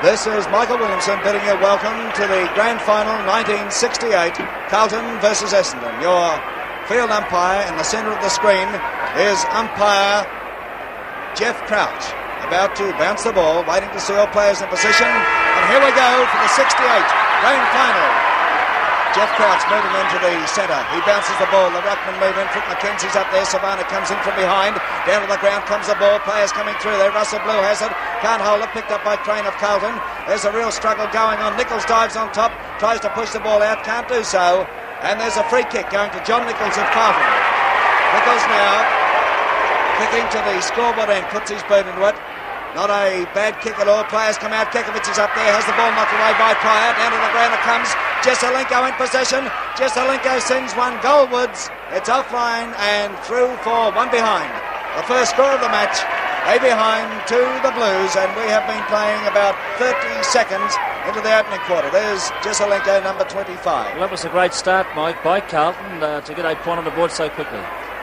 This is Michael Williamson bidding you welcome to the Grand Final 1968, Carlton versus Essendon. Your field umpire in the centre of the screen is umpire Jeff Crouch, about to bounce the ball, waiting to see all players in position. And here we go for the 68 Grand Final. Jeff Crouch moving into the centre. He bounces the ball. The ruckman move in. Frick McKenzie's up there. Savannah comes in from behind. Down to the ground comes the ball. Players coming through there. Russell Blue has it. Can't hold it. Picked up by Crane of Carlton. There's a real struggle going on. Nichols dives on top. Tries to push the ball out. Can't do so. And there's a free kick going to John Nichols of Carlton. Nichols now kicking to the scoreboard end. Puts his boot into it. Not a bad kick at all. Players come out. Kekovich is up there. Has the ball knocked away by Pryor. Down to the ground it comes. Jesselenko in possession. Jesselenko sends one goalwards. It's offline and through for one behind. The first score of the match. A behind to the Blues, and we have been playing about 30 seconds into the opening quarter. There's Jesselenko, number 25. Well, that was a great start, Mike, by Carlton to get a point on the board so quickly.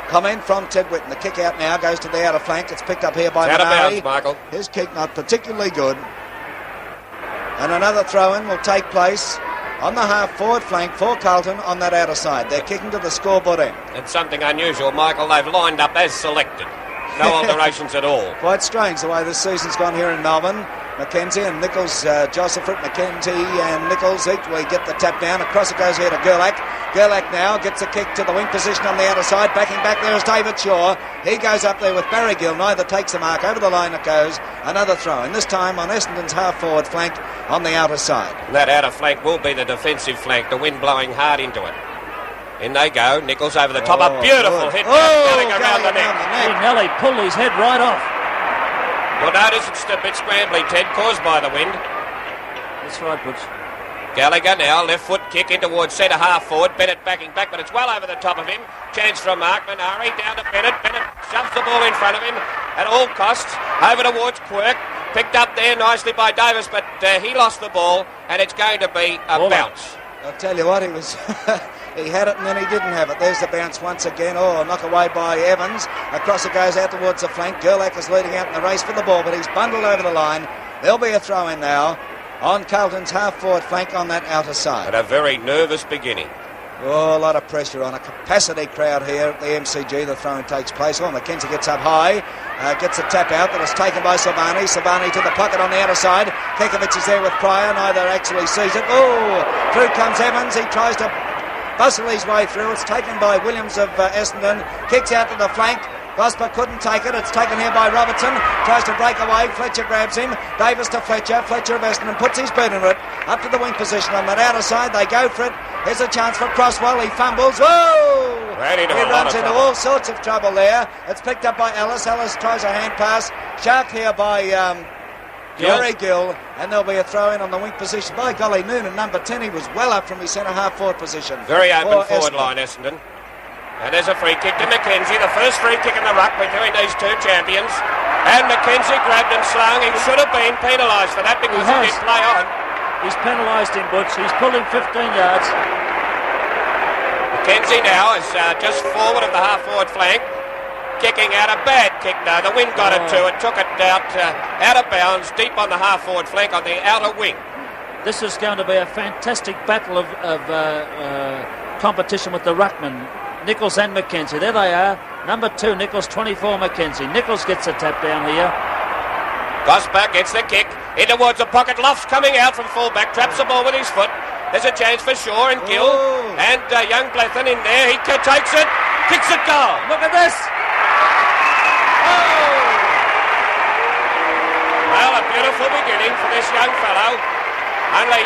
Comment from Ted Whitten. The kick out now goes to the outer flank. It's picked up here by Manari. Out of bounds, Michael. His kick not particularly good. And another throw-in will take place on the half-forward flank for Carlton on that outer side. They're kicking to the scoreboard end. It's something unusual, Michael. They've lined up as selected. No alterations at all. Quite strange the way this season's gone here in Melbourne. McKenzie and Nichols, Joseph McKenzie and Nichols equally get the tap down. Across it goes here to Gerlach. Gerlach now gets a kick to the wing position on the outer side. Backing back there is David Shaw. He goes up there with Barry Gill. Neither takes the mark. Over the line it goes. Another throw. And this time on Essendon's half-forward flank on the outer side. That outer flank will be the defensive flank. The wind blowing hard into it. In they go. Nichols over the top. A beautiful hit. Going around the neck. He nearly pulled his head right off. You'll notice it's a bit scrambly, Ted, caused by the wind. That's right, Butch. Gallagher now, left foot kick in towards centre half forward. Bennett backing back, but it's well over the top of him. Chance from Mark Manari down to Bennett. Bennett shoves the ball in front of him at all costs. Over towards Quirk. Picked up there nicely by Davis, but he lost the ball, and it's going to be a bounce. I'll tell you what, he was... He had it and then he didn't have it. There's the bounce once again. Oh, knock away by Evans. Across it goes out towards the flank. Gerlach is leading out in the race for the ball, but he's bundled over the line. There'll be a throw in now on Carlton's half-forward flank on that outer side. At a very nervous beginning. Oh, a lot of pressure on a capacity crowd here at the MCG. The throw-in takes place. Oh, McKenzie gets up high. Gets a tap out that is taken by Silvani. Silvani to the pocket on the outer side. Kekovich is there with Pryor. Neither actually sees it. Oh, through comes Evans. He tries to bustle his way through. It's taken by Williams of Essendon. Kicks out to the flank. Gosper couldn't take it. It's taken here by Robertson. Tries to break away. Fletcher grabs him. Davis to Fletcher. Fletcher of Essendon puts his boot in it. Up to the wing position on that outer side. They go for it. Here's a chance for Crosswell. He fumbles. Whoa! He runs into all sorts of trouble there. It's picked up by Ellis. Ellis tries a hand pass. Sharked here by Barry Gill. And there'll be a throw-in on the wing position. By golly, Noonan, number 10, he was well up from his centre half-forward position. Very open forward line, Essendon. And there's a free kick to McKenzie. The first free kick in the ruck between these two champions. And McKenzie grabbed and slung. He should have been penalised for that because he did play on. He's penalised him, Butch. He's pulled him 15 yards. McKenzie now is just forward of the half-forward flank. Kicking out a bad kick now. The wind got it to it. Took it out of bounds deep on the half-forward flank on the outer wing. This is going to be a fantastic battle of competition with the ruckman. Nichols and McKenzie. There they are. Number 2, Nichols, 24, McKenzie. Nichols gets a tap down here. Gosper gets the kick. In towards the pocket. Luff's coming out from full-back. Traps the ball with his foot. There's a chance for Shaw and Gill. And young Blethen in there. He takes it. Kicks it goal. Look at this. Well, a beautiful beginning for this young fellow. Only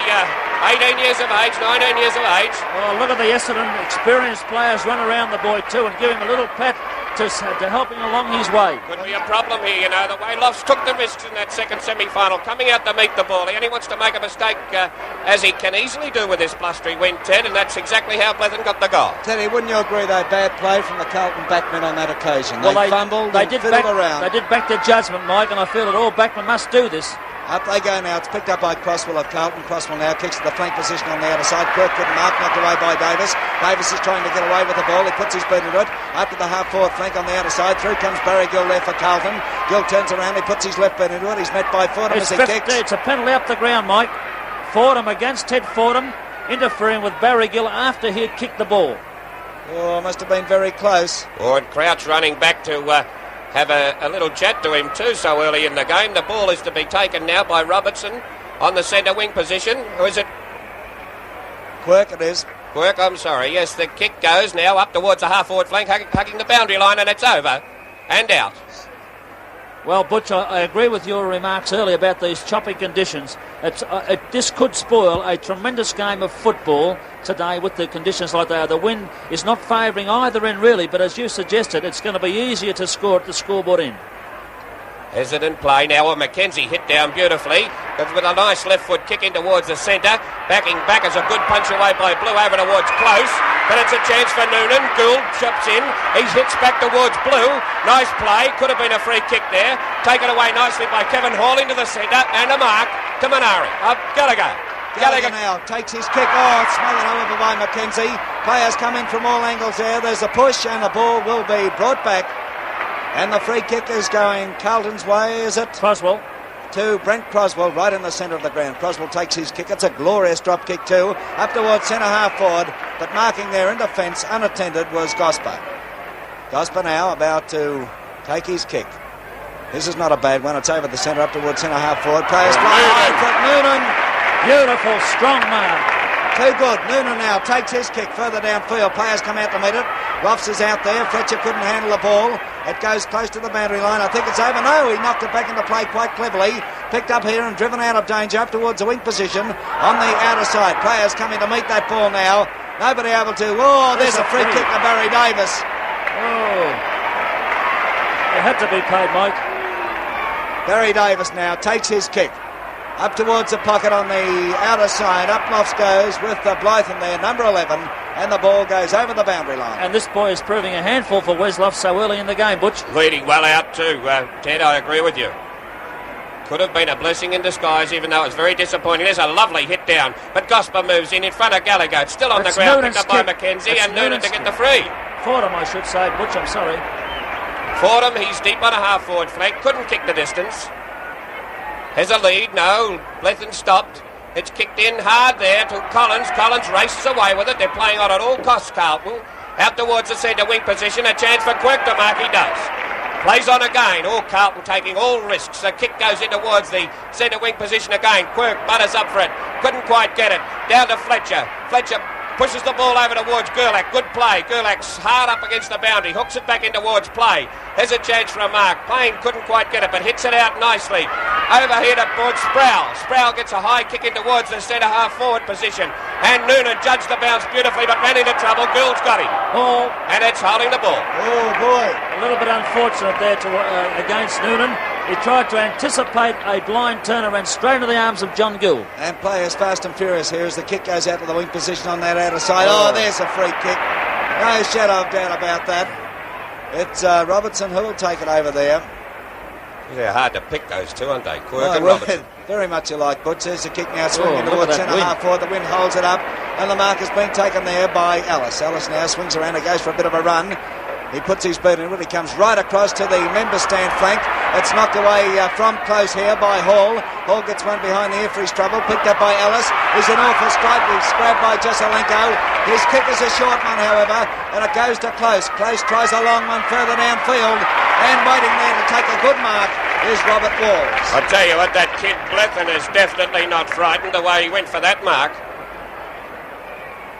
18 years of age, 19 years of age. Oh, look at the Essendon experienced players run around the boy too and give him a little pat to help him along his way. Could be a problem here, you know, the way Lofts took the risks in that second semi-final, coming out to meet the ball. He only wants to make a mistake, as he can easily do with this blustery wind, Ted, and that's exactly how Blethen got the goal. Teddy, wouldn't you agree they bad play from the Carlton backmen on that occasion? They fumbled, they fiddled around. They did back their judgment, Mike, and I feel that all backmen must do this. Up they go now. It's picked up by Crosswell of Carlton. Crosswell now kicks to the flank position on the outer side. Quirk couldn't mark, knocked away by Davis. Davis is trying to get away with the ball. He puts his boot into it. Up to the half-forward flank on the outer side. Through comes Barry Gill there for Carlton. Gill turns around. He puts his left boot into it. He's met by Fordham as he kicks. It's a penalty up the ground, Mike. Fordham against Ted Fordham, interfering with Barry Gill after he had kicked the ball. Oh, must have been very close. Oh, and Crouch running back to have a little chat to him too so early in the game. The ball is to be taken now by Robertson on the centre wing position. Or is it? Quirk it is. Quirk, I'm sorry. Yes, the kick goes now up towards the half-forward flank, hugging the boundary line, and it's over and out. Well, Butch, I agree with your remarks earlier about these choppy conditions. This could spoil a tremendous game of football today with the conditions like they are. The wind is not favouring either end, really, but as you suggested, it's going to be easier to score at the scoreboard end. Essendon play now. Well, Mackenzie hit down beautifully with a nice left foot kick in towards the centre. Backing back as a good punch away by Blue over towards Close. But it's a chance for Noonan. Gould chops in. He hits back towards Blue. Nice play. Could have been a free kick there. Taken away nicely by Kevin Hall into the centre. And a mark to Manari. Gallagher. Gallagher now takes his kick. Oh, it's smothered however by Mackenzie. Players come in from all angles there. There's a push and the ball will be brought back. And the free kick is going Carlton's way, is it? Croswell. To Brent Croswell, right in the centre of the ground. Croswell takes his kick. It's a glorious drop kick too. Up towards centre half forward. But marking there in defence, unattended, was Gosper. Gosper now about to take his kick. This is not a bad one. It's over the centre, up towards centre half forward. Players play for Noonan. Beautiful, strong mark. Too good. Noonan now takes his kick further downfield. Players come out to meet it. Roffs is out there. Fletcher couldn't handle the ball. It goes close to the boundary line. I think it's over. No, he knocked it back into play quite cleverly. Picked up here and driven out of danger up towards the wing position on the outer side. Players coming to meet that ball now. Nobody able to. Oh, there's a free kick to Barry Davis. Oh. It had to be paid, Mike. Barry Davis now takes his kick. Up towards the pocket on the outer side. Up Lofts goes with Blythen there, number 11. And the ball goes over the boundary line. And this boy is proving a handful for Wes Lofts so early in the game, Butch. Leading well out too, Ted, I agree with you. Could have been a blessing in disguise, even though it's very disappointing. There's a lovely hit down, but Gosper moves in front of Gallagher. It's still on the ground, picked up by Mackenzie, and Noonan to get the free. Fordham, I should say, Butch, I'm sorry. Fordham, he's deep on a half-forward flank, couldn't kick the distance. Has a lead, no, Blethen stopped. It's kicked in hard there to Collins. Collins races away with it. They're playing on at all costs, Carlton. Out towards the centre wing position. A chance for Quirk to mark. He does. Plays on again. All Carlton taking all risks. The kick goes in towards the centre wing position again. Quirk butters up for it. Couldn't quite get it. Down to Fletcher. Fletcher pushes the ball over towards Gerlach. Good play. Gerlach's hard up against the boundary. Hooks it back in towards play. Has a chance for a mark. Payne couldn't quite get it, but hits it out nicely. Over here towards Sproul. Sproul gets a high kick in towards the centre half forward position. And Noonan judged the bounce beautifully, but ran into trouble. Gould's got him. Oh. And it's holding the ball. Oh, boy. A little bit unfortunate there against Noonan. He tried to anticipate a blind turn and ran straight into the arms of John Gill. And players fast and furious here as the kick goes out to the wing position on that outer side. Oh, there's a free kick. No shadow of doubt about that. It's Robertson who will take it over there. They're hard to pick, those two, aren't they? Quirk and Robertson. Very much alike, Butch. There's the kick now swinging towards centre half forward. The wind holds it up, and the mark has been taken there by Ellis. Ellis now swings around and goes for a bit of a run. He puts his boot in it. He comes right across to the member stand flank. It's knocked away from close here by Hall. Hall gets one behind the ear for his trouble. Picked up by Ellis. He's an awful strike. He's grabbed by Jesselenko. His kick is a short one, however, and it goes to Close. Close tries a long one further downfield. And waiting there to take a good mark is Robert Walls. I tell you what, that kid Blethen is definitely not frightened the way he went for that mark.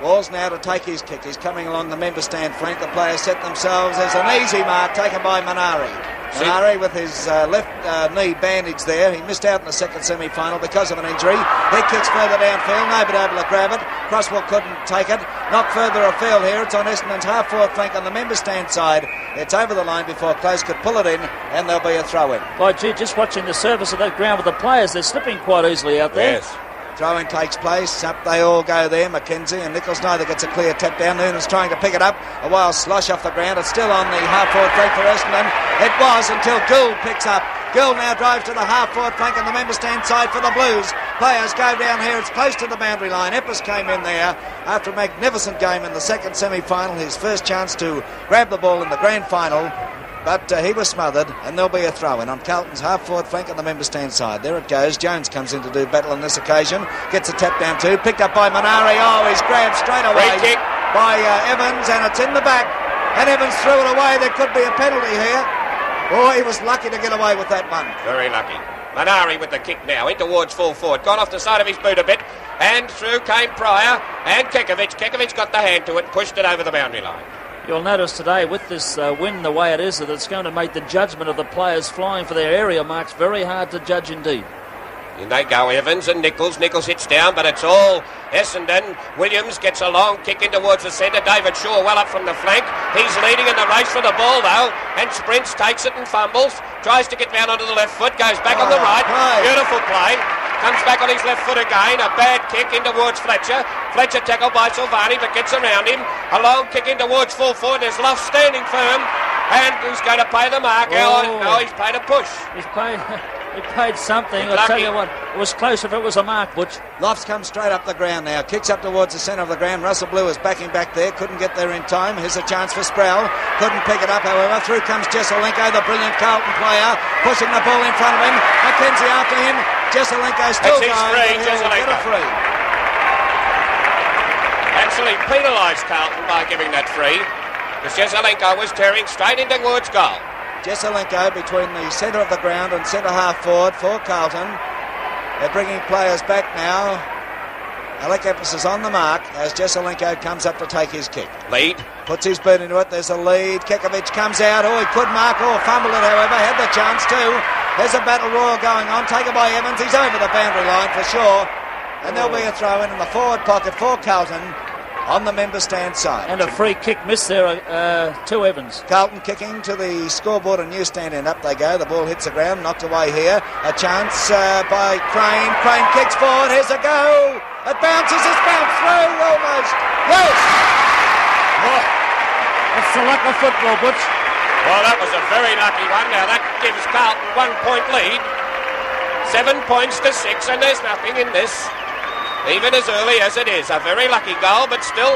Walls now to take his kick. He's coming along the member stand flank. The players set themselves. There's an easy mark taken by Manari. Manari with his left knee bandaged there. He missed out in the second semi-final because of an injury. He kicks further downfield. Nobody able to grab it. Crosswell couldn't take it. Not further afield here. It's on Essendon's half-forward flank on the member stand side. It's over the line before Close could pull it in, and there'll be a throw-in. Boy, gee, just watching the surface of that ground with the players, they're slipping quite easily out there. Yes. Throw-in takes place. Up they all go there. Mackenzie and Nichols neither gets a clear tap down. Noonan's trying to pick it up. A wild slosh off the ground. It's still on the half-forward flank for Essendon. It was until Gould picks up Gill now drives to the half-forward flank on the member stand side for the Blues. Players go down here. It's close to the boundary line. Eppes came in there after a magnificent game in the second semi-final. His first chance to grab the ball in the grand final. But he was smothered, and there'll be a throw-in on Carlton's half-forward flank on the member stand side. There it goes. Jones comes in to do battle on this occasion. Gets a tap down too. Picked up by Manari. Oh, he's grabbed straight away by Evans, and it's in the back. And Evans threw it away. There could be a penalty here. Oh, he was lucky to get away with that one. Very lucky. Manari with the kick now in towards full forward. Gone off the side of his boot a bit. And through came Pryor and Kekovic. Kekovic got the hand to it, pushed it over the boundary line. You'll notice today with this win the way it is that it's going to make the judgment of the players flying for their area marks very hard to judge indeed. In they go, Evans and Nichols. Nichols hits down, but it's all Essendon. Williams gets a long kick in towards the centre. David Shaw well up from the flank. He's leading in the race for the ball, though, and sprints, takes it and fumbles. Tries to get round onto the left foot, goes back on the right. Beautiful play. Comes back on his left foot again. A bad kick in towards Fletcher. Fletcher tackled by Silvani, but gets around him. A long kick in towards full forward. There's Luff standing firm, and he's going to pay the mark. No, he's paid a push. He paid something. I'll tell you what, it was close if it was a mark, Butch. Lofts comes straight up the ground now. Kicks up towards the centre of the ground. Russell Blue is backing back there. Couldn't get there in time. Here's a chance for Sproul. Couldn't pick it up, however. Through comes Jesselenko, the brilliant Carlton player, pushing the ball in front of him. McKenzie after him. Jesselenko still going. Get a free. Actually penalised Carlton by giving that free, because Jesselenko was tearing straight in towards goal. Jesselenko between the centre of the ground and centre half forward for Carlton. They're bringing players back now. Alec Eppes is on the mark as Jesselenko comes up to take his kick. Lead. Puts his boot into it. There's a lead. Kekovic comes out. Oh, he could mark. Oh, fumbled it, however. Had the chance too. There's a battle royal going on. Taken by Evans. He's over the boundary line for sure. And there'll be a throw in the forward pocket for Carlton on the member stand side. And a free kick missed there to Evans. Carlton kicking to the scoreboard and newsstand, and up they go. The ball hits the ground, knocked away here. A chance by Crane. Crane kicks forward. Here's a go. It bounces. It's bounced through almost. Yes. Oh, that's the luck of football, Butch. Well, that was a very lucky one. Now that gives Carlton 1 point lead. 7 points to 6, and there's nothing in this. Even as early as it is. A very lucky goal, but still,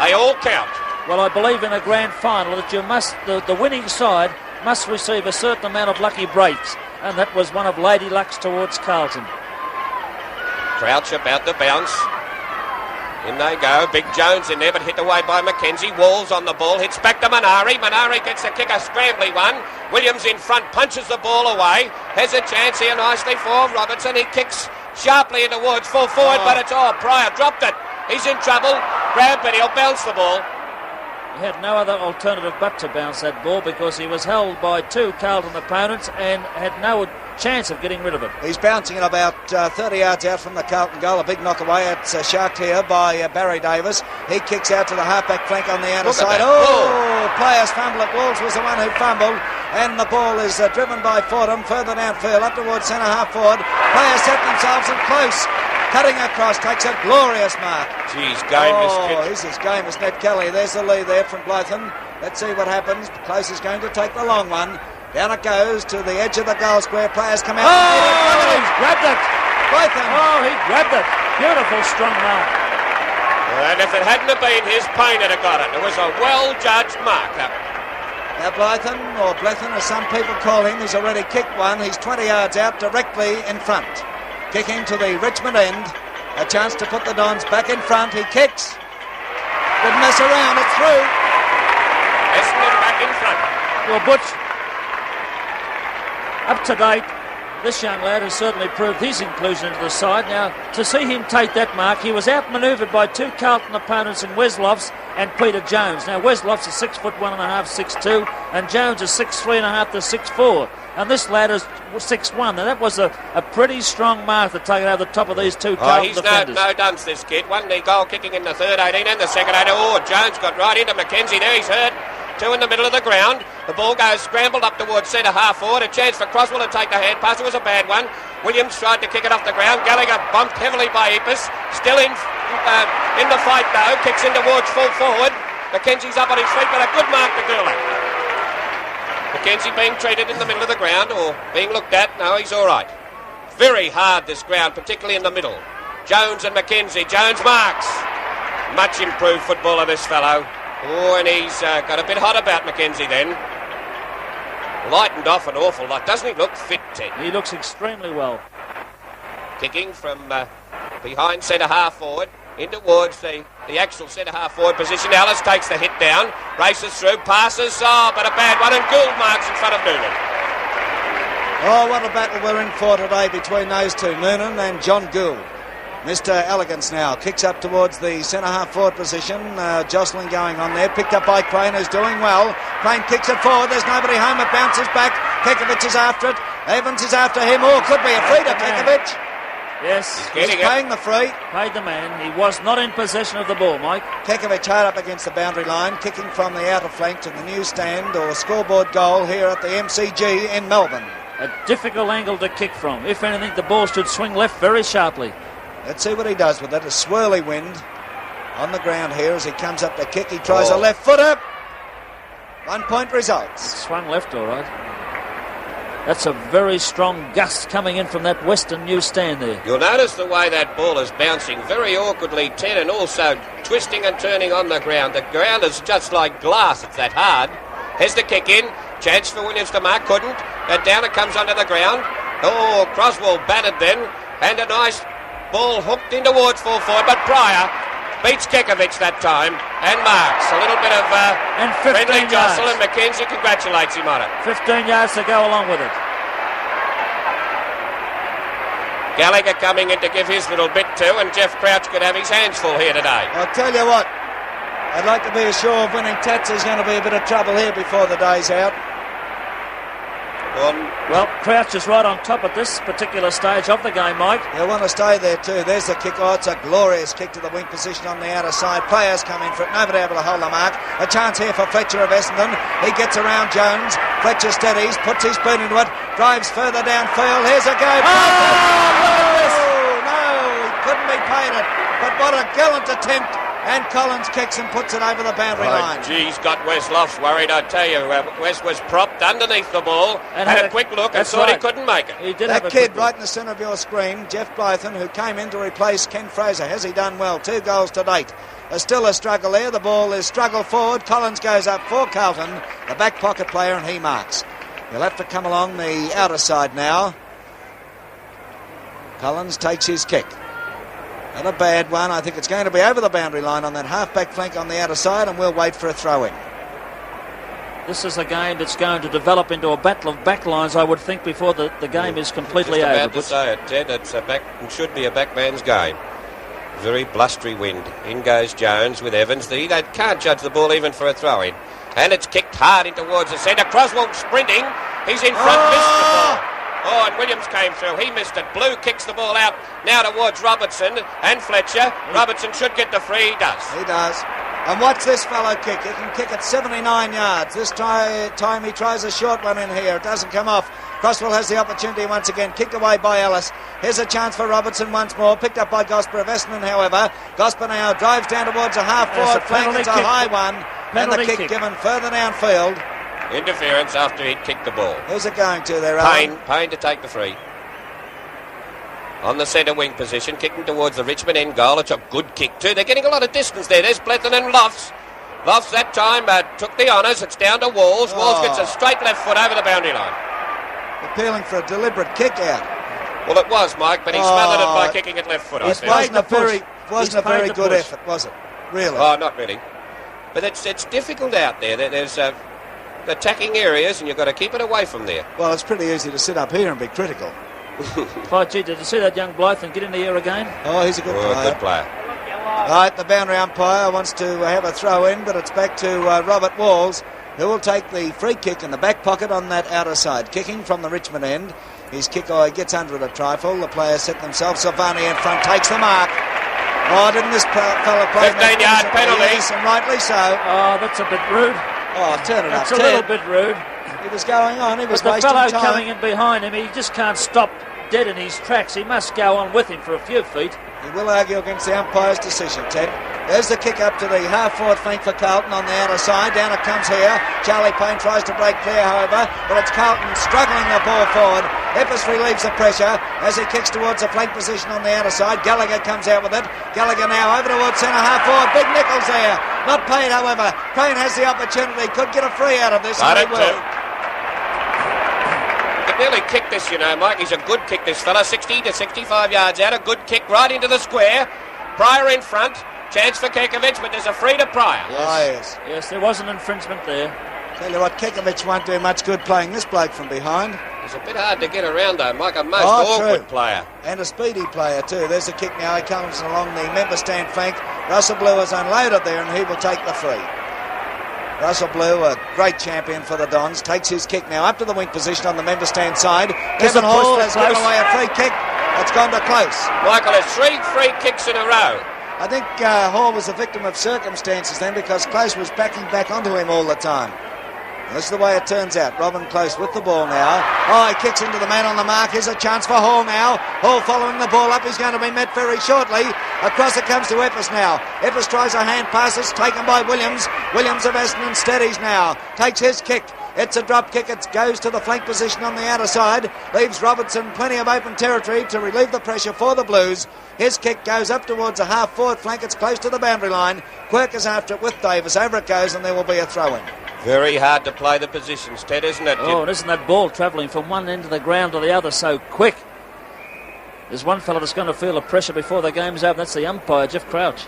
they all count. Well, I believe in a grand final that you must, the winning side must receive a certain amount of lucky breaks, and that was one of Lady Luck's towards Carlton. Crouch about to bounce. In they go. Big Jones in there, but hit away by McKenzie. Walls on the ball. Hits back to Manari. Manari gets a kick, a scrambly one. Williams in front, punches the ball away. Has a chance here nicely for Robertson. He kicks sharply in towards full forward, but it's Pryor dropped it. He's in trouble. Grab, but he'll bounce the ball. He had no other alternative but to bounce that ball because he was held by two Carlton opponents and had no chance of getting rid of it. He's bouncing it about 30 yards out from the Carlton goal. A big knock away. It's sharked here by Barry Davis. He kicks out to the halfback flank on the outer side. Players fumble. Wolves was the one who fumbled, and the ball is driven by Fordham further downfield up towards centre half forward. Players set themselves in close. Cutting across, takes a glorious mark. Geez, game is kid. He's as game as Ned Kelly. There's the lead there from Blythen. Let's see what happens. Close is going to take the long one. Down it goes to the edge of the goal square. Players come out. He's grabbed it. Blythen. Oh, he grabbed it. Beautiful, strong mark. And if it hadn't have been his, Payne would have got it. It was a well-judged mark, that one. Now Blythen, or Blythen as some people call him, he's already kicked one. He's 20 yards out, directly in front. Kicking to the Richmond end. A chance to put the Dons back in front. He kicks. Didn't mess around. It's through. Essendon back in front. Well, Butch, up to date, this young lad has certainly proved his inclusion into the side. Now, to see him take that mark, he was outmanoeuvred by two Carlton opponents in Weslofts and Peter Jones. Now, Weslofts is 6'1.5", 6'2", and Jones is 6'3.5" to 6'4". And this lad is 6'1". Now, that was a pretty strong mark to take it over the top of these two Carlton defenders. He's no dunce, this kid. One goal kicking in the third 18 and the second 18. Oh, Jones got right into McKenzie there. He's hurt. Two in the middle of the ground. The ball goes scrambled up towards centre half forward. A chance for Croswell to take the hand pass. It was a bad one. Williams tried to kick it off the ground. Gallagher bumped heavily by Eppes. Still in the fight though. Kicks in towards full forward. McKenzie's up on his feet, but a good mark to Gurley. Mackenzie being treated in the middle of the ground or being looked at? No, he's all right. Very hard, this ground, particularly in the middle. Jones and Mackenzie. Jones marks. Much improved footballer, this fellow. Oh, and he's got a bit hot about Mackenzie then. Lightened off an awful lot. Doesn't he look fit, Ted? He looks extremely well. Kicking from behind centre-half forward in towards the actual centre-half forward position. Ellis takes the hit down, races through, passes, but a bad one, and Gould marks in front of Noonan. Oh, what a battle we're in for today between those two, Noonan and John Gould. Mr. Elegance now kicks up towards the centre-half forward position. Jostling going on there, picked up by Crane, who's doing well. Crane kicks it forward, there's nobody home, it bounces back. Kekovic is after it, Evans is after him. Oh, could be a free to Kekovic. Yes, he's paying the free. Paid the man. He was not in possession of the ball, Mike. Kekovic hard up against the boundary line, kicking from the outer flank to the new stand or scoreboard goal here at the MCG in Melbourne. A difficult angle to kick from. If anything, the ball should swing left very sharply. Let's see what he does with it. A swirly wind on the ground here as he comes up to kick. He tries a left footer. 1 point results. It swung left, all right. That's a very strong gust coming in from that western new stand there. You'll notice the way that ball is bouncing very awkwardly, Ted, and also twisting and turning on the ground. The ground is just like glass. It's that hard. Here's the kick in. Chance for Williams to mark. Couldn't. And down it comes under the ground. Oh, Croswell batted then. And a nice ball hooked in towards full forward. But Pryor beats Kekovic that time and marks. A little bit of friendly jostle, and Mackenzie congratulates him on it. 15 yards to go along with it. Gallagher coming in to give his little bit too, and Jeff Crouch could have his hands full here today. I'll tell you what, I'd like to be assured of winning Tats is going to be a bit of trouble here before the day's out. Well, Crouch is right on top at this particular stage of the game, Mike. He'll want to stay there too. There's the kick. Oh, it's a glorious kick to the wing position on the outer side. Players come in for it. Nobody able to hold the mark. A chance here for Fletcher of Essendon. He gets around Jones. Fletcher steadies, puts his spoon into it, drives further downfield. Here's a go. Oh, no, he couldn't be paid it. But what a gallant attempt. And Collins kicks and puts it over the boundary line. Geez, got Wes Lofts worried, I tell you. Wes was propped underneath the ball, and had a quick look and thought he couldn't make it. He did that kid right in the centre of your screen, Jeff Blythen, who came in to replace Ken Fraser. Has he done well? 2 goals to date. There's still a struggle there. The ball is struggle forward. Collins goes up for Carlton, the back pocket player, and he marks. He'll have to come along the outer side now. Collins takes his kick. Not a bad one. I think it's going to be over the boundary line on that half-back flank on the outer side, and we'll wait for a throw-in. This is a game that's going to develop into a battle of backlines, I would think, before the game is completely over. About to say it, Ted. It should be a backman's game. Very blustery wind. In goes Jones with Evans. They can't judge the ball even for a throw-in. And it's kicked hard in towards the centre. Croswell sprinting. He's in front, missed the ball. Oh, and Williams came through. He missed it. Blue kicks the ball out now towards Robertson and Fletcher. Robertson should get the free. He does. He does. And watch this fellow kick. He can kick at 79 yards. This time he tries a short one in here. It doesn't come off. Croswell has the opportunity once again. Kicked away by Ellis. Here's a chance for Robertson once more. Picked up by Gosper of Essendon, however. Gosper now drives down towards a half-forward flank. It's a high one. And the kick given further downfield. Interference after he'd kicked the ball. Who's it going to there, Alan? Payne to take the free. On the centre wing position, kicking towards the Richmond end goal. It's a good kick too. They're getting a lot of distance there. There's Blethen and Lofts. Lofts that time took the honours. It's down to Walls. Walls gets a straight left foot over the boundary line. Appealing for a deliberate kick out. Well, it was, Mike, but he smothered it by kicking it left foot. It wasn't a very good effort, was it? Really? Oh, not really. But it's difficult out there. There's attacking areas, and you've got to keep it away from there. Well, it's pretty easy to sit up here and be critical. Oh, gee, did you see that young Blythen get in the air again? Oh, he's a good player. Good player. Right, the boundary umpire wants to have a throw in, but it's back to Robert Walls, who will take the free kick in the back pocket on that outer side. Kicking from the Richmond end. His kick gets under it a trifle. The players set themselves. Silvani in front takes the mark. Oh, didn't this fella play? 15-yard penalty. Yes, and rightly so. Oh, that's a bit rude. Oh, turn it up. That's a little bit rude. He was going on. He was wasting time. The fellow time. coming in behind him, he just can't stop dead in his tracks. He must go on with him for a few feet. He will argue against the umpire's decision, Ted. There's the kick up to the half-forward flank for Carlton on the outer side. Down it comes here. Charlie Payne tries to break clear, however, but it's Carlton struggling the ball forward. Epps relieves the pressure as he kicks towards the flank position on the outer side. Gallagher comes out with it. Gallagher now over towards centre half-forward. Big Nichols there. Not paid, however. Payne has the opportunity. Could get a free out of this. I and he will. Could nearly kick this, you know, Mike. He's a good kick, this fella. 60 to 65 yards out. A good kick right into the square. Pryor in front. Chance for Kekovic, but there's a free to Pryor. Yes. Yes, there was an infringement there. Tell you what, Kekovic won't do much good playing this bloke from behind. It's a bit hard to get around, though, Mike. A most awkward player. And a speedy player, too. There's a kick now. He comes along the member stand flank. Russell Blue is unloaded there, and he will take the free. Russell Blue, a great champion for the Dons, takes his kick now up to the wing position on the member stand side. Kevin Hall has given away a free kick. It's gone to Close. Michael has 3 free kicks in a row. I think Hall was a victim of circumstances then, because Close was backing back onto him all the time. And this is the way it turns out. Robin Close with the ball now. Oh, he kicks into the man on the mark. Here's a chance for Hall now. Hall following the ball up. He's going to be met very shortly. Across it comes to Epps now. Epps tries a hand pass. It's taken by Williams. Williams of Essendon steadies now. Takes his kick. It's a drop kick. It goes to the flank position on the outer side. Leaves Robertson plenty of open territory to relieve the pressure for the Blues. His kick goes up towards a half-forward flank. It's close to the boundary line. Quirk is after it with Davis. Over it goes, and there will be a throw-in. Very hard to play the positions, Ted, isn't it? Oh, and isn't that ball travelling from one end of the ground to the other so quick? There's one fella that's going to feel the pressure before the game's over. That's the umpire, Jeff Crouch.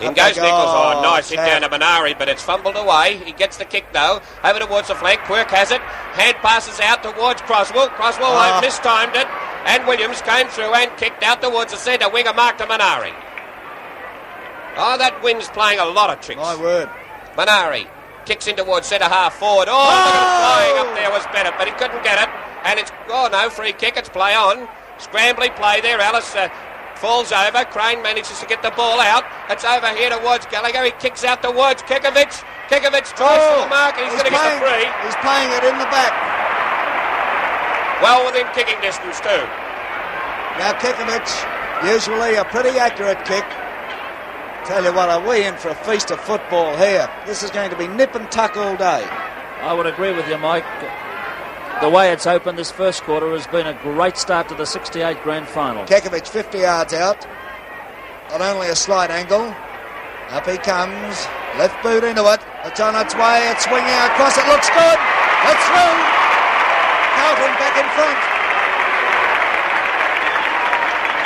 In goes Nichols. Oh, nice hit down to Manari, but it's fumbled away. He gets the kick, though. Over towards the flank. Quirk has it. Hand passes out towards Croswell. Croswell mistimed it. And Williams came through and kicked out towards the centre. Winger mark to Manari. Oh, that wind's playing a lot of tricks. My word. Manari kicks in towards centre half forward. Oh, look at it flying up there was better, but he couldn't get it. And it's, free kick. It's play on. Scrambly play there. Ellis falls over. Crane manages to get the ball out. It's over here towards Gallagher. He kicks out towards Kekovic. Kekovic tries for the mark, and he's going to get the free. He's playing it in the back. Well within kicking distance too. Now Kekovic, usually a pretty accurate kick. Tell you what, are we in for a feast of football here? This is going to be nip and tuck all day. I would agree with you, Mike. The way it's opened this first quarter has been a great start to the 68 grand final. Kekovic 50 yards out, on only a slight angle. Up he comes, left boot into it. It's on its way, it's swinging across, it looks good. It's through. Carlton back in front.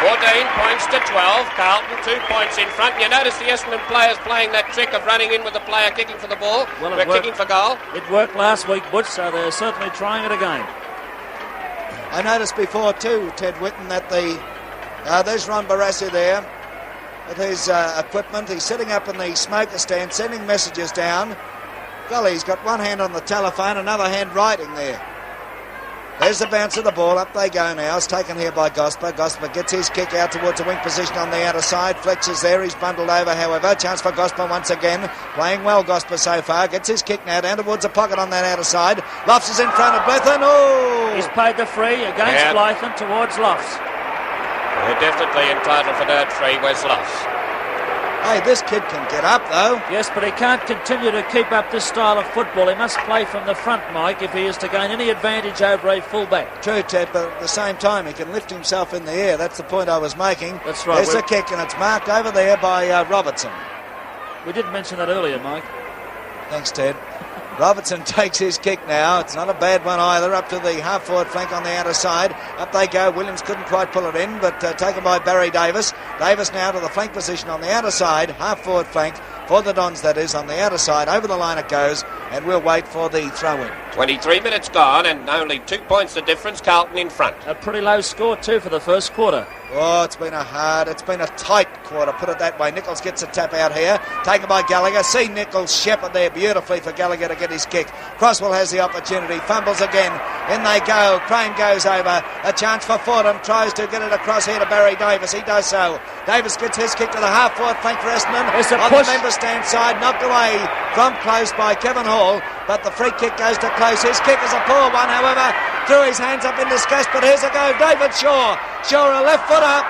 14 points to 12. Carlton 2 points in front. You notice the Essendon players playing that trick of running in with the player kicking for the ball. Well, we're kicking for goal. It worked last week, Butch, so they're certainly trying it again. I noticed before too, Ted Whitten, that there's Ron Barassi there with his equipment. He's sitting up in the smoker stand, sending messages down. Golly, he's got one hand on the telephone, another hand writing there. There's the bounce of the ball. Up they go now. It's taken here by Gosper. Gosper gets his kick out towards the wing position on the outer side. Fletch is there. He's bundled over, however. Chance for Gosper once again. Playing well, Gosper, so far. Gets his kick now down towards the pocket on that outer side. Lofts is in front of Blythen. Oh! He's paid the free against Blythen towards Lofts. They're definitely entitled for that free. Where's Lofts? Hey, this kid can get up, though. Yes, but he can't continue to keep up this style of football. He must play from the front, Mike, if he is to gain any advantage over a fullback. True, Ted, but at the same time, he can lift himself in the air. That's the point I was making. That's right. There's a kick, and it's marked over there by Robertson. We did mention that earlier, Mike. Thanks, Ted. Robertson takes his kick now. It's not a bad one either. Up to the half-forward flank on the outer side. Up they go. Williams couldn't quite pull it in, but taken by Barry Davis. Davis now to the flank position on the outer side. Half-forward flank for the Dons, that is, on the outer side. Over the line it goes, and we'll wait for the throw-in. 23 minutes gone, and only 2 points the difference. Carlton in front. A pretty low score, too, for the first quarter. Oh, it's been a tight quarter, put it that way. Nichols gets a tap out here, taken by Gallagher. See Nichols shepherd there beautifully for Gallagher to get his kick. Croswell has the opportunity, fumbles again. In they go. Crane goes over. A chance for Fordham, tries to get it across here to Barry Davis. He does so. Davis gets his kick to the half-forward flank for Essendon. On the member stand side, knocked away from Close by Kevin Hall, but the free kick goes to Close. His kick is a poor one, however. Threw his hands up in disgust, but here's a go. David Shaw. Shaw, a left footer.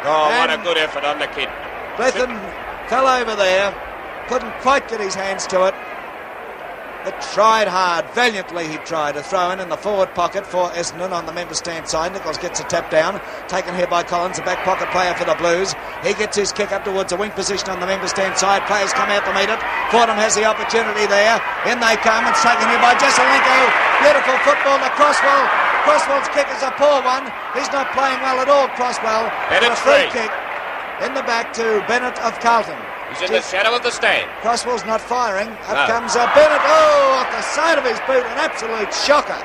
Oh, and what a good effort on the kid. Blythen fell over there, couldn't quite get his hands to it, but tried hard, valiantly he tried to throw in the forward pocket for Essendon on the member stand side. Nichols gets a tap down, taken here by Collins, the back pocket player for the Blues. He gets his kick up towards the wing position on the member stand side. Players come out to meet it. Fordham has the opportunity there. In they come. It's taken here by Jesselenko. Beautiful football to Crosswell. Crosswell's kick is a poor one. He's not playing well at all, Crosswell. And a free kick in the back to Bennett of Carlton. He's in the shadow of the stand. Crosswell's not firing. Up comes Bennett. Oh, off the side of his boot. An absolute shocker.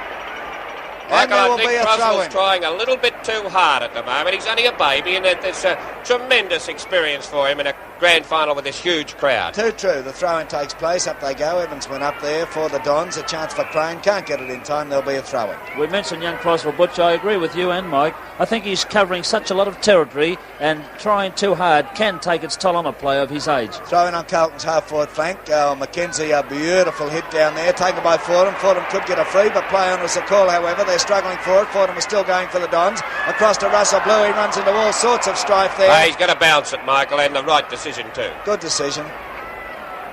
Michael, I think Crosswell's trying a little bit too hard at the moment. He's only a baby, and it's a tremendous experience for him in a grand final with this huge crowd. Too true. The throw-in takes place. Up they go. Evans went up there for the Dons. A chance for Crane. Can't get it in time. There'll be a throw-in. We mentioned young Crosswell, Butch. I agree with you and Mike. I think he's covering such a lot of territory, and trying too hard can take its toll on a player of his age. Throw-in on Carlton's half-forward flank. Mackenzie, a beautiful hit down there, taken by Fordham. Fordham could get a free, but play on was the call, however. They're struggling for it. Fordham is still going for the Dons. Across to Russell Blue. He runs into all sorts of strife there. He's going to bounce it, Michael, and the right decision too. Good decision.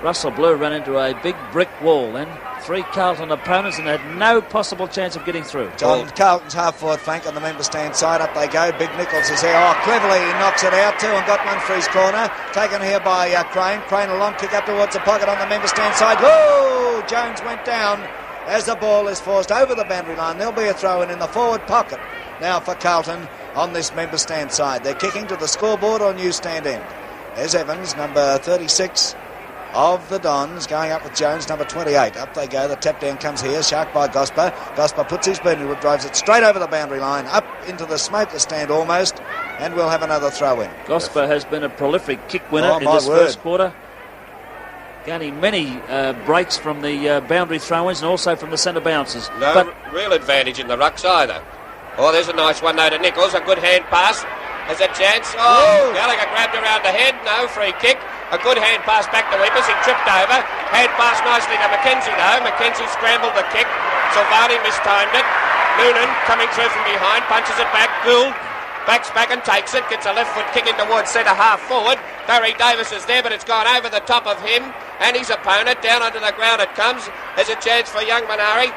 Russell Blue ran into a big brick wall then. 3 Carlton opponents and had no possible chance of getting through. John Carlton's half-forward flank on the member stand side. Up they go. Big Nichols is there. Oh, cleverly he knocks it out too and got one for his corner. Taken here by Crane. Crane a long kick up towards the pocket on the member stand side. Whoa! Jones went down as the ball is forced over the boundary line. There'll be a throw-in in the forward pocket now for Carlton on this member stand side. They're kicking to the scoreboard or new stand end. There's Evans, number 36 of the Dons, going up with Jones, number 28. Up they go. The tap down comes here. Shark by Gosper. Gosper puts his boot in, drives it straight over the boundary line, up into the smoker stand almost, and we'll have another throw-in. Gosper has been a prolific kick winner in this first quarter. Gaining many breaks from the boundary throw-ins and also from the centre bounces. No real advantage in the rucks either. Oh, there's a nice one though to Nichols. A good hand pass. There's a chance. Oh, Gallagher grabbed around the head. No, free kick. A good hand pass back to Wippers. He tripped over. Hand pass nicely to Mackenzie though. Mackenzie scrambled the kick. Silvani mistimed it. Noonan coming through from behind. Punches it back. Gould backs back and takes it. Gets a left foot kick in towards centre half forward. Barry Davis is there, but it's gone over the top of him and his opponent. Down onto the ground it comes. There's a chance for young Manari.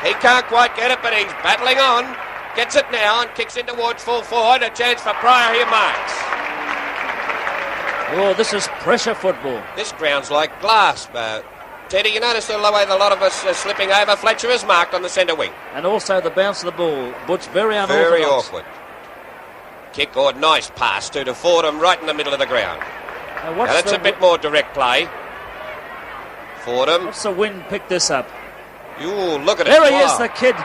He can't quite get it, but he's battling on. Gets it now and kicks in towards full forward. A chance for Pryor. Here marks. Oh, this is pressure football. This ground's like glass. Teddy, you notice the way a lot of us are slipping over. Fletcher is marked on the centre wing. And also the bounce of the ball. Butch, very unorthodox. Very awkward. Kick or nice pass to Fordham right in the middle of the ground. Now that's a bit more direct play. Fordham. What's the wind picked this up? You look at it. There he is, the kid.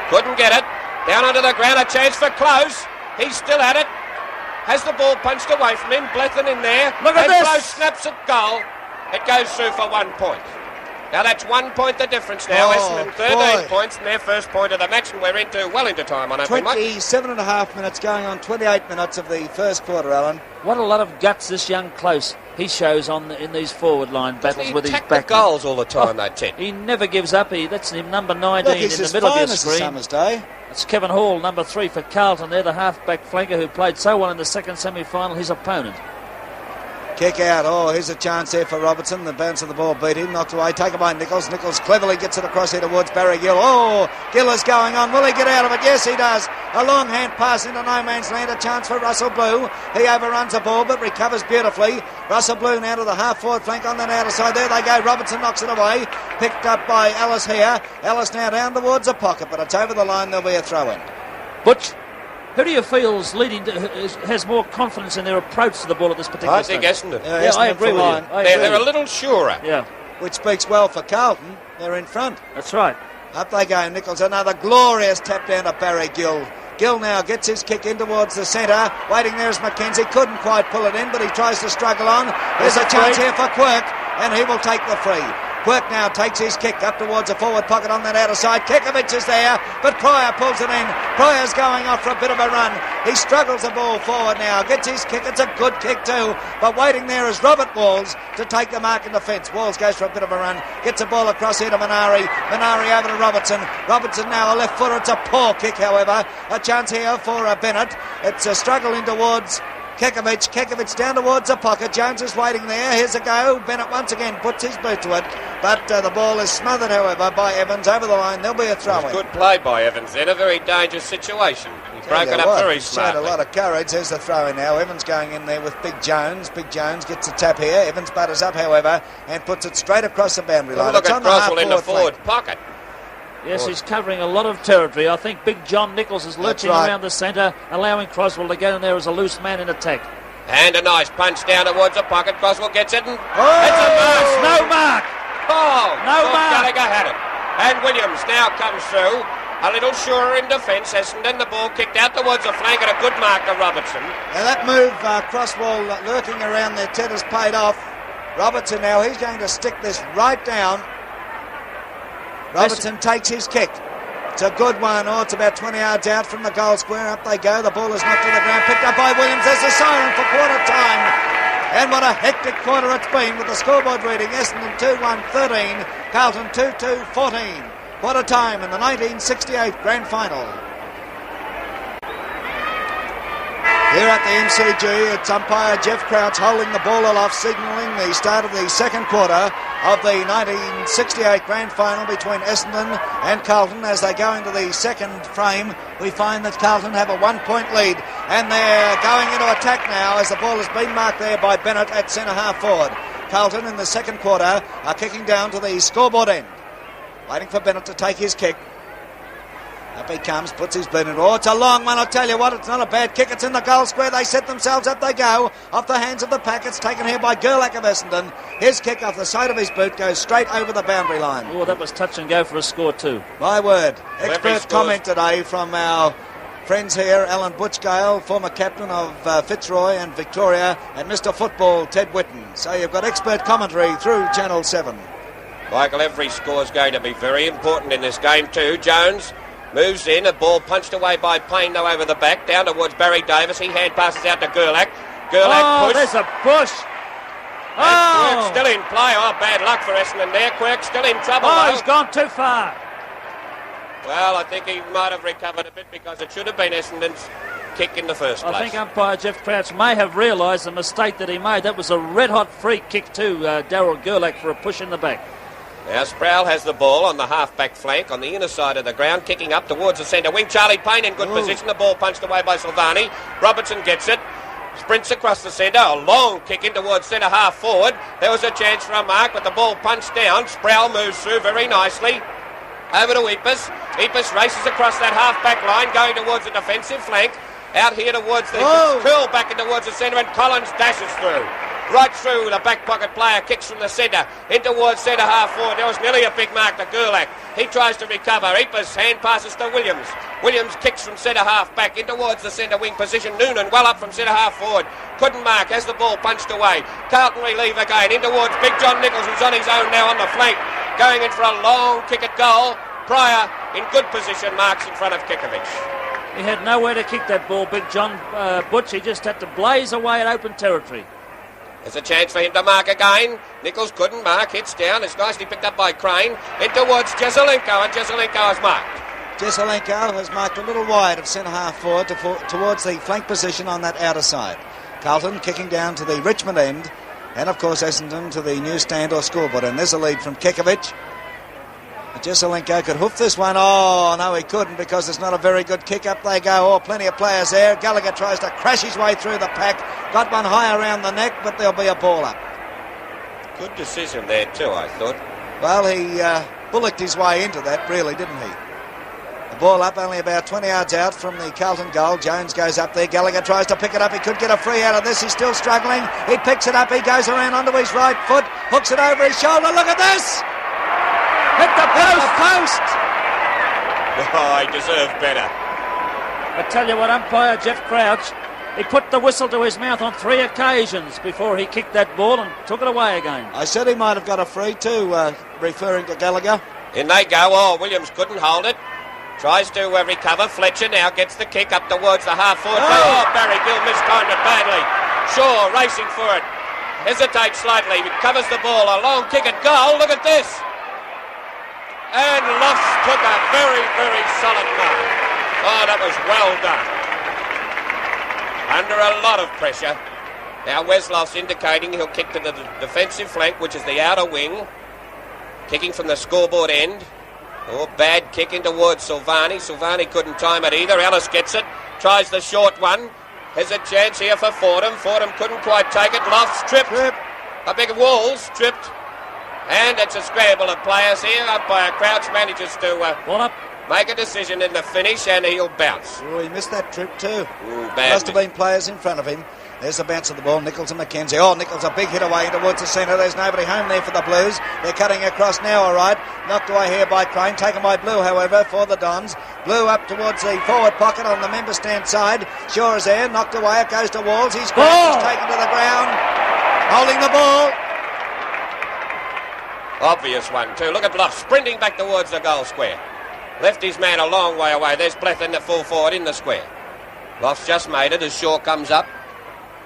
Couldn't get it. Down onto the ground, a chance for Close. He's still at it. Has the ball punched away from him. Blethen in there. Look at this. Close snaps it goal. It goes through for 1 point. Now that's 1 point the difference now. Essendon 13 points in their first point of the match, and we're well into time on opening. 27 and a half minutes going on 28 minutes of the first quarter, Alan. What a lot of guts this young Close he shows in these forward line battles with his back. The goals all the time, though, Ted. He never gives up. That's him, number 19 in the middle of your screen. Summer's day. It's Kevin Hall, number 3 for Carlton. They're the half-back flanker who played so well in the second semi-final, his opponent. Kick out. Oh, here's a chance there for Robertson. The bounce of the ball beat him. Knocked away. Taken by Nichols. Nichols cleverly gets it across here towards Barry Gill. Oh, Gill is going on. Will he get out of it? Yes, he does. A long hand pass into no man's land. A chance for Russell Blue. He overruns the ball but recovers beautifully. Russell Blue now to the half-forward flank on that outer side. There they go. Robertson knocks it away. Picked up by Ellis here. Ellis now down towards the pocket, but it's over the line. There'll be a throw-in. Butch, who do you feel has more confidence in their approach to the ball at this particular stage? I think Essendon. Yeah, I agree with you. They're a little surer. Yeah. Which speaks well for Carlton. They're in front. That's right. Up they go. Nichols, another glorious tap down to Barry Gill. Gill now gets his kick in towards the centre. Waiting there is Mackenzie. Couldn't quite pull it in, but he tries to struggle on. There's a chance here for Quirk, and he will take the free. Quirk now takes his kick up towards the forward pocket on that outer side. Kekovic is there, but Pryor pulls it in. Pryor's going off for a bit of a run. He struggles the ball forward now. Gets his kick. It's a good kick too. But waiting there is Robert Walls to take the mark in the fence. Walls goes for a bit of a run. Gets the ball across here to Manari. Manari over to Robertson. Robertson now a left footer. It's a poor kick, however. A chance here for Bennett. It's a struggle in towards Kekovich down towards the pocket. Jones is waiting there. Here's a go. Bennett once again puts his boot to it, but the ball is smothered, however, by Evans over the line. There'll be a throw-in. Good play by Evans in a very dangerous situation. He's broken up very smartly. Showed a lot of courage. There's the throw-in now. Evans going in there with Big Jones. Big Jones gets a tap here. Evans butters up, however, and puts it straight across the boundary line. Look at Croswell in the forward pocket. Yes, he's covering a lot of territory. I think Big John Nichols is lurching around the centre, allowing Croswell to get in there as a loose man in attack. And a nice punch down towards the pocket. Croswell gets it and it's a mark. No mark. Oh, no mark. Gallagher had it. And Williams now comes through. A little surer in defence. Essendon, the ball kicked out towards the flank and a good mark to Robertson. Now that move, Croswell lurking around there, Ted, has paid off. Robertson now, he's going to stick this right down. Robertson takes his kick. It's a good one. Oh, it's about 20 yards out from the goal square. Up they go. The ball is knocked to the ground. Picked up by Williams. There's a siren for quarter time. And what a hectic quarter it's been with the scoreboard reading. Essendon 2-1-13. Carlton 2-2-14. Quarter time in the 1968 Grand Final. Here at the MCG, it's umpire Jeff Crouch holding the ball aloft, signalling the start of the second quarter of the 1968 Grand Final between Essendon and Carlton. As they go into the second frame, we find that Carlton have a 1-point lead, and they're going into attack now as the ball has been marked there by Bennett at centre-half forward. Carlton in the second quarter are kicking down to the scoreboard end, waiting for Bennett to take his kick. Up he comes, puts his boot in. Oh, it's a long one, I'll tell you what, it's not a bad kick. It's in the goal square. They set themselves up, they go. Off the hands of the pack, it's taken here by Gerlach of Essendon. His kick off the side of his boot goes straight over the boundary line. Oh, that was touch and go for a score too. My word. Expert comment today from our friends here, Alan Butchgale, former captain of Fitzroy and Victoria, and Mr. Football, Ted Whitten. So you've got expert commentary through Channel 7. Michael, every score is going to be very important in this game too. Jones moves in, a ball punched away by Payne, though, over the back, down towards Barry Davis. He hand passes out to Gerlach. Push. There's a push. Quirk still in play. Oh, bad luck for Essendon there. Quirk still in trouble. Oh, he's gone too far. Well, I think he might have recovered a bit because it should have been Essendon's kick in the first place. I think umpire Jeff Crouch may have realised the mistake that he made. That was a red-hot free kick to Darryl Gerlach for a push in the back. Now Sproul has the ball on the half-back flank on the inner side of the ground, kicking up towards the centre wing. Charlie Payne in good position. The ball punched away by Silvani. Robertson gets it. Sprints across the centre. A long kick in towards centre half forward. There was a chance for a mark, but the ball punched down. Sproul moves through very nicely. Over to Epis. Epis races across that half-back line, going towards the defensive flank. Out here towards the curl back in towards the centre, and Collins dashes through. Right through the back pocket player, kicks from the centre, in towards centre half forward. There was nearly a big mark to Gerlach. He tries to recover. Epis hand passes to Williams. Williams kicks from centre half back in towards the centre wing position. Noonan well up from centre half forward. Couldn't mark as the ball punched away. Carlton relieve again in towards Big John Nichols, who's on his own now on the flank. Going in for a long kick at goal. Pryor in good position, marks in front of Kekovich. He had nowhere to kick that ball, Big John Butch. He just had to blaze away at open territory. There's a chance for him to mark again. Nichols couldn't mark, hits down. It's nicely picked up by Crane. In towards Jezelenko, and Jezelenko has marked. Jezelenko has marked a little wide of centre-half forward towards the flank position on that outer side. Carlton kicking down to the Richmond end, and of course Essendon to the newsstand or scoreboard. And there's a lead from Kekovich. Jezelenko could hoof this one. Oh, no, he couldn't because it's not a very good kick. Up they go. Oh, plenty of players there. Gallagher tries to crash his way through the pack. Got one high around the neck, but there'll be a ball up. Good decision there too, I thought. Well, he bullocked his way into that, really, didn't he? The ball up only about 20 yards out from the Carlton goal. Jones goes up there. Gallagher tries to pick it up. He could get a free out of this. He's still struggling. He picks it up. He goes around onto his right foot. Hooks it over his shoulder. Look at this! Hit the post! Oh, he deserved better. I tell you what, umpire Jeff Crouch, he put the whistle to his mouth on 3 occasions before he kicked that ball and took it away again. I said he might have got a free too, referring to Gallagher. In they go. Oh, Williams couldn't hold it. Tries to recover. Fletcher now gets the kick up towards the half forward. Oh, Barry Gill mistimed it badly. Shaw racing for it. Hesitates slightly. Covers the ball. A long kick at goal. Look at this. And Luffs took a very, very solid mark. Oh, that was well done. under a lot of pressure. Now Wesloff's indicating he'll kick to the defensive flank, which is the outer wing. Kicking from the scoreboard end. Oh, bad kick in towards Silvani. Silvani couldn't time it either. Ellis gets it. Tries the short one. There's a chance here for Fordham. Fordham couldn't quite take it. Lofts tripped. A big Walls tripped. And it's a scramble of players here. Umpire Crouch manages to make a decision in the finish, and he'll bounce. Oh, he missed that trip too. Bad Must have been players in front of him. There's the bounce of the ball. Nichols and McKenzie. Oh, Nichols, a big hit away towards the centre. There's nobody home there for the Blues. They're cutting across now, all right. Knocked away here by Crane. Taken by Blue, however, for the Dons. Blue up towards the forward pocket on the member stand side. Shaw is there. Knocked away. It goes to Walls. He's grabbed. He's taken to the ground. Holding the ball. Obvious one, too. Look at Bluff sprinting back towards the goal square. Left his man a long way away. There's Blethyn, the full forward, in the square. Bluff's just made it as Shaw comes up.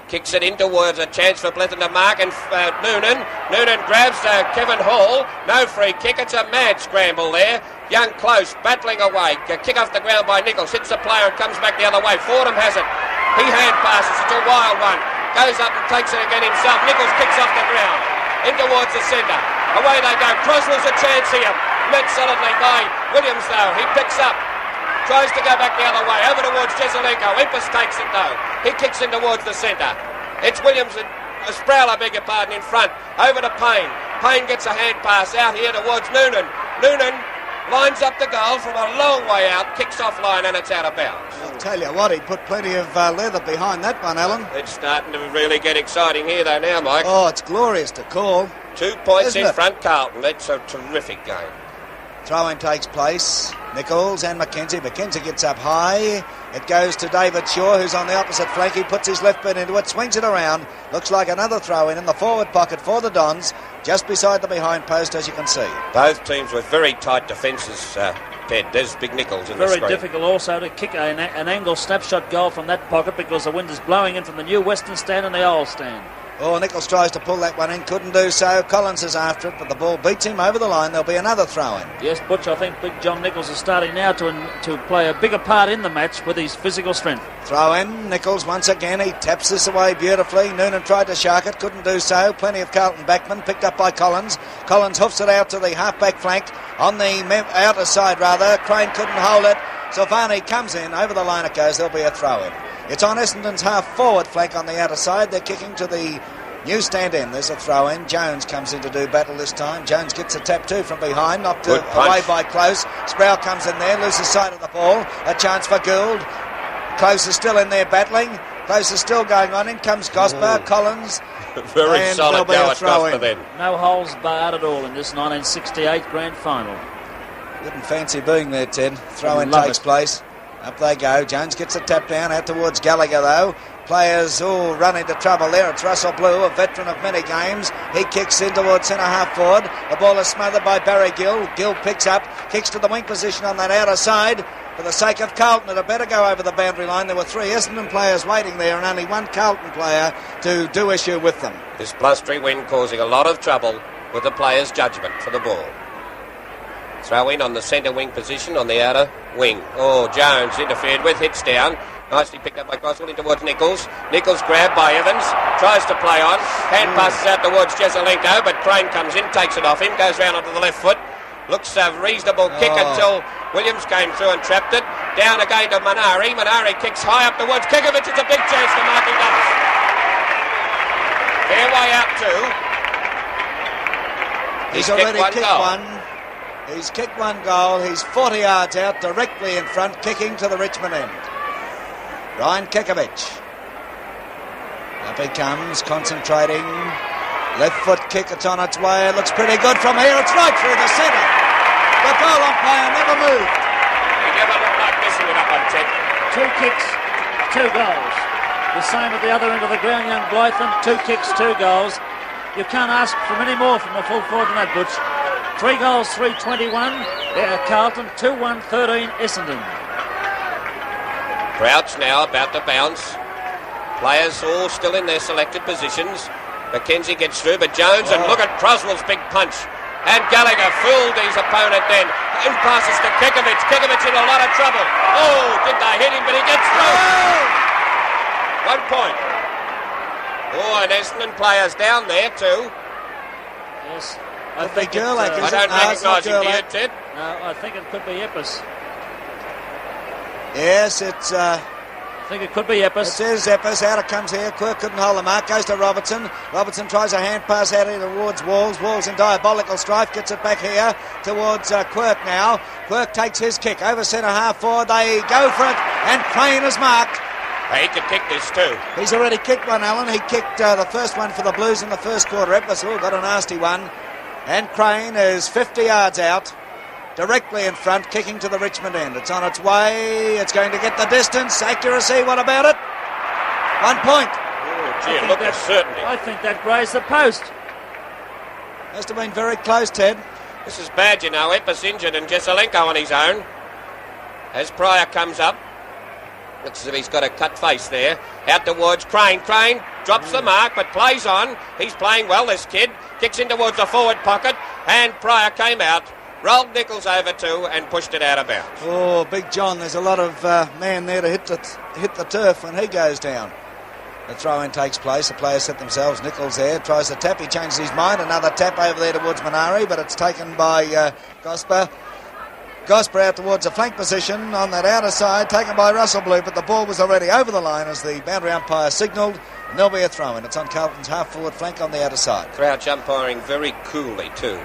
Kicks it in towards a chance for Blethyn to mark, and Noonan. Noonan grabs Kevin Hall. No free kick. It's a mad scramble there. Young close, battling away. Kick off the ground by Nichols. Hits the player and comes back the other way. Fordham has it. He hand passes. It's a wild one. Goes up and takes it again himself. Nichols kicks off the ground. In towards the centre. Away they go. Croswell's a chance here. Met solidly by Williams, though. He picks up. Tries to go back the other way. Over towards Jesselenko. Impus takes it, though. He kicks in towards the centre. It's Williams and Sproul, I beg your pardon, in front. Over to Payne. Payne gets a hand pass out here towards Noonan. Noonan lines up the goal from a long way out. Kicks off line and it's out of bounds. I'll tell you what, he put plenty of leather behind that one, Alan. It's starting to really get exciting here, though, now, Mike. Oh, it's glorious to call. 2 points in front, Carlton. That's a terrific game. Throw-in takes place. Nichols and McKenzie. McKenzie gets up high. It goes to David Shaw, who's on the opposite flank. He puts his left foot into it, swings it around. Looks like another throw-in the forward pocket for the Dons, just beside the behind post, as you can see. Both teams with very tight defences, Ted. There's Big Nichols in the screen. Very difficult also to kick an angle snapshot goal from that pocket because the wind is blowing in from the new Western stand and the old stand. Oh, Nichols tries to pull that one in, couldn't do so. Collins is after it, but the ball beats him over the line. There'll be another throw-in. Yes, Butch, I think Big John Nichols is starting now to play a bigger part in the match with his physical strength. Throw-in, Nichols once again. He taps this away beautifully. Noonan tried to shark it, couldn't do so. Plenty of Carlton backmen, picked up by Collins. Collins hoofs it out to the half-back flank, on the outer side rather. Crane couldn't hold it. Silvani comes in, over the line it goes. There'll be a throw-in. It's on Essendon's half-forward flank on the outer side. They're kicking to the new stand end. There's a throw in. Jones comes in to do battle this time. Jones gets a tap too from behind, knocked away by Close. Sproul comes in there, loses sight of the ball. A chance for Gould. Close is still in there battling. Close is still going on. In comes Gosper, Collins. Very solid go at Gosper then. No holes barred at all in this 1968 grand final. Wouldn't fancy being there, Ted. Throw in takes place. Up they go. Jones gets a tap down out towards Gallagher though. Players run into trouble there. It's Russell Blue, a veteran of many games. He kicks in towards centre half forward. The ball is smothered by Barry Gill. Gill picks up, kicks to the wing position on that outer side. For the sake of Carlton, it had better go over the boundary line. There were 3 Essendon players waiting there and only 1 Carlton player to do issue with them. This blustery wind causing a lot of trouble with the players' judgment for the ball. Throw in on the centre wing position on the outer wing. Oh, Jones interfered with, hits down. Nicely picked up by Croswell in towards Nichols. Nichols grabbed by Evans. Tries to play on. Hand passes out towards Jesselenko, but Crane comes in, takes it off him, goes round onto the left foot. Looks a reasonable kick until Williams came through and trapped it. Down again to Manari. Manari kicks high up towards Kikovic. It's a big chance for Marky Douglas. Fair way out too. He's already kicked one. He's kicked 1 goal. He's 40 yards out, directly in front, kicking to the Richmond end. Ryan Kikovic. Up he comes, concentrating. Left foot kick, it's on its way. It looks pretty good from here. It's right through the centre. The goal umpire never moved. He never looked like missing it up on 10. 2 kicks, 2 goals. The same at the other end of the ground, young Blythen. 2 kicks, 2 goals. You can't ask for many more from a full forward than that, Butch. 3 goals, 3-21. Carlton, 2-1-13 Essendon. Crouch now about to bounce. Players all still in their selected positions. McKenzie gets through, but Jones, and look at Croswell's big punch. And Gallagher fooled his opponent then. And passes to Kikovic. Kikovic in a lot of trouble. Oh, did they hit him, but he gets through. Won't point. Oh, and Essendon players down there too. Yes. I think Gerlach, I don't recognise him here, Ted. No, I think it could be Eppes. Yes, it's... I think it could be Eppes. It is Eppes. Out it comes here. Quirk couldn't hold the mark. Goes to Robertson. Robertson tries a hand pass out here towards Walls. Walls in diabolical strife. Gets it back here towards Quirk now. Quirk takes his kick. Over centre half forward. They go for it. And Crane is marked. He could kick this too. He's already kicked one, Alan. He kicked the first one for the Blues in the first quarter. Eppes got a nasty one. And Crane is 50 yards out. Directly in front, kicking to the Richmond end. It's on its way. It's going to get the distance. Accuracy, what about it? 1 point. Oh, gee, look at certainty. I think that grazed the post. Must have been very close, Ted. This is bad, you know. Eppes injured and Jesselenko on his own. As Pryor comes up. Looks as if he's got a cut face there. Out towards Crane. Crane drops the mark but plays on. He's playing well, this kid. Kicks in towards the forward pocket. And Pryor came out. Rolled Nichols over too and pushed it out of bounds. Oh, Big John, there's a lot of man there to hit the turf when he goes down. The throw-in takes place. The players set themselves. Nichols there tries to tap. He changes his mind. Another tap over there towards Minari, but it's taken by Gosper. Gosper out towards the flank position on that outer side, taken by Russell Blue, but the ball was already over the line as the boundary umpire signalled, and there'll be a throw-in. It's on Carlton's half-forward flank on the outer side. Crouch umpiring very coolly too.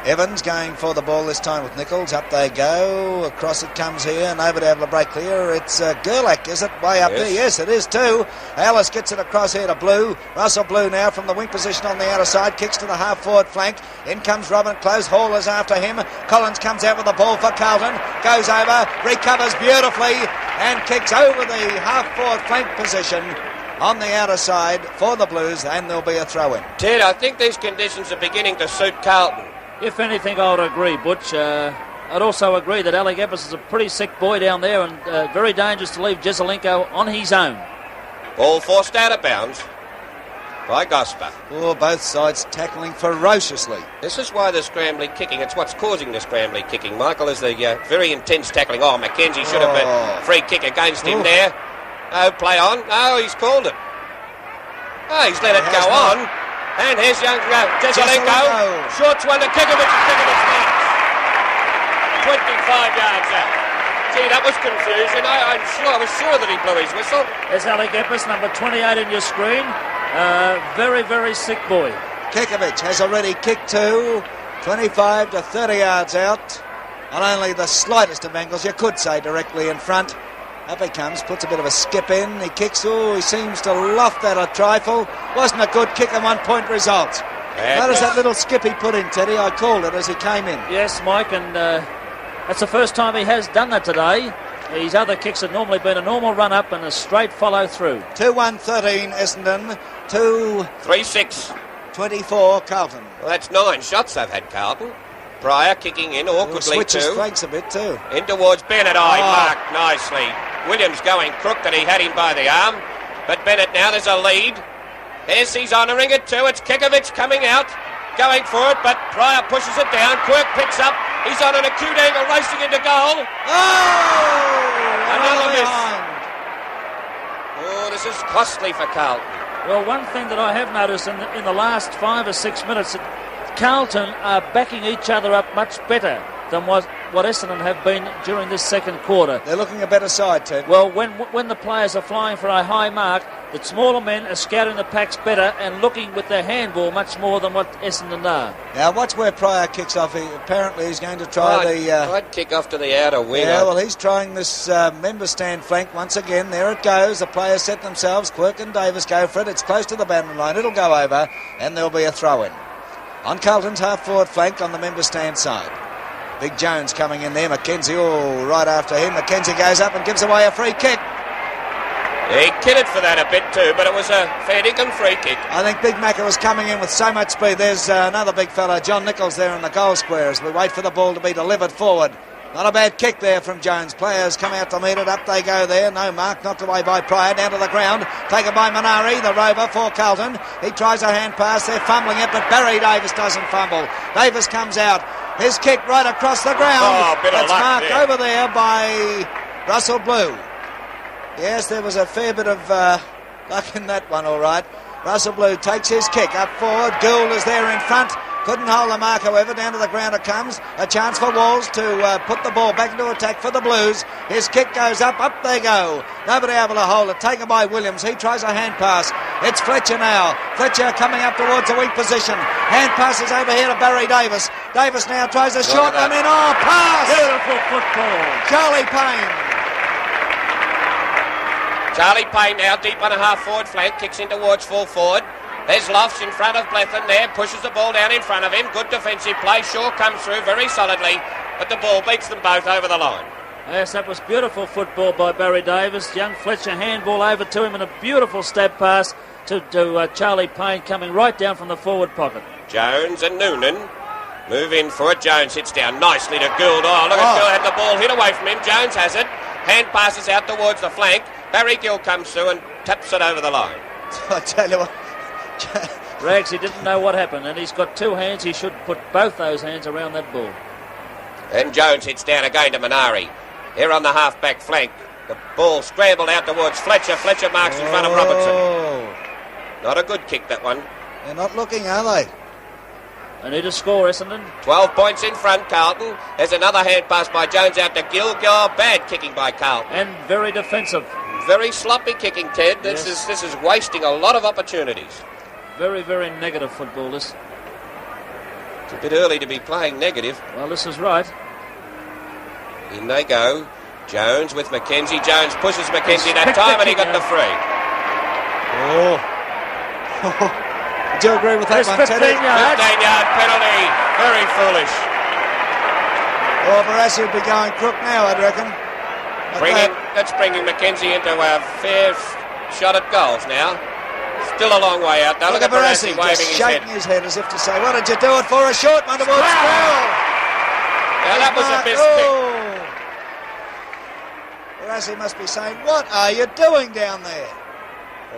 Evans going for the ball this time with Nichols. Up they go. Across it comes here and over to have a break clear. It's Gerlach, is it? Way up there. Yes, it is too. Ellis gets it across here to Blue. Russell Blue now from the wing position on the outer side. Kicks to the half-forward flank. In comes Robin close. Hall is after him. Collins comes out with the ball for Carlton. Goes over. Recovers beautifully and kicks over the half-forward flank position on the outer side for the Blues, and there'll be a throw-in. Ted, I think these conditions are beginning to suit Carlton. If anything, I would agree, Butch. I'd also agree that Alec Eppes is a pretty sick boy down there and very dangerous to leave Jesselenko on his own. Ball forced out of bounds by Gosper. Oh, both sides tackling ferociously. This is why the scrambly kicking, it's what's causing the scrambly kicking, Michael, is the very intense tackling. Oh, Mackenzie should have been free kick against him there. Oh, play on. Oh, he's called it. Oh, he's let it go on. And here's young Jesselenko. Shorts one to Kikovic. Kikovic marks. 25 yards out. Gee, that was confusion. I was sure that he blew his whistle. There's Alec Eppes, number 28 in your screen. Very, very sick boy. Kikovic has already kicked to 25 to 30 yards out. On only the slightest of angles, you could say, directly in front. Up he comes, puts a bit of a skip in. He kicks, he seems to loft that a trifle. Wasn't a good kick and 1 point result. Notice that little skip he put in, Teddy. I called it as he came in. Yes, Mike, and that's the first time he has done that today. His other kicks have normally been a normal run-up and a straight follow-through. 2-1-13 Essendon, 3-6. 24 Carlton. Well, that's 9 shots they've had, Carlton. Pryor kicking in awkwardly switches too. flanks a bit too. In towards Bennett. Marked nicely. Williams going crooked and he had him by the arm. But Bennett now, there's a lead. Yes, he's honouring it too. It's Kikovic coming out. Going for it, but Pryor pushes it down. Quirk picks up. He's on an acute angle, racing into goal. Another miss. Oh, this is costly for Carlton. Well, one thing that I have noticed in the last 5 or 6 minutes, Carlton are backing each other up much better than what Essendon have been during this second quarter. They're looking a better side, Ted. Well, when the players are flying for a high mark, the smaller men are scouting the packs better and looking with their handball much more than what Essendon are. Now, watch where Pryor kicks off. Apparently he's going to try I'd kick off to the outer wing. Yeah, well, he's trying this member stand flank once again. There it goes. The players set themselves. Quirk and Davis go for it. It's close to the boundary line. It'll go over, and there'll be a throw-in. On Carlton's half-forward flank on the member stand side. Big Jones coming in there. Mackenzie, right after him. Mackenzie goes up and gives away a free kick. He kidded for that a bit too, but it was a fair dinkum free kick. I think Big Macca was coming in with so much speed. There's another big fella, John Nichols, there in the goal square as we wait for the ball to be delivered forward. Not a bad kick there from Jones. Players come out to meet it. Up they go there. No mark. Knocked away by Pryor. Down to the ground. Taken by Minari, the rover for Carlton. He tries a hand pass. They're fumbling it, but Barry Davis doesn't fumble. Davis comes out. His kick right across the ground. That's marked there. Over there by Russell Blue. Yes, there was a fair bit of Luck in that one, all right. Russell Blue takes his kick up forward. Gould is there in front. Couldn't hold the mark, however. Down to the ground it comes. A chance for Walls to put the ball back into attack for the Blues. His kick goes up. Up they go. Nobody able to hold it. Taken by Williams. He tries a hand pass. It's Fletcher now. Fletcher coming up towards a weak position. Hand passes over here to Barry Davis. Davis now tries a short one in. Oh, pass! Beautiful football. Charlie Payne. Charlie Payne now deep on a half-forward flank. Kicks in towards full forward. There's Lofts in front of Blethyn there, pushes the ball down in front of him. Good defensive play. Shaw comes through very solidly, but the ball beats them both over the line. Yes, that was beautiful football by Barry Davis. Young Fletcher handball over to him and a beautiful stab pass to Charlie Payne coming right down from the forward pocket. Jones and Noonan move in for it. Jones hits down nicely to Gould. Oh, look at Gould had the ball hit away from him. Jones has it. Hand passes out towards the flank. Barry Gill comes through and taps it over the line. I tell you what. Rags, he didn't know what happened, and he's got two hands. He should put both those hands around that ball. And Jones hits down again to Minari. Here on the half-back flank. The ball scrambled out towards Fletcher. Fletcher marks in front of Robertson. Not a good kick, that one. They're not looking, are they? They need to score, Essendon. 12 points in front, Carlton. There's another hand pass by Jones out to Gill. Bad kicking by Carlton. And very defensive. Very sloppy kicking, Ted. This is wasting a lot of opportunities. Very, very negative football, this. It's a bit early to be playing negative. Well, this is right. In they go. Jones with Mackenzie. Jones pushes Mackenzie that time and he got the free. Do you agree with that one, 15 Teddy? yards. 15-yard penalty. Very foolish. Well, Barassi would be going crook now, I'd reckon. That's bringing Mackenzie into a fair shot at goals now. Still a long way out though. Look at Barassi waving his head. Shaking his head as if to say, what did you do it for? A short one towards Sproul. Now that was a missed kick. Barassi must be saying, what are you doing down there?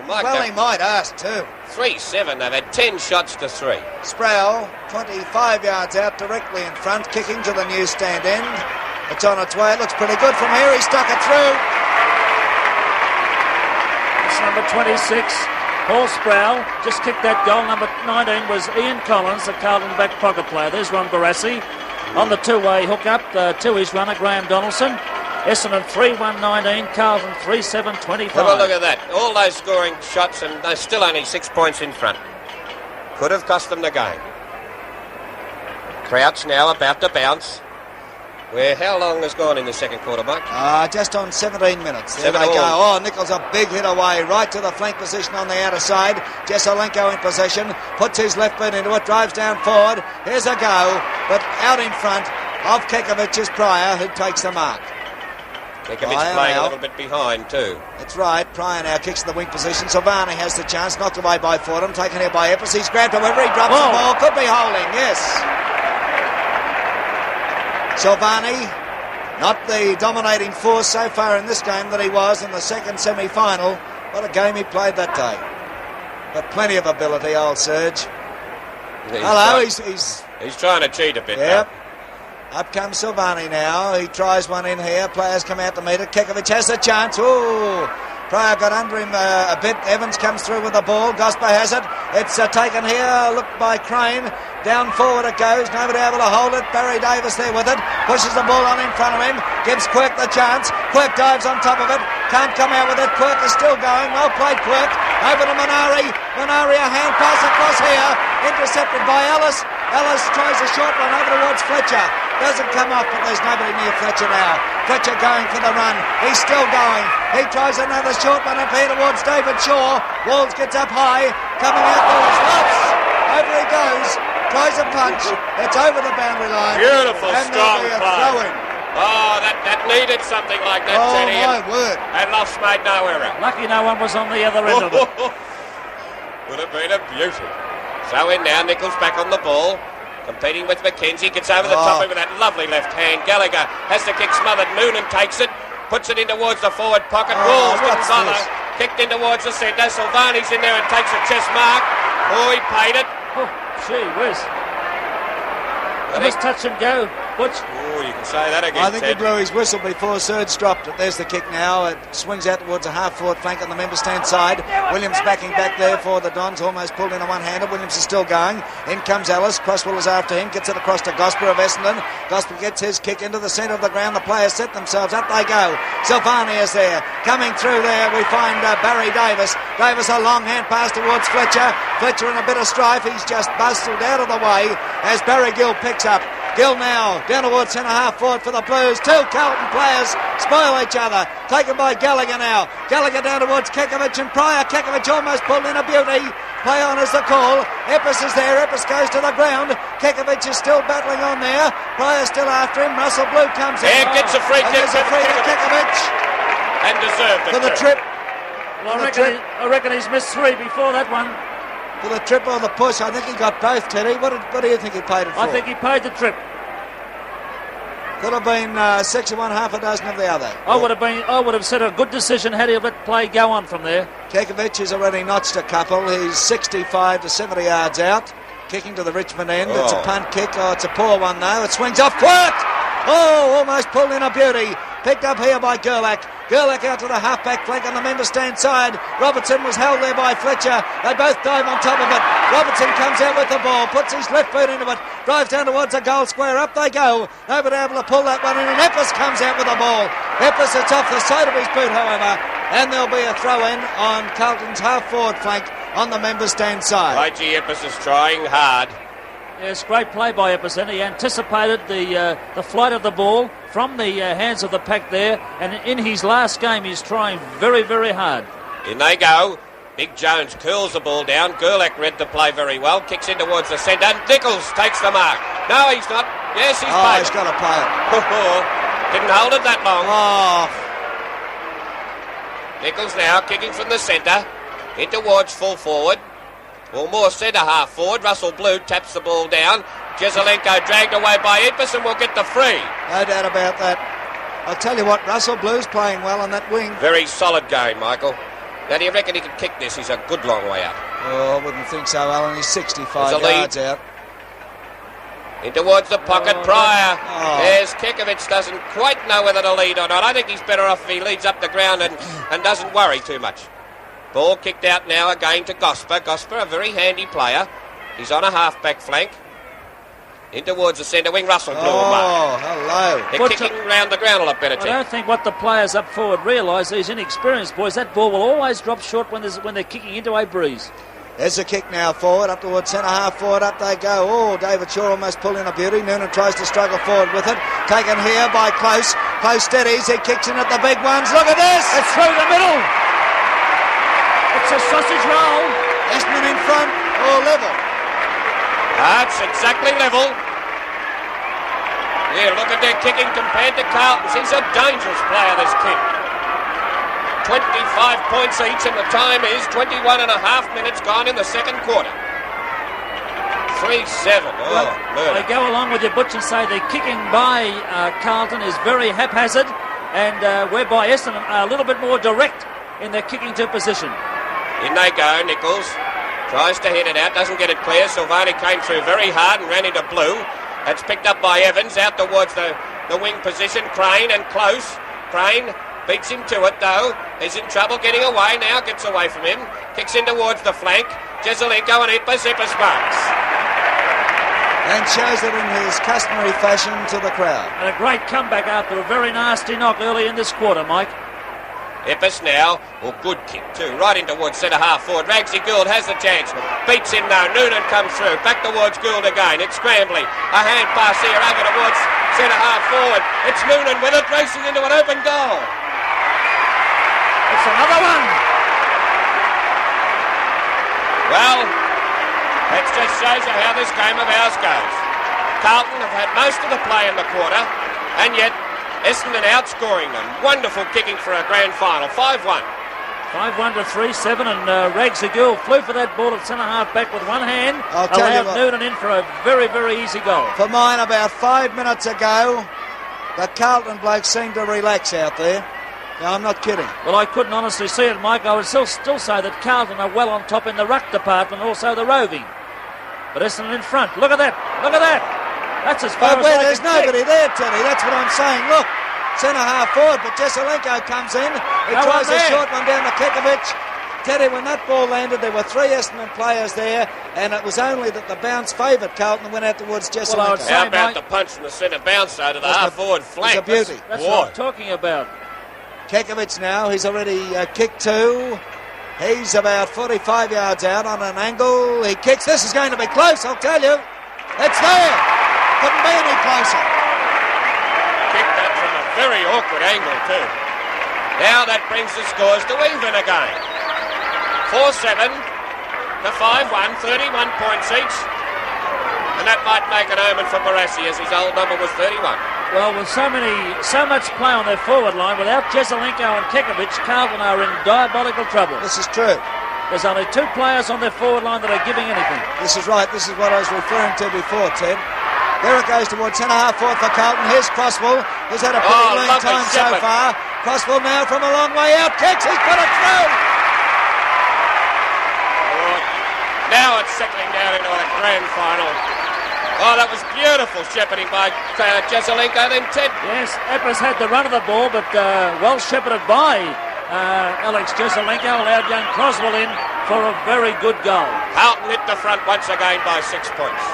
Well, he might ask too. 3-7. They've had 10 shots to 3. Sproul, 25 yards out, directly in front, kicking to the new stand end. It's on its way. It looks pretty good from here. He stuck it through. It's number 26, Paul Sproul. Just kicked that goal. Number 19 was Ian Collins, the Carlton back pocket player. There's Ron Barassi on the two-way hook-up to his runner, Graham Donaldson. Essendon 3-1-19, Carlton 3-7-25. Have a look at that. All those scoring shots and they're still only 6 points in front. Could have cost them the game. Crouch now about to bounce. How long has gone in the second quarter, Mike? Just on 17 minutes. There they go. Oh, Nichols a big hit away, right to the flank position on the outer side. Jesselenko in possession, puts his left boot into it, drives down forward. Here's a go, but out in front of Kekovic's Pryor, who takes the mark. Kekovic's playing a little bit behind too. That's right. Pryor now kicks to the wing position. Silvani has the chance, knocked away by Fordham, taken here by Eppes. He's grabbed however, he drops the ball. Could be holding, yes. Silvani, not the dominating force so far in this game that he was in the second semi-final. What a game he played that day. But plenty of ability, old Serge. He's trying to cheat a bit. Yep. Up comes Silvani now. He tries one in here. Players come out to meet it. Kekovic has a chance. Ooh. Pryor got under him a bit. Evans comes through with the ball. Gosper has it. It's taken here. Looked by Crane. Down forward it goes. Nobody able to hold it. Barry Davis there with it. Pushes the ball on in front of him. Gives Quirk the chance. Quirk dives on top of it. Can't come out with it. Quirk is still going. Well played, Quirk. Over to Minari. Minari a hand pass across here. Intercepted by Ellis. Ellis tries a short one over towards Fletcher. Doesn't come off, but there's nobody near Fletcher now. Fletcher going for the run. He's still going. He tries another short one up here towards David Shaw. Walls gets up high. Coming out there is Lutz. Over he goes. Tries a punch. It's over the boundary line. Beautiful, and strong play. throw-in. Oh, that needed something like that, Teddy. Oh, my word. And Lofts made no error. Lucky no one was on the other end of it. Would have been a beauty. So in now, Nichols back on the ball. Competing with Mackenzie, gets over the top of it with that lovely left hand. Gallagher has the kick smothered. Noonan takes it, puts it in towards the forward pocket. Walls didn't bother. Kicked in towards the centre. Silvani's in there and takes a chest mark. Oh, he paid it. Oh, gee whiz. It was touch and go, Butch. Oh, you can say that again, I think he Ted. blew his whistle before Surge dropped it. There's the kick now. It swings out towards a half-forward flank on the member stand side. Williams backing back there for the Dons, almost pulled in a one-hander. Williams is still going. In comes Ellis. Crosswell is after him. Gets it across to Gosper of Essendon. Gosper gets his kick into the centre of the ground. The players set themselves. Up they go. Silvani is there. Coming through there, we find Barry Davis. Davis a long hand pass towards Fletcher. Fletcher in a bit of strife. He's just bustled out of the way as Barry Gill picks up. Gill now down towards centre half forward for the Blues. Two Carlton players spoil each other. Taken by Gallagher now. Gallagher down towards Kekovich and Pryor. Kekovich almost pulled in a beauty. Play on is the call. Eppes is there. Eppes goes to the ground. Kekovich is still battling on there. Pryor still after him. Russell Blue comes in. Yeah, gets a free kick. There's a free to Kekovich. And deserved it For the too. trip. Well, I reckon he's missed 3 before that one. For the trip or the push. I think he got both, Teddy. What do you think he paid it for? I think he paid the trip. Could have been 6 of one, half a dozen of the other. I would have said a good decision had he let play go on from there. Kekovich has already notched a couple. He's 65 to 70 yards out. Kicking to the Richmond end. Oh. It's a punt kick. Oh, it's a poor one though. It swings off quick. Oh, almost pulled in a beauty. Picked up here by Gerlach. Gerlach out to the half-back flank on the member stand side. Robertson was held there by Fletcher. They both dive on top of it. Robertson comes out with the ball, puts his left boot into it, drives down towards the goal square. Up they go. Nobody able to pull that one in, and Eppes comes out with the ball. Eppes, it's off the side of his boot, however, and there'll be a throw-in on Carlton's half-forward flank on the member stand side. Reggie Eppes is trying hard. Yes, great play by Eppes. He anticipated the flight of the ball from the hands of the pack there, and in his last game he's trying very, very hard. In they go. Big Jones curls the ball down. Gerlach read the play very well. Kicks in towards the centre. Nichols takes the mark. No, he's not. Yes, he's paid He's it. got to pay it. Didn't hold it that long. Oh, Nichols now kicking from the centre. In towards full forward. Well, more centre half forward. Russell Blue taps the ball down. Jezelenko dragged away by Eppes and will get the free. no doubt about that. I'll tell you what, Russell Blue's playing well on that wing. Very solid game, Michael. Now, do you reckon he can kick this? He's a good long way out. Oh, I wouldn't think so, Alan. He's 65 There's a lead. yards out. In towards the pocket, Pryor. Oh. Yes, Kekovich doesn't quite know whether to lead or not. I think he's better off if he leads up the ground and doesn't worry too much. Ball kicked out now again to Gosper. Gosper, a very handy player. He's on a half-back flank. In towards the centre wing, Russell Blue will mark. Hello. They're kicking round the ground a lot better, I don't think what the players up forward realise, these inexperienced boys, that ball will always drop short when they're kicking into a breeze. There's a kick now forward, up towards centre half forward, up they go. Oh, David Shaw almost pulled in a beauty. Noonan tries to struggle forward with it. Taken here by Close. Close steadies, he kicks in at the big ones. Look at this! It's through the middle. It's a sausage roll. Essendon in front, or level. That's exactly level. Yeah, look at their kicking compared to Carlton's. He's a dangerous player, this kid. 25 points each, and the time is 21 and a half minutes gone in the second quarter. 3-7. Oh, murder. They go along with your Butch and say the kicking by Carlton is very haphazard, and whereby Essendon are a little bit more direct in their kicking to position. In they go, Nichols. Tries to hit it out, doesn't get it clear. Silvani came through very hard and ran into Blue. That's picked up by Evans, out towards the wing position. Crane and Close. Crane beats him to it, though. He's in trouble getting away now, gets away from him. Kicks in towards the flank. Jezelenko and Eppes marks. And shows it in his customary fashion to the crowd. And a great comeback after a very nasty knock early in this quarter, Mike. Eppes now, good kick too, right in towards centre half forward. Ragsy Gould has the chance, beats him though. Noonan comes through, back towards Gould again. It's scrambling, a hand pass here over towards centre half forward. It's Noonan with it, racing into an open goal. It's another one. Well, that just shows you how this game of ours goes. Carlton have had most of the play in the quarter, and yet Essendon outscoring them. Wonderful kicking for a grand final. 5-1. 5-1 to 3-7, and Ragsy Gould flew for that ball at centre half back with one hand. I'll tell you allowed what, Noonan in for a very, very easy goal. for mine, about 5 minutes ago, the Carlton blokes seemed to relax out there. No, I'm not kidding. Well, I couldn't honestly see it, Mike. I would still say that Carlton are well on top in the ruck department, also the roving. But Essendon in front. Look at that. Look at that. That's as far as I there's can nobody there, Teddy. That's what I'm saying. Look, centre half forward, but Jesselenko comes in. He tries a short one down to Kikovic. Teddy, when that ball landed, there were 3 Essendon players there, and it was only that the bounce favoured Carlton and went out towards Jesselenko. How about the punch from the centre bounce, though, to the half-forward flank? It's a beauty. That's what I'm talking about. Kikovic now, he's already kicked 2. He's about 45 yards out on an angle. He kicks. This is going to be close, I'll tell you. It's there. Couldn't be any closer. Kicked that from a very awkward angle, too. Now that brings the scores to even again. 4-7 to 5-1, 31 points each. And that might make an omen for Barassi, as his old number was 31. Well, with so much play on their forward line, without Jesselenko and Kikovic, Carlton are in diabolical trouble. This is true. There's only 2 players on their forward line that are giving anything. This is right. This is what I was referring to before, Ted. There it goes towards centre half forward for Carlton. Here's Crosswell, who's had a pretty lean time so far. Crosswell now from a long way out. Kicks. He's put it through. Now it's settling down into a grand final. Oh, that was beautiful shepherding by Jesselenko then, Ted. Yes, Eppers had the run of the ball, but well shepherded by Alex Jesselenko, allowed young Croswell in for a very good goal. Carlton hit the front once again by 6 points.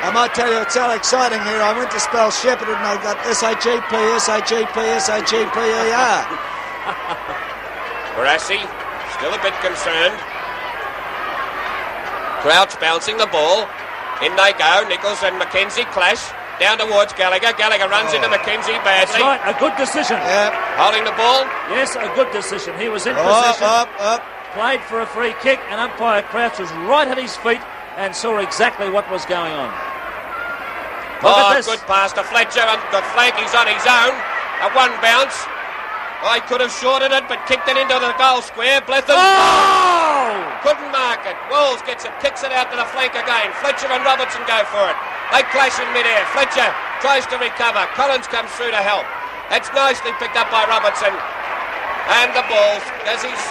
I might tell you, it's so exciting here. I went to spell shepherded and I got S-H-E-P, S-H-E-P, S-H-E-P-E-R. Barassi still a bit concerned. Crouch bouncing the ball. In they go. Nichols and McKenzie clash. Down towards Gallagher. Gallagher runs into McKenzie badly. That's right, a good decision. Yeah. Holding the ball. Yes, a good decision. He was in position. Up. Played for a free kick, and umpire Crouch was right at his feet and saw exactly what was going on. Look at this. Good pass to Fletcher on the flank. He's on his own. A one bounce. I could have shorted it, but kicked it into the goal square. Blethyn couldn't mark it. Walls gets it, kicks it out to the flank again. Fletcher and Robertson go for it. They clash in midair. Fletcher tries to recover. Collins comes through to help. That's nicely picked up by Robertson. And the ball, as he's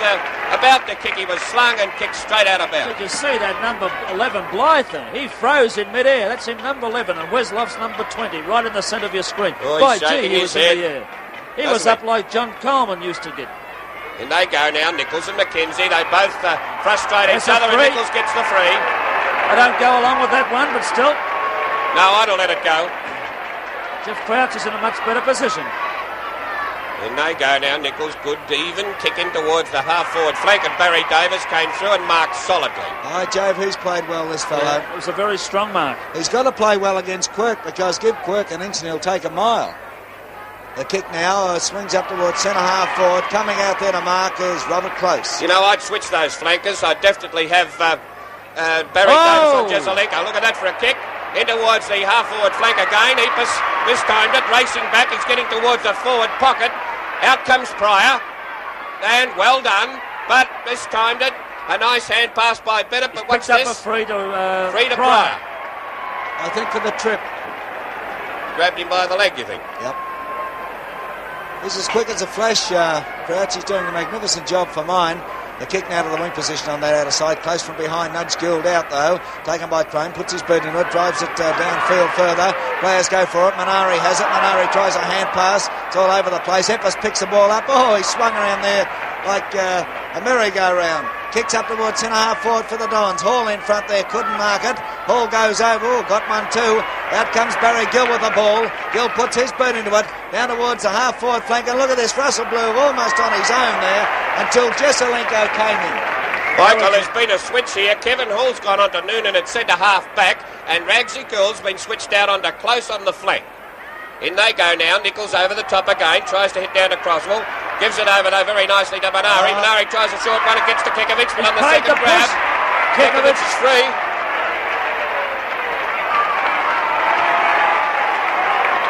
about to kick, he was slung and kicked straight out of bounds. Did you see that number 11 Blythe? He froze in midair. That's him, number 11, and Wesloff's number 20, right in the centre of your screen. By gee, he was in the air. He was up like John Coleman used to get. And they go now, Nichols and McKenzie. They both frustrate each other, and Nichols gets the free. I don't go along with that one, but still. No, I don't let it go. Jeff Crouch is in a much better position. And they go now, Nichols, good even kicking towards the half-forward flank, and Barry Davis came through and marked solidly. Hi, Jove, he's played well, this fellow. Yeah, it was a very strong mark. He's got to play well against Quirk, because give Quirk an inch and he'll take a mile. The kick now swings up towards centre half forward. Coming out there to mark is Robert Close. You know, I'd switch those flankers. I'd definitely have Barry Davis or Jesselenko. Look at that for a kick. In towards the half-forward flank again. Epis mistimed it, racing back. He's getting towards the forward pocket. Out comes Pryor. And well done, but mistimed it. A nice hand pass by Bennett, but what's this? Up a free to Pryor. I think for the trip. Grabbed him by the leg, you think? Yep. He's as quick as a flash. Crouch is doing a magnificent job for mine. The kick now to the wing position on that outer side. Close from behind. Nudge Guild out though. Taken by Crane. Puts his boot into it. Drives it downfield further. Players go for it. Manari has it. Manari tries a hand pass. It's all over the place. Eppers picks the ball up. Oh, he swung around there like a merry-go-round. Kicks up towards centre half forward for the Dons. Hall in front there. Couldn't mark it. Hall goes over. Oh, got one too. Out comes Barry Gill with the ball. Gill puts his boot into it. Down towards the half forward flank. And look at this. Russell Blue almost on his own there until Jesselenko came in. Michael, there's been a switch here. Kevin Hall's gone on to Noonan at centre half back, and Ragsy Gould's been switched out onto Close on the flank. In they go now. Nichols over the top again. Tries to hit down to Croswell. Gives it over though very nicely to Manari. Manari tries a short one. It gets to Kikovic, but on the second grab, Kikovic is free.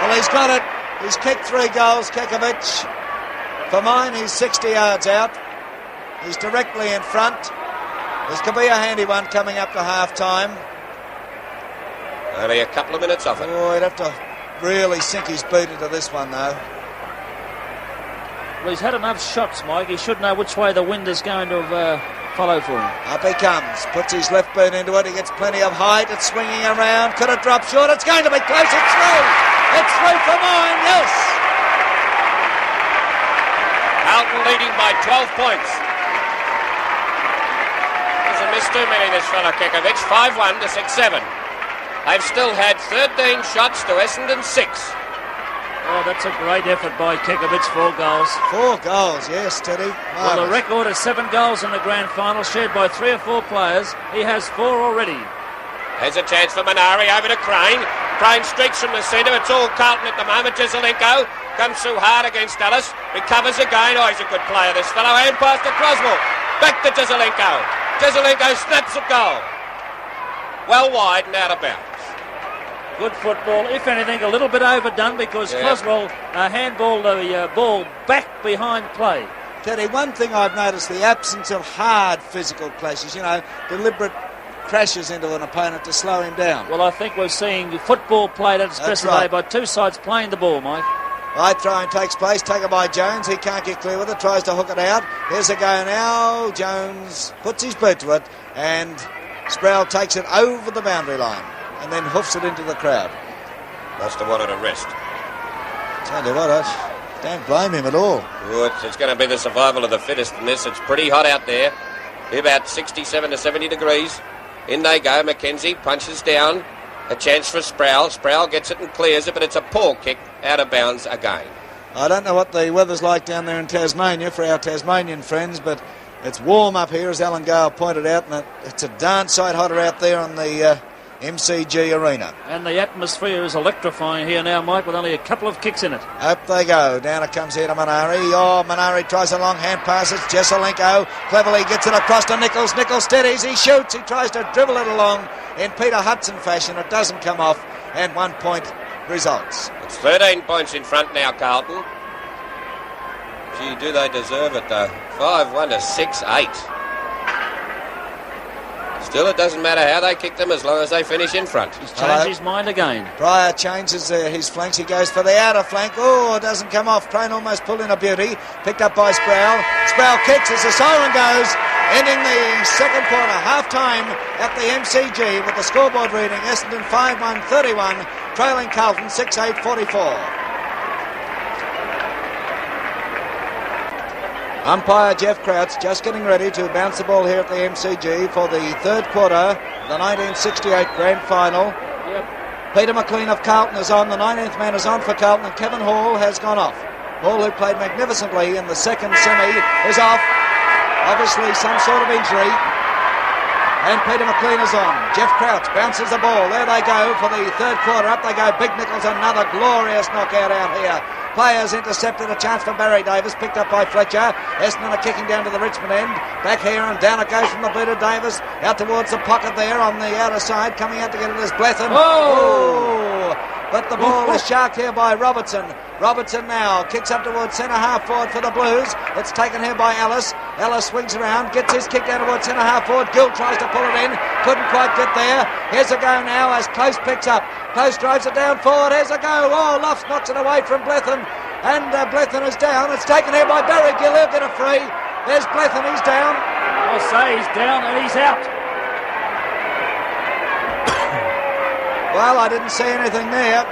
Well, he's got it. He's kicked 3 goals, Kikovic. For mine, he's 60 yards out. He's directly in front. This could be a handy one coming up to half-time. Only a couple of minutes off it. Oh, he'd have to really sink his boot into this one, though. Well, he's had enough shots, Mike. He should know which way the wind is going to follow for him. Up he comes, puts his left boot into it. He gets plenty of height. It's swinging around. Could it drop short? It's going to be close. It's through. It's through for mine. Yes. Carlton leading by 12 points. Hasn't missed too many, this fella Kekovic. 5-1 to 6-7. They've still had 13 shots to Essendon 6. Oh, that's a great effort by Kekovic. 4 goals. 4 goals, yes, Teddy. Well, the record is 7 goals in the grand final, shared by 3 or 4 players. He has 4 already. There's a chance for Minari over to Crane. Crane streaks from the centre. It's all Carlton at the moment. Jezelenko comes through hard against Ellis. Recovers again. Oh, he's a good player, this fellow. Hand pass to Croswell. Back to Jezelenko. Jezelenko snaps a goal. Well wide and out of bounds. Good football, if anything, a little bit overdone because Croswell handballed the ball back behind play. Teddy, one thing I've noticed, the absence of hard physical clashes, deliberate crashes into an opponent to slow him down. Well, I think we're seeing football played at its best today by 2 sides playing the ball, Mike. Right throwing takes place, taken by Jones. He can't get clear with it, tries to hook it out. Here's a go now. Jones puts his boot to it and Sproul takes it over the boundary line and then hoofs it into the crowd. Must have wanted a rest. Tell you what, I don't blame him at all. Good. It's going to be the survival of the fittest in this. It's pretty hot out there. About 67 to 70 degrees. In they go. Mackenzie punches down. A chance for Sproul. Sproul gets it and clears it, but it's a poor kick out of bounds again. I don't know what the weather's like down there in Tasmania for our Tasmanian friends, but it's warm up here, as Alan Gale pointed out, and it's a darn sight hotter out there on the MCG arena. And the atmosphere is electrifying here now, Mike, with only a couple of kicks in it. Up they go. Down it comes here to Minari. Oh, Minari tries a long hand pass. It's Jezelenko. Cleverly gets it across to Nichols. Nichols steadies. He shoots. He tries to dribble it along in Peter Hudson fashion. It doesn't come off. And 1 point results. It's 13 points in front now, Carlton. Gee, do they deserve it, though? 5-1 to 6-8. Still, it doesn't matter how they kick them as long as they finish in front. He's changed his mind again. Pryor changes his flanks. He goes for the outer flank. Oh, it doesn't come off. Crane almost pulled in a beauty. Picked up by Sproul. Sproul kicks as the siren goes. Ending the second quarter, half-time at the MCG with the scoreboard reading Essendon 5-1-31, trailing Carlton 6-8-44. Umpire Jeff Crouch just getting ready to bounce the ball here at the MCG for the third quarter, the 1968 Grand Final. Yep. Peter McLean of Carlton is on, the 19th man is on for Carlton, and Kevin Hall has gone off. Hall, who played magnificently in the second semi, is off. Obviously some sort of injury. And Peter McLean is on. Jeff Crouch bounces the ball. There they go for the third quarter. Up they go. Big Nichols, another glorious knockout out here. Players intercepted, a chance for Barry Davis, picked up by Fletcher. Essendon are kicking down to the Richmond end. Back here and down it goes from the boot of Davis. Out towards the pocket there on the outer side. Coming out to get it is Blethyn. Oh! But the ball is sharked here by Robertson. Robertson now kicks up towards centre-half forward for the Blues. It's taken here by Ellis. Ellis swings around, gets his kick down towards centre-half forward. Gill tries to pull it in, couldn't quite get there. Here's a go now as Close picks up. Close drives it down forward. Here's a go. Oh, Luffs knocks it away from Blethyn. And Blethyn is down. It's taken here by Barry Gill. He'll get a free. There's Blethyn. He's down. I'll say he's down and he's out. Well, I didn't see anything there.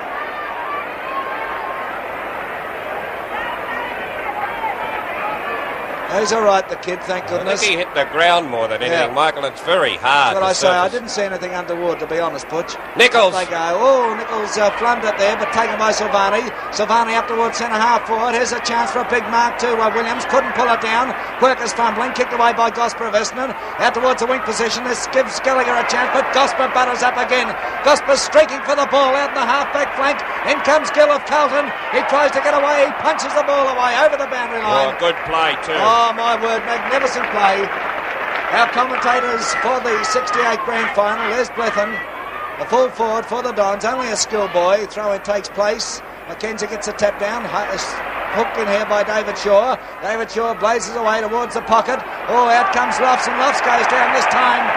He's all right, the kid, thank goodness. I think he hit the ground more than anything, Michael. It's very hard. That's what I say. I didn't see anything underwater, to be honest, Butch. Nichols. Up they go. Oh, Nichols flummed it there, but taken by Silvani. Silvani up towards centre-half forward. Here's a chance for a big mark to Williams. Couldn't pull it down. Quirker's fumbling. Kicked away by Gosper of Essendon. Out towards the wing position. This gives Gallagher a chance, but Gosper butters up again. Gosper streaking for the ball out in the half-back flank. In comes Gill of Carlton. He tries to get away. He punches the ball away over the boundary line. Oh, good play too. Oh, my word, magnificent play. Our commentators for the 68 Grand Final, there's Blethyn, the full forward for the Dons, only a schoolboy. Throw-in takes place. Mackenzie gets a tap down. Hooked in here by David Shaw. David Shaw blazes away towards the pocket. Oh, out comes Lofts, and Lofts goes down this time.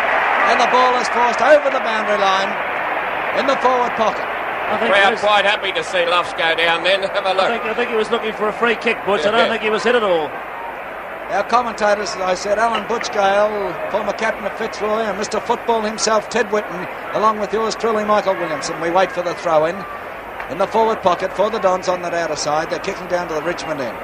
And the ball is forced over the boundary line in the forward pocket. Crowd quite happy to see Luffs go down then. Have a look. I think he was looking for a free kick, Butch. I don't think he was hit at all. Our commentators, as I said, Alan Butchgale, former captain of Fitzroy, and Mr. Football himself, Ted Whitten, along with yours truly, Michael Williamson. We wait for the throw-in the forward pocket for the Dons on that outer side. They're kicking down to the Richmond end.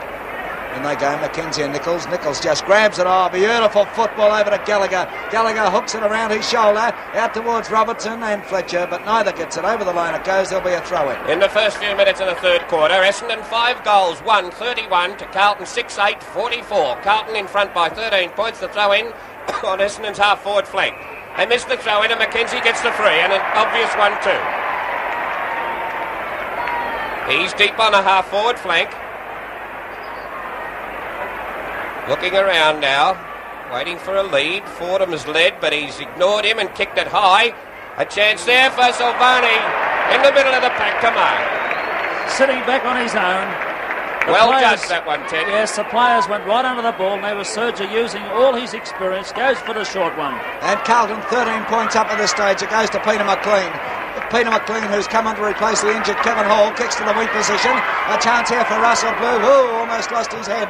In they go, Mackenzie and Nichols. Nichols just grabs it. Oh, beautiful football over to Gallagher. Gallagher hooks it around his shoulder, out towards Robertson and Fletcher, but neither gets it. Over the line it goes. There'll be a throw-in. In the first few minutes of the third quarter, Essendon 5 goals, 1-31 to Carlton 6-8, 44. Carlton in front by 13 points. The throw-in on Essendon's half-forward flank. They miss the throw-in and Mackenzie gets the free, and an obvious one too. He's deep on the half-forward flank. Looking around now, waiting for a lead. Fordham has led, but he's ignored him and kicked it high. A chance there for Silvani in the middle of the pack to mark. Sitting back on his own. Well judged that one, Ted. Yes, the players went right under the ball, and they were Sergio using all his experience. Goes for the short one. And Carlton 13 points up at this stage. It goes to Peter McLean. Peter McLean, who's come on to replace the injured Kevin Hall, kicks to the weak position. A chance here for Russell Blue, who almost lost his head.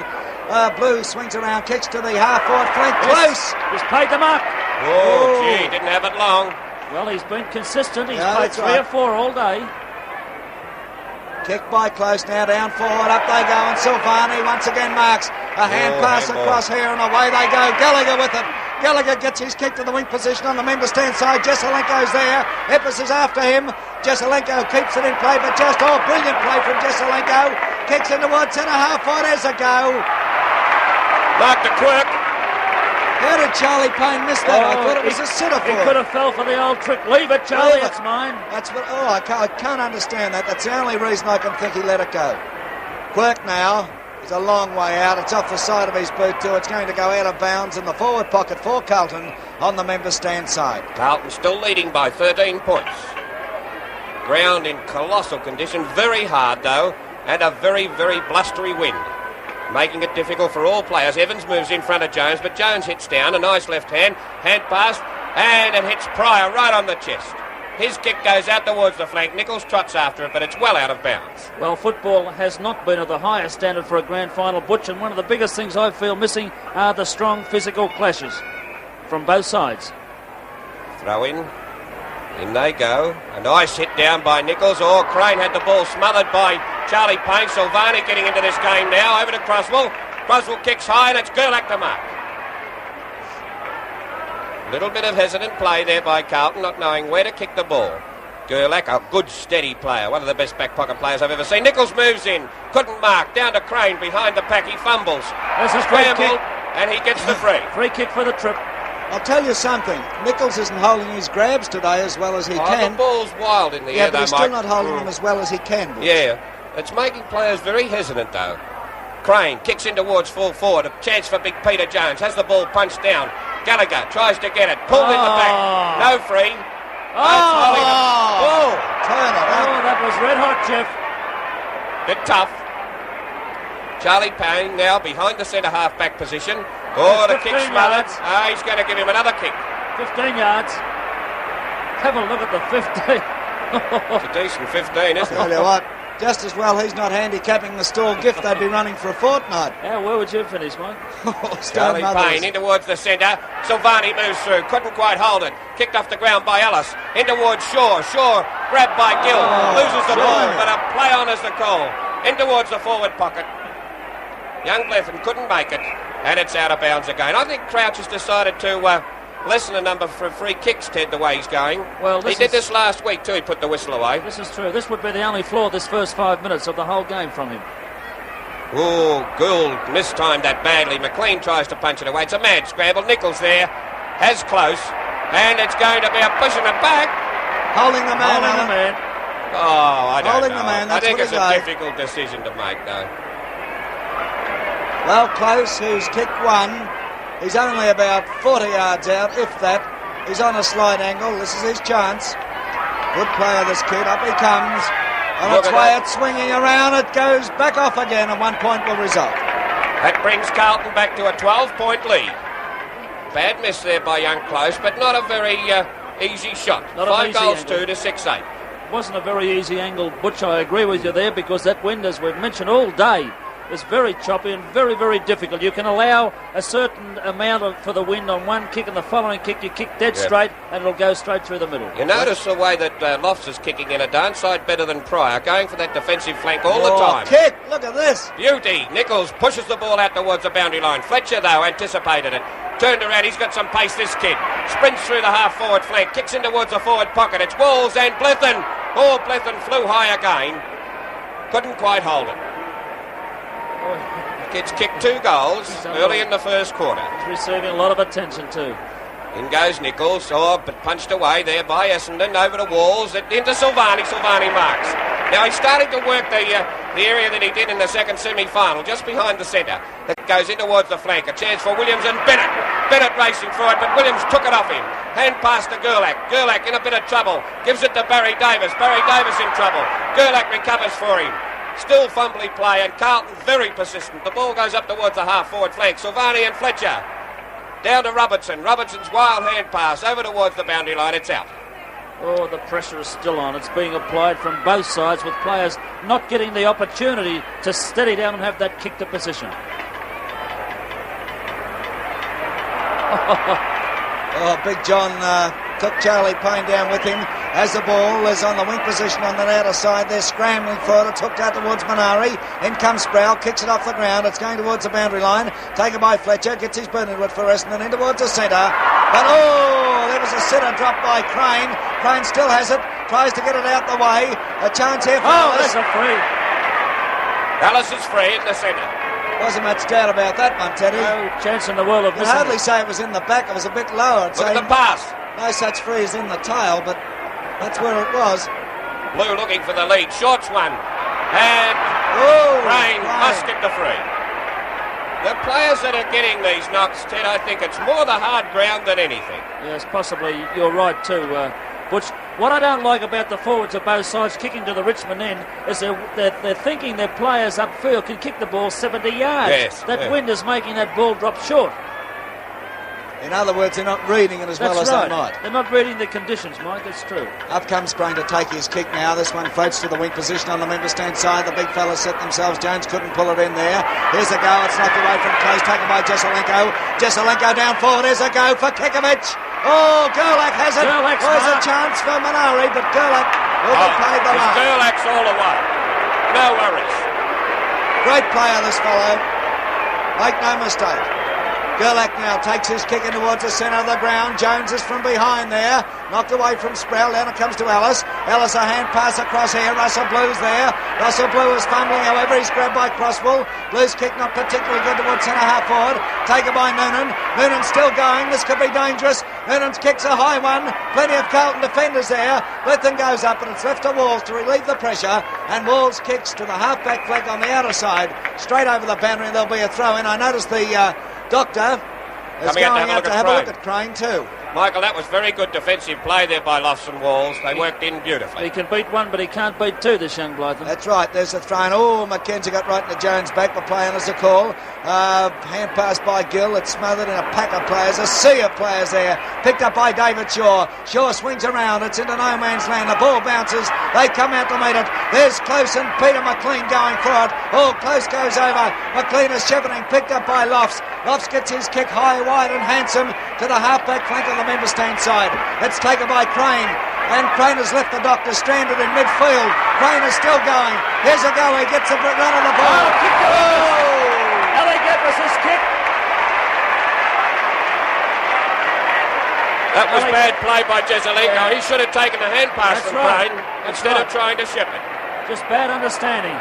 Blue swings around, kicks to the half-forward flank. Close! He's paid them up. Oh, gee, didn't have it long. Well, he's been consistent. He's played 3 or 4 all day. Kick by Close now, down forward, up they go, and Silvani once again marks. A hand pass across here, and away they go. Gallagher with it. Gallagher gets his kick to the wing position on the member stand side. Jesselenko's there. Eppes is after him. Jesselenko keeps it in play, but just brilliant play from Jesselenko. Kicks in towards centre half forward. There's a go. Mark the Quirk. How did Charlie Payne miss that? I thought it was a sitter for He could have fell for the old trick. Leave it, Charlie. It's mine. That's what. I can't understand that. That's the only reason I can think he let it go. Quirk now. It's a long way out. It's off the side of his boot too. It's going to go out of bounds in the forward pocket for Carlton on the member stand side. Carlton still leading by 13 points. Ground in colossal condition. Very hard though, and a very, very blustery wind, making it difficult for all players. Evans moves in front of Jones, but Jones hits down. A nice left hand pass, and it hits Pryor right on the chest. His kick goes out towards the flank. Nichols trots after it, but it's well out of bounds. Well, football has not been of the highest standard for a grand final, Butch, and one of the biggest things I feel missing are the strong physical clashes from both sides. Throw in. In they go. A nice hit down by Nichols. Crane had the ball smothered by Charlie Payne. Silvani getting into this game now. Over to Croswell. Croswell kicks high, and it's Gerlach to mark. Little bit of hesitant play there by Carlton, not knowing where to kick the ball. Gerlach, a good steady player, one of the best back pocket players I've ever seen. Nichols moves in, couldn't mark, down to Crane behind the pack, he fumbles. There's a free kick. And he gets the free. Free kick for the trip. I'll tell you something, Nichols isn't holding his grabs today as well as he can. The ball's wild in the air, but he's still not holding them as well as he can. Bruce. Yeah, it's making players very hesitant though. Crane kicks in towards full forward, a chance for Big Peter Jones, has the ball punched down. Gallagher tries to get it, pulled in the back, no free. Turn it up. That was red hot, Jeff. Bit tough. Charlie Payne now behind the centre half back position. The kick smothered. He's going to give him another kick. 15 yards. Have a look at the 15. It's a decent 15, isn't it? I'll tell you what, just as well he's not handicapping the stall gift, they'd be running for a fortnight. Where would you finish, Mike? Charlie Payne in towards the centre. Silvani moves through, couldn't quite hold it. Kicked off the ground by Ellis. In towards Shaw. Shaw grabbed by Gill. Loses the ball, but a play on is the call. In towards the forward pocket. Young Blethyn couldn't make it, and it's out of bounds again. I think Crouch has decided to lessen the number for free kicks, Ted, the way he's going. Well, he did this last week too, he put the whistle away. This is true. This would be the only flaw this first 5 minutes of the whole game from him. Gould mistimed that badly. McLean tries to punch it away. It's a mad scramble. Nichols there, has close, and it's going to be a pushing it back. Holding the man. I don't Holding know. the man, I think it's a difficult decision to make, though. Well, Close, who's kicked one, he's only about 40 yards out, if that. He's on a slight angle. This is his chance. Good player, this kid. Up he comes. On its way, it's swinging around. It goes back off again, and 1 point will result. That brings Carlton back to a 12-point lead. Bad miss there by young Close, but not a very easy shot. 5 goals, 2 to 6-8. wasn't a very easy angle, Butch. I agree with you there, because that wind, as we've mentioned all day, is very choppy and very, very difficult. You can allow a certain amount for the wind on one kick, and the following kick you kick dead straight and it'll go straight through the middle. You notice the way that Lofts is kicking in a dance side better than Pryor, going for that defensive flank all the time. Kick, look at this. Beauty. Nichols pushes the ball out towards the boundary line. Fletcher, though, anticipated it. Turned around, he's got some pace, this kid. Sprints through the half-forward flank, kicks in towards the forward pocket. It's Walls and Blethyn. Oh, Blethyn flew high again. Couldn't quite hold it. Kid's kicked 2 goals early in the first quarter. He's receiving a lot of attention too. In goes Nichols, but punched away there by Essendon, over to Walls, into Silvani. Silvani marks. Now he's starting to work the area that he did in the second semi-final, just behind the centre. That goes in towards the flank. A chance for Williams and Bennett. Bennett racing for it, but Williams took it off him. Hand pass to Gerlach. Gerlach in a bit of trouble. Gives it to Barry Davis. Barry Davis in trouble. Gerlach recovers for him. Still fumbly play, and Carlton very persistent. The ball goes up towards the half-forward flank. Silvani and Fletcher. Down to Robertson. Robertson's wild hand pass over towards the boundary line. It's out. Oh, the pressure is still on. It's being applied from both sides, with players not getting the opportunity to steady down and have that kick to position. Big John took Charlie Payne down with him. As the ball is on the wing position on the outer side, they're scrambling for it. It's hooked out towards Minari. In comes Sproul, kicks it off the ground. It's going towards the boundary line. Taken by Fletcher, gets his boot into it for Essendon, in towards the centre. But there was a sitter dropped by Crane. Crane still has it, tries to get it out the way. A chance here for Ellis. That's a free. Ellis is free in the centre. Wasn't much doubt about that one, Teddy. No chance in the world of You missing hardly it. say it was in the back. It was a bit lower. Look at the pass. No such free as in the tail, but that's where it was. Blue looking for the lead. Shorts one. And Crane must get the free. The players that are getting these knocks, Ted, I think it's more the hard ground than anything. Yes, possibly. You're right too, Butch. What I don't like about the forwards of both sides kicking to the Richmond end is they're thinking their players upfield can kick the ball 70 yards. Yes, that wind is making that ball drop short. In other words, they're not reading it as well as they might. They're not reading the conditions, Mike. That's true. Up comes Crane to take his kick now. This one floats to the wing position on the member stand side. The big fellas set themselves. Jones couldn't pull it in there. Here's a go. It's knocked away from close. Taken by Jesselenko. Jesselenko down forward. Here's a go for Kikovic. Gerlach has it. There's a chance for Minari, but Gerlach will be played the line. Gerlach's all away. No worries. Great player, this fellow. Make no mistake. Gerlach now takes his kick in towards the centre of the ground. Jones is from behind there. Knocked away from Sproul. Down it comes to Ellis. Ellis a hand pass across here. Russell Blue's there. Russell Blue is fumbling, however. He's grabbed by Crosswell. Blue's kick not particularly good towards centre half forward. Taken by Noonan. Noonan's still going. This could be dangerous. Noonan's kick's a high one. Plenty of Carlton defenders there. Blethyn goes up, and it's left to Walls to relieve the pressure. And Walls kicks to the half-back flank on the outer side. Straight over the boundary, and there'll be a throw-in. I noticed the Doctor is going out to have a look at Crane too. Michael, that was very good defensive play there by Lofts and Walls. They worked in beautifully. He can beat one, but he can't beat two, this young Blythen. That's right, there's a throw. Mackenzie got right into Jones' back, but play on as a call. Hand pass by Gill. It's smothered in a pack of players, a sea of players there. Picked up by David Shaw. Shaw swings around. It's into no man's land. The ball bounces. They come out to meet it. There's Close and Peter McLean going for it. Close goes over. McLean is shepherding. Picked up by Lofts. Lofts gets his kick high, wide and handsome to the half-back flank on the member stand side. It's taken by Crane. And Crane has left the Doctor stranded in midfield. Crane is still going. Here's a go. He gets a run on the ball. Ellie Gibbs his kick. That was bad play by Jesselenko. He should have taken the hand pass from Crane instead of trying to ship it. Just bad understanding.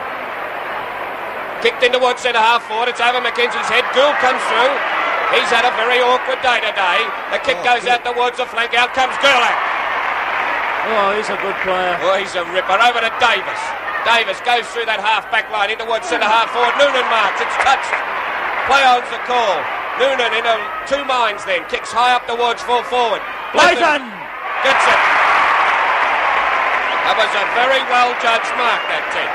Kicked in towards centre half forward. It's over Mackenzie's head. Gould comes through. He's had a very awkward day today. The kick goes out towards the flank. Out comes Gerlach. He's a good player. He's a ripper. Over to Davis. Davis goes through that half-back line in towards centre half forward. Noonan marks. It's touched. Play on's the call. Noonan in two minds then. Kicks high up towards full forward. Blythen gets it. That was a very well-judged mark, that team.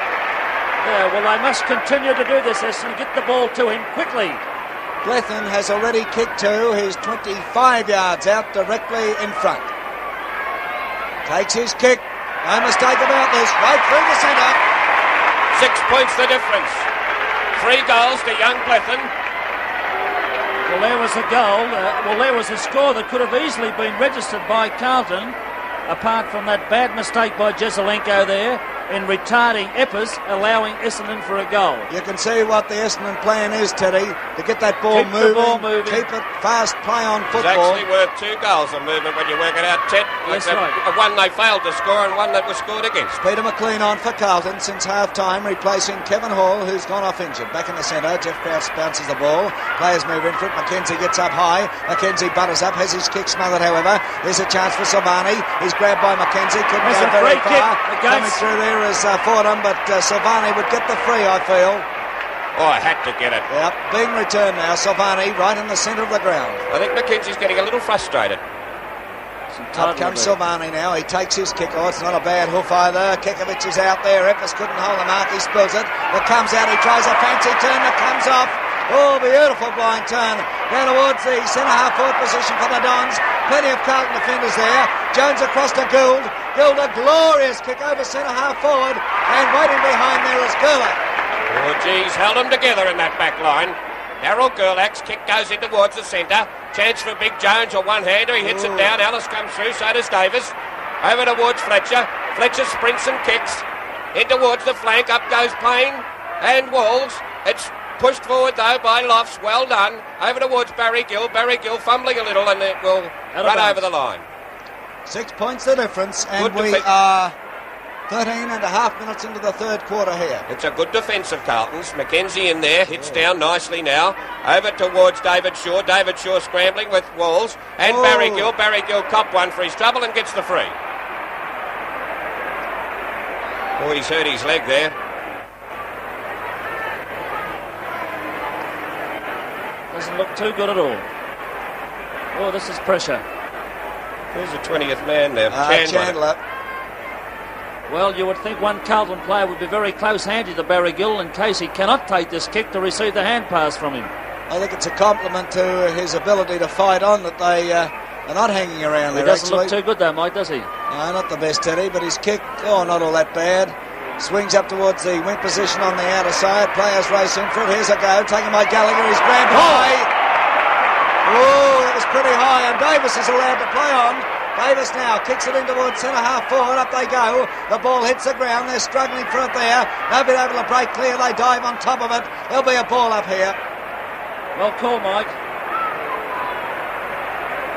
Yeah, well, they must continue to do this, and get the ball to him quickly. Blethyn has already kicked two. He's 25 yards out directly in front. Takes his kick. No mistake about this. Right through the centre. 6 points the difference. 3 goals to young Blethyn. Well, there was a goal. There was a score that could have easily been registered by Carlton, apart from that bad mistake by Jezelenko there in retarding Eppers, allowing Essendon for a goal. You can see what the Essendon plan is, Teddy, to get that ball moving, keep it fast, play on football. It's actually worth 2 goals of movement when you work it out, Ted. That's right. One they failed to score and one that was scored against. Peter McLean on for Carlton since half-time, replacing Kevin Hall, who's gone off injured. Back in the centre, Jeff Krause bounces the ball. Players move in for it. Mackenzie gets up high. Mackenzie butters up, has his kick smothered, however. There's a chance for Silvani. He's grabbed by Mackenzie, couldn't go very far. Coming through there is Fordham, but Silvani would get the free, I feel. Oh, I had to get it. Yep, being returned now, Silvani right in the centre of the ground. I think Mackenzie's getting a little frustrated. Up comes Silvani now, he takes his kick. Oh, it's not a bad hoof either. Kekovic is out there, Eppers couldn't hold the mark, he spills it. It comes out, he tries a fancy turn that comes off. Oh, beautiful blind turn down towards the centre-half forward position for the Dons. Plenty of Carlton defenders there. Jones across to Gould. Gould, a glorious kick over centre-half forward, and waiting behind there is Gerlach. Oh, geez, held them together in that back line. Darryl Gerlach's kick goes in towards the centre. Chance for Big Jones, a one-hander. He hits it down. Ellis comes through, so does Davis. Over towards Fletcher. Fletcher sprints and kicks. In towards the flank. Up goes Payne and Walls. It's pushed forward, though, by Lofts. Well done. Over towards Barry Gill. Barry Gill fumbling a little, and it will run over the line. 6 points the difference, and we are 13 and a half minutes into the third quarter here. It's a good defence of Carlton's. Mackenzie in there, hits down nicely now. Over towards David Shaw. David Shaw scrambling with Walls. And Barry Gill. Barry Gill copped one for his trouble and gets the free. Oh, he's hurt his leg there. Doesn't look too good at all. Oh, this is pressure. Who's the 20th man there? Chandler. Well, you would think one Carlton player would be very close-handed to Barry Gill in case he cannot take this kick to receive the hand pass from him. I think it's a compliment to his ability to fight on that they are not hanging around there. He doesn't look too good though, Mike, does he? No, not the best, Teddy, but his kick, not all that bad. Swings up towards the wing position on the outer side. Players race in for it. Here's a go. Taken by Gallagher. He's grabbed high. Oh, that was pretty high. And Davis is allowed to play on. Davis now kicks it in towards centre-half forward. Up they go. The ball hits the ground. They're struggling for it there. Nobody able to break clear. They dive on top of it. There'll be a ball up here. Well called, Mike.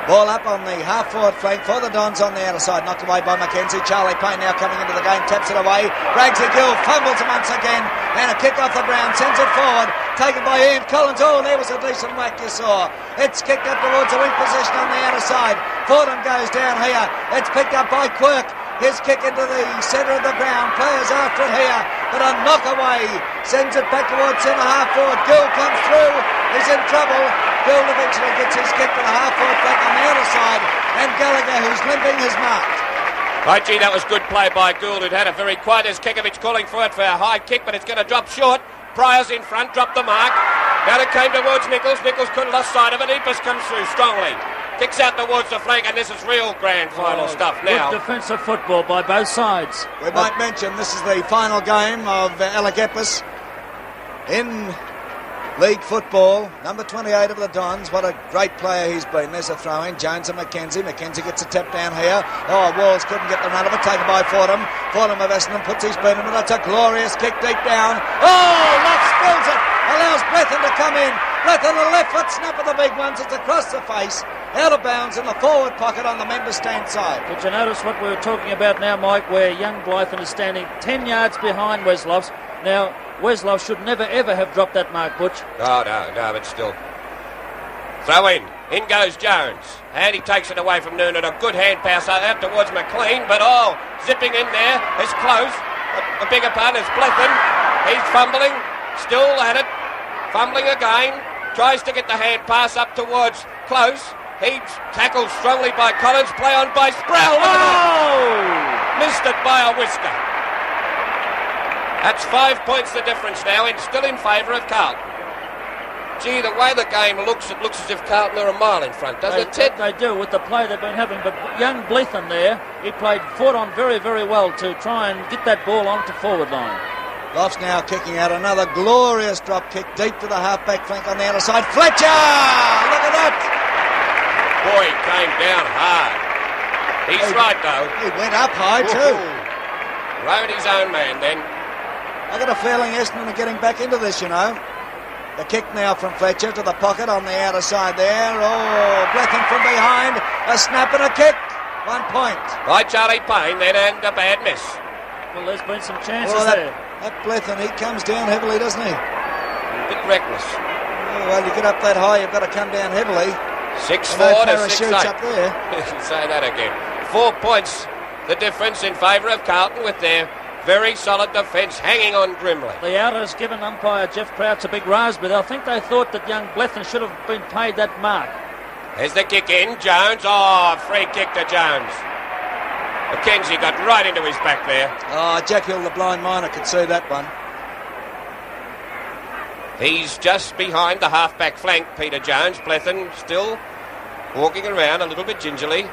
Ball up on the half-forward flank for the Dons on the outer side. Knocked away by Mackenzie. Charlie Payne now coming into the game. Taps it away. Ragsy Gill fumbles it once again. And a kick off the ground. Sends it forward. Taken by Ian Collins. Oh, there was a decent whack you saw. It's kicked up towards the wing position on the outer side. Fordham goes down here. It's picked up by Quirk. His kick into the centre of the ground. Players after it here. But a knock away. Sends it back towards centre-half forward. Gill comes through. He's in trouble. Gill eventually gets his kick to the half-forward flank on the outer side, and Gallagher, who's limping, is marked. Right, gee, that was good play by Gould, who'd had a very quiet as Kekovic calling for it for a high kick, but it's going to drop short. Pryor's in front, dropped the mark. Now it came towards Nichols. Nichols couldn't lost sight of it. Epus comes through strongly. Kicks out towards the flank, and this is real grand final stuff now. Good defensive football by both sides. We might mention this is the final game of Alec Epus in league football. Number 28 of the Dons. What a great player he's been. There's a throw in. Jones and Mackenzie. Mackenzie gets a tap down here. Oh, Walls couldn't get the run of it. Taken by Fordham. Fordham of Essendon puts his boot in it. It's a glorious kick deep down. Oh, Lott spills it. Allows Blethyn to come in. Blethyn, the left foot snap of the big ones. It's across the face. Out of bounds in the forward pocket on the member stand side. Did you notice what we were talking about now, Mike, where young Blythen is standing 10 yards behind Wesloff's? Now, Wesloff should never ever have dropped that mark, Butch. Oh, no, but still. Throw in. In goes Jones. And he takes it away from Noonan. A good hand pass out towards McLean, but zipping in there is close. A bigger part is Blethyn. He's fumbling. Still at it. Fumbling again. Tries to get the hand pass up towards Close. He's tackled strongly by Collins. Play on by Sproul. Missed it by a whisker. That's 5 points the difference now, and still in favour of Carlton. Gee, the way the game looks, it looks as if Carlton are a mile in front, doesn't it, Ted? They do with the play they've been having. But young Bleathen there, he fought on very, very well to try and get that ball onto forward line. Loft's now kicking out another glorious drop kick deep to the half-back flank on the outer side. Fletcher! Look at that! Boy, he came down hard. He's right, though. He went up high, too. Rode his own man, then. I got a feeling Essendon are getting back into this, you know. The kick now from Fletcher to the pocket on the outer side there. Oh, Bleathen from behind. A snap and a kick. 1 point. By Charlie Payne, then, and a bad miss. Well, there's been some chances there. That Bleathen, he comes down heavily, doesn't he? A bit reckless. Oh, well, you get up that high, you've got to come down heavily. 6-4 to 6-8. Up there. Say that again. 4 points the difference in favour of Carlton with their very solid defence hanging on grimly. The outer's given umpire Jeff Crouch a big raspberry. I think they thought that young Bleathen should have been paid that mark. There's the kick in. Jones. Oh, free kick to Jones. McKenzie got right into his back there. Oh, Jack Hill, the blind miner, could see that one. He's just behind the half-back flank, Peter Jones. Bleathen still walking around a little bit gingerly.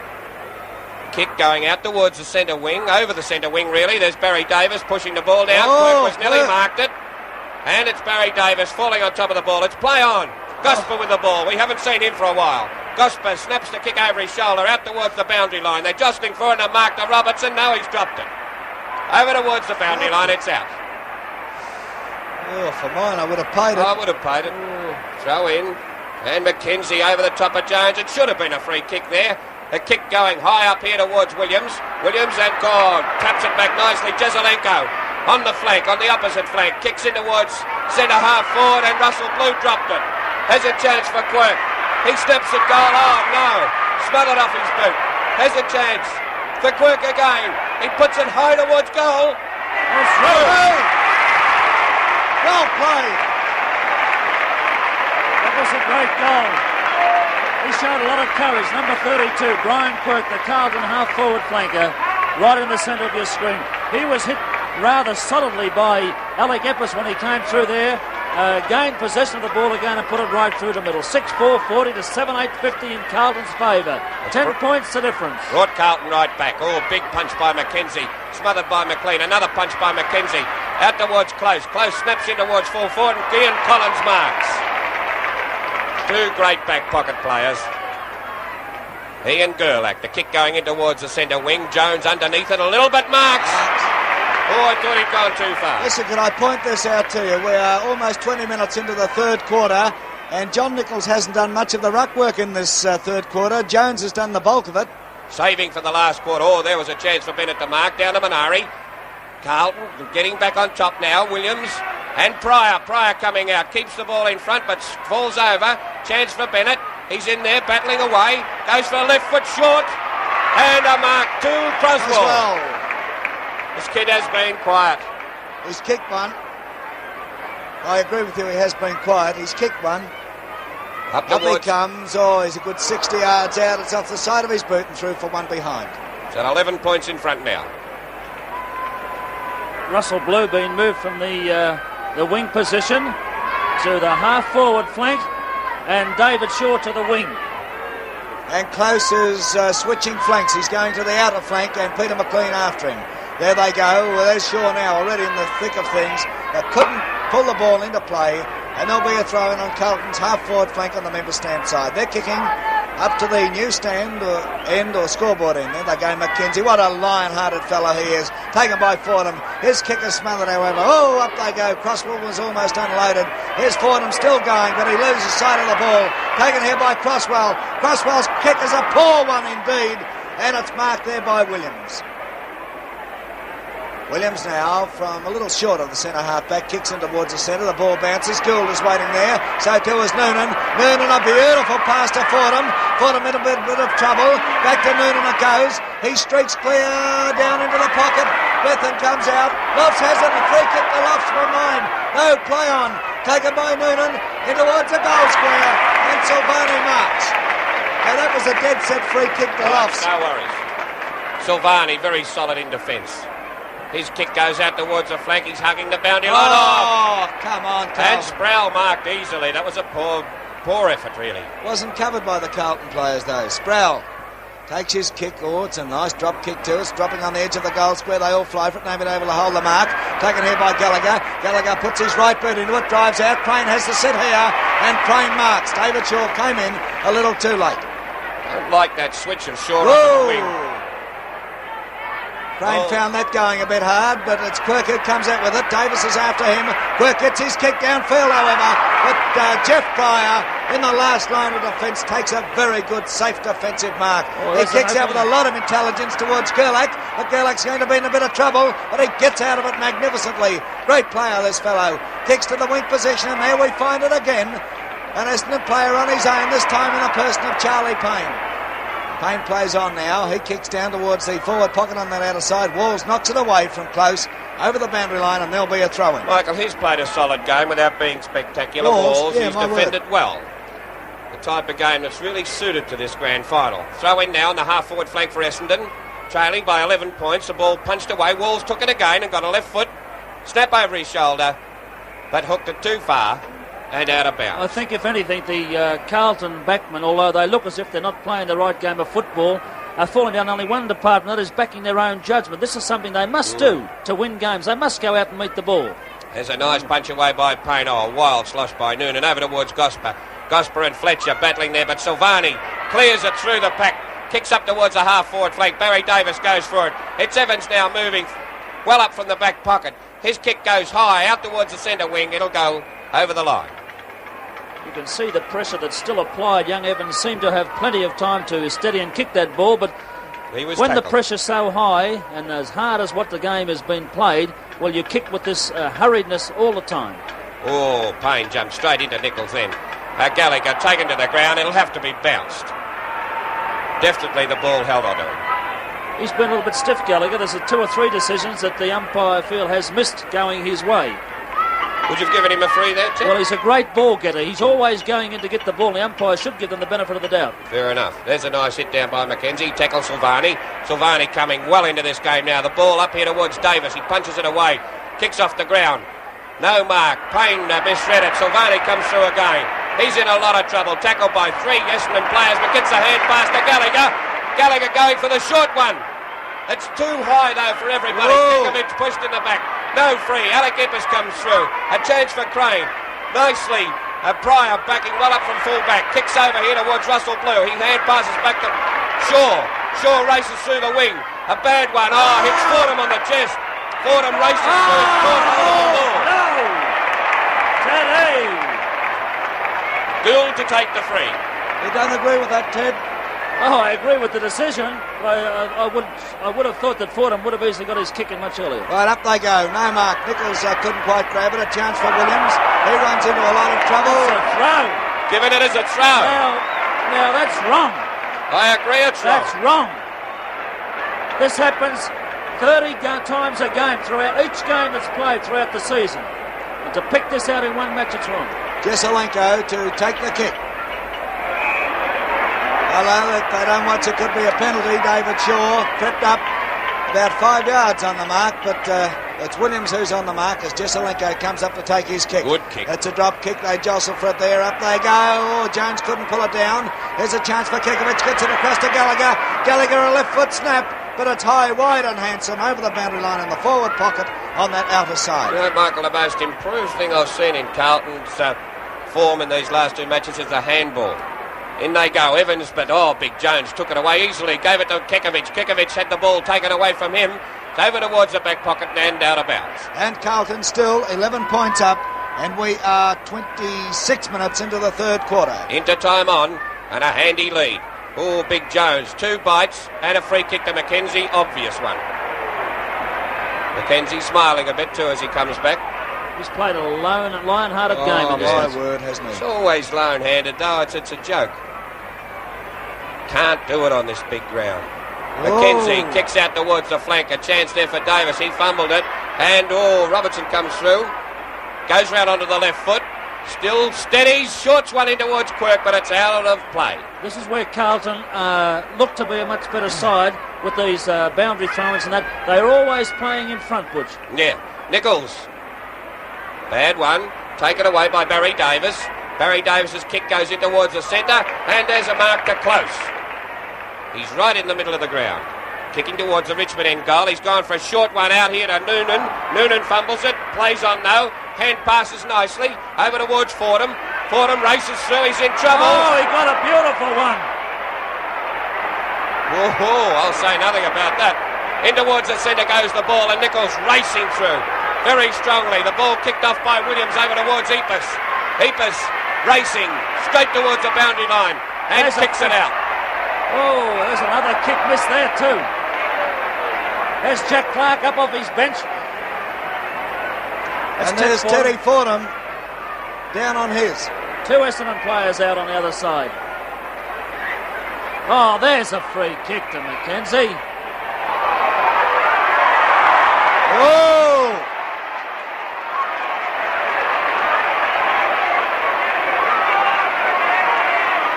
Kick going out towards the centre wing, over the centre wing really. There's Barry Davis pushing the ball down. Quirk was nearly marked it. And it's Barry Davis falling on top of the ball. It's play on. Gosper with the ball. We haven't seen him for a while. Gosper snaps the kick over his shoulder out towards the boundary line. They're jostling for it and mark to Robertson. No, he's dropped it. Over towards the boundary line, it's out. Oh, for mine, I would have paid it. I would have paid it. Throw in. And McKenzie over the top of Jones. It should have been a free kick there. The kick going high up here towards Williams. Williams and God taps it back nicely. Jezelenko on the flank, on the opposite flank. Kicks in towards centre half forward and Russell Blue dropped it. Has a chance for Quirk. He snaps at goal. Oh, no. Smothered off his boot. Has a chance for Quirk again. He puts it high towards goal. Well played. That was a great goal. He showed a lot of courage. Number 32, Brian Quirk, the Carlton half-forward flanker, right in the centre of your screen. He was hit rather solidly by Alec Eppes when he came through there. Gained possession of the ball again and put it right through the middle. 6-4, 40 to 7-8, 50 in Carlton's favour. 10 points the difference. Brought Carlton right back. Oh, big punch by McKenzie. Smothered by McLean. Another punch by McKenzie. Out towards Close. Close snaps in towards full forward and Ian Collins marks. Two great back pocket players. Ian Gerlach. The kick going in towards the centre wing. Jones underneath it a little bit. Marks. Oh, I thought he'd gone too far. Listen, can I point this out to you? We are almost 20 minutes into the third quarter, and John Nichols hasn't done much of the ruck work in this third quarter. Jones has done the bulk of it. Saving for the last quarter. Oh, there was a chance for Bennett to mark. Down to Minari. Carlton getting back on top now. Williams and Pryor. Pryor coming out. Keeps the ball in front, but falls over. Chance for Bennett. He's in there, battling away. Goes for a left foot short. And a mark to Croswell. This kid has been quiet. He's kicked one. I agree with you, he has been quiet. He's kicked one. Up he comes. Oh, he's a good 60 yards out. It's off the side of his boot and through for one behind. It's at 11 points in front now. Russell Blue being moved from the wing position to the half-forward flank, and David Shaw to the wing. And Close is switching flanks. He's going to the outer flank, and Peter McLean after him. There they go. Well, there's Shaw now already in the thick of things. They couldn't pull the ball into play, and there'll be a throw-in on Carlton's half-forward flank on the member stand side. They're kicking up to the new stand or end or scoreboard end. There they go, McKenzie. What a lion-hearted fellow he is. Taken by Fordham. His kick is smothered, however. Oh, up they go. Crosswell was almost unloaded. Here's Fordham still going, but he loses sight of the ball. Taken here by Crosswell. Crosswell's kick is a poor one indeed, and it's marked there by Williams. Williams now from a little short of the centre half-back, kicks in towards the centre, the ball bounces, Gould is waiting there, so too is Noonan. Noonan, a beautiful pass to Fordham. Fordham in a bit of trouble, back to Noonan it goes, he streaks clear down into the pocket, Bleathen comes out, Lofts has it, a free kick to Lofts from mine, no play on, taken by Noonan, in towards the goal square, and Silvani marks. Now that was a dead set free kick to Lofts. No worries. Silvani very solid in defence. His kick goes out towards the flank. He's hugging the boundary line. Oh, come on, Carlton. And Sproul marked easily. That was a poor effort, really. Wasn't covered by the Carlton players, though. Sproul takes his kick. Oh, it's a nice drop kick to us. Dropping on the edge of the goal square. They all fly for it. Not even able to hold the mark. Taken here by Gallagher. Gallagher puts his right boot into it. Drives out. Crane has the sit here. And Crane marks. David Shaw came in a little too late. Don't like that switch of Shaw on the wing. Crane found that going a bit hard, but it's Quirk who comes out with it. Davis is after him. Quirk gets his kick downfield, however, but Jeff Pryor in the last line of defence takes a very good, safe defensive mark. He kicks out with a lot of intelligence towards Gerlach, but Gerlach's going to be in a bit of trouble, but he gets out of it magnificently. Great player, this fellow. Kicks to the wing position, and there we find it again. An Essendon player on his own, this time in the person of Charlie Payne. Payne plays on now. He kicks down towards the forward pocket on that outer side. Walls knocks it away from close over the boundary line, and there'll be a throw-in. Michael, he's played a solid game without being spectacular. Walls, he's defended well. The type of game that's really suited to this grand final. Throw-in now on the half-forward flank for Essendon. Trailing by 11 points. The ball punched away. Walls took it again and got a left foot. Snap over his shoulder, but hooked it too far. And out of bounds. I think, if anything, the Carlton backmen, although they look as if they're not playing the right game of football, are falling down only one department, that is backing their own judgment. This is something they must do to win games. They must go out and meet the ball. There's a nice punch away by Payne. Oh, a wild slosh by Noonan over towards Gosper. Gosper and Fletcher battling there, but Silvani clears it through the pack. Kicks up towards the half-forward flank. Barry Davis goes for it. It's Evans now moving well up from the back pocket. His kick goes high out towards the centre wing. It'll go over the line. You can see the pressure that's still applied. Young Evans seemed to have plenty of time to steady and kick that ball, but when the pressure's so high and as hard as what the game has been played, well, you kick with this hurriedness all the time. Oh, Payne jumped straight into Nichols then. Gallagher taken to the ground. It'll have to be bounced. Definitely the ball held onto him. He's been a little bit stiff, Gallagher. There's 2 or 3 decisions that the umpire feel has missed going his way. Would you have given him a free there, Tim? Well, he's a great ball getter. He's always going in to get the ball. The umpire should give them the benefit of the doubt. Fair enough. There's a nice hit down by McKenzie. Tackles Silvani. Silvani coming well into this game now. The ball up here towards Davis. He punches it away. Kicks off the ground. No mark. Payne misread it. Silvani comes through again. He's in a lot of trouble. Tackled by 3 Essendon players, but gets a hand pass to Gallagher. Gallagher going for the short one. It's too high, though, for everybody. Kekovic pushed in the back. No free. Alec Eppers comes through. A chance for Crane. Nicely. Pryor backing well up from full-back. Kicks over here towards Russell Blue. He hand passes back to Shaw. Shaw races through the wing. A bad one. Oh, hits Fordham on the chest. Fordham races through. Caught hold of the ball. No! Ted Gould to take the free. You don't agree with that, Ted? Oh, I agree with the decision. I would have thought that Fordham would have easily got his kick in much earlier. Right, up they go. No mark. Nichols couldn't quite grab it. A chance for Williams. He runs into a lot of trouble. It's a throw. Giving it as a throw. Now that's wrong. I agree, it's wrong. That's wrong. This happens 30 times a game throughout each game that's played throughout the season. And to pick this out in one match, it's wrong. Jesselenko to take the kick. Hello, they don't watch it, could be a penalty. David Shaw tripped up about 5 yards on the mark, but it's Williams who's on the mark as Jesselenko comes up to take his kick. Good kick. It's a drop kick. They jostle for it there. Up they go. Oh, Jones couldn't pull it down. There's a chance for Kekovic. Gets it across to Gallagher. Gallagher a left foot snap, but it's high, wide and handsome over the boundary line in the forward pocket on that outer side. You know, Michael, the most improved thing I've seen in Carlton's form in these last 2 matches is the handball. In they go, Evans, but Big Jones took it away easily, gave it to Kekovic. Kekovic had the ball taken away from him. It's over towards the back pocket and out of bounds. And Carlton still 11 points up, and we are 26 minutes into the third quarter. Into time on, and a handy lead. Oh, Big Jones, 2 bites and a free kick to McKenzie, obvious one. McKenzie smiling a bit too as he comes back. He's played a lion-hearted game. Oh, my word, hasn't he? It's always lone-handed, though. It's a joke. Can't do it on this big ground. McKenzie kicks out towards the flank. A chance there for Davis. He fumbled it. And, Robertson comes through. Goes round onto the left foot. Still steady, shorts one in towards Quirk, but it's out of play. This is where Carlton look to be a much better side with these boundary throw-ins and that. They're always playing in front, Butch. Yeah, Nichols. Bad one, taken away by Barry Davis. Barry Davis's kick goes in towards the centre, and there's a mark to close. He's right in the middle of the ground. Kicking towards the Richmond end goal. He's gone for a short one out here to Noonan. Noonan fumbles it, plays on no. Hand passes nicely over towards Fordham. Fordham races through, he's in trouble. Oh, he got a beautiful one. Whoa, I'll say nothing about that. In towards the centre goes the ball, and Nichols racing through very strongly. The ball kicked off by Williams over towards Epus. Epus racing straight towards the boundary line and kicks it out. Oh, there's another kick missed there too. There's Jack Clark up off his bench. And there's Teddy Fordham down on his. Two Essendon players out on the other side. Oh, there's a free kick to Mackenzie. Oh!